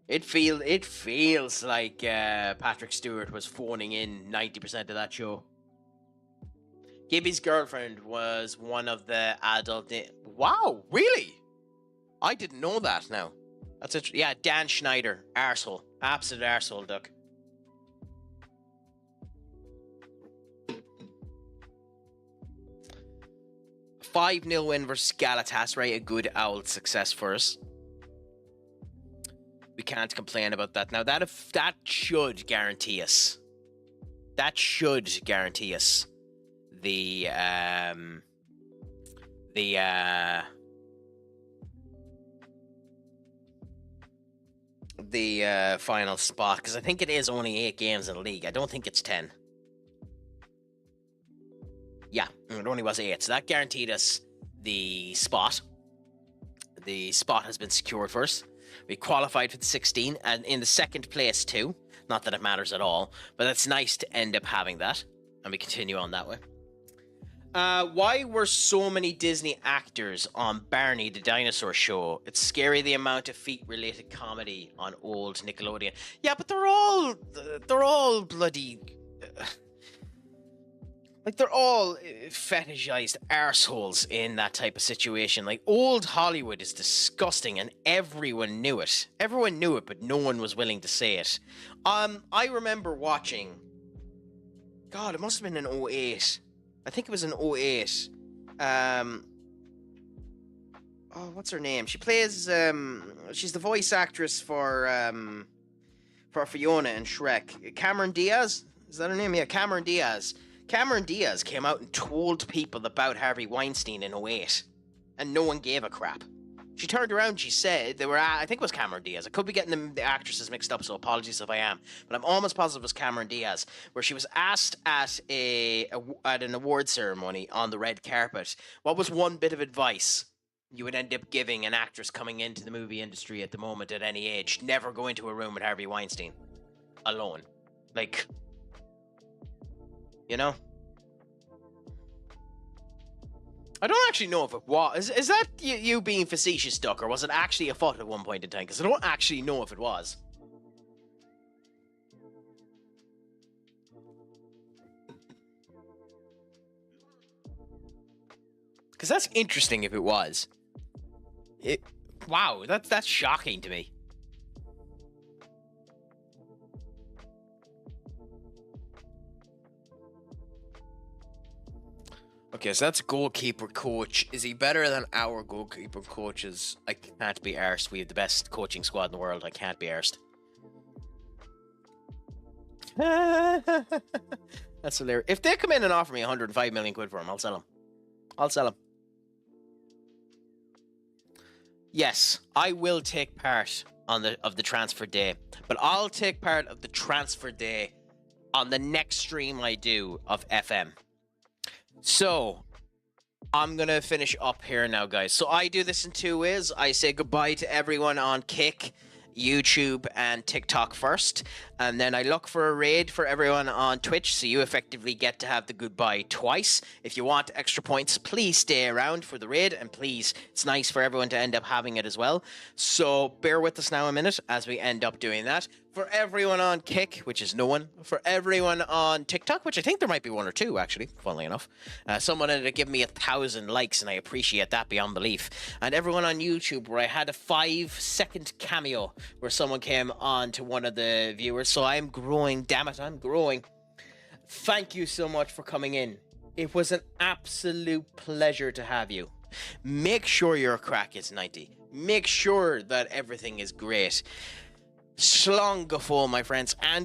It feels like Patrick Stewart was phoning in 90% of that show. Gibby's girlfriend was one of the adult... Wow, really? I didn't know that now. That's interesting. Yeah, Dan Schneider. Arsehole. Absolute arsehole, duck. A 5-0 win versus Galatasaray. A good owl success for us. We can't complain about that. Now, that should guarantee us. That should guarantee us the final spot, because I think it is only 8 games in the league. I don't think it's 10. Yeah, it only was 8. So that guaranteed us the spot. The spot has been secured for us. We qualified for the 16 and in the second place too. Not that it matters at all, but it's nice to end up having that. And we continue on that way. Why were so many Disney actors on Barney the Dinosaur Show? It's scary the amount of feet-related comedy on old Nickelodeon. Yeah, but they're all bloody... like, they're all fetishized arseholes in that type of situation. Like, old Hollywood is disgusting, and everyone knew it. Everyone knew it, but no one was willing to say it. I remember watching... God, it must have been in 08. I think it was in 08. Oh, what's her name? She plays... she's the voice actress for Fiona in Shrek. Cameron Diaz? Is that her name? Yeah, Cameron Diaz. Cameron Diaz came out and told people about Harvey Weinstein in 08, and no one gave a crap. She turned around, she said, I think it was Cameron Diaz. I could be getting the actresses mixed up, so apologies if I am. But I'm almost positive it was Cameron Diaz, where she was asked at an award ceremony on the red carpet, what was one bit of advice you would end up giving an actress coming into the movie industry at the moment at any age? Never go into a room with Harvey Weinstein. Alone. Like... You know? I don't actually know if it was. Is that you being facetious, Duck, or was it actually a foot at one point in time? Because I don't actually know if it was. Because that's interesting if it was. Wow, that's shocking to me. Okay, so that's goalkeeper coach. Is he better than our goalkeeper coaches? I can't be arsed. We have the best coaching squad in the world. I can't be arsed. That's hilarious. If they come in and offer me 105 million quid for him, I'll sell him. I'll sell him. Yes, I will take part of the transfer day, but I'll take part of the transfer day on the next stream I do of FM. So, I'm going to finish up here now, guys. So, I do this in 2 ways. I say goodbye to everyone on Kick, YouTube, and TikTok first. And then I look for a raid for everyone on Twitch, so you effectively get to have the goodbye twice. If you want extra points, please stay around for the raid. And please, it's nice for everyone to end up having it as well. So, bear with us now a minute as we end up doing that. For everyone on Kick, which is no one. For everyone on TikTok, which I think there might be one or two, actually, funnily enough. Someone ended up giving me 1,000 likes, and I appreciate that beyond belief. And everyone on YouTube, where I had a 5-second cameo where someone came on to one of the viewers. So I'm growing, damn it, I'm growing. Thank you so much for coming in. It was an absolute pleasure to have you. Make sure your crack is 90. Make sure that everything is great. Slán go fóill, my friends, and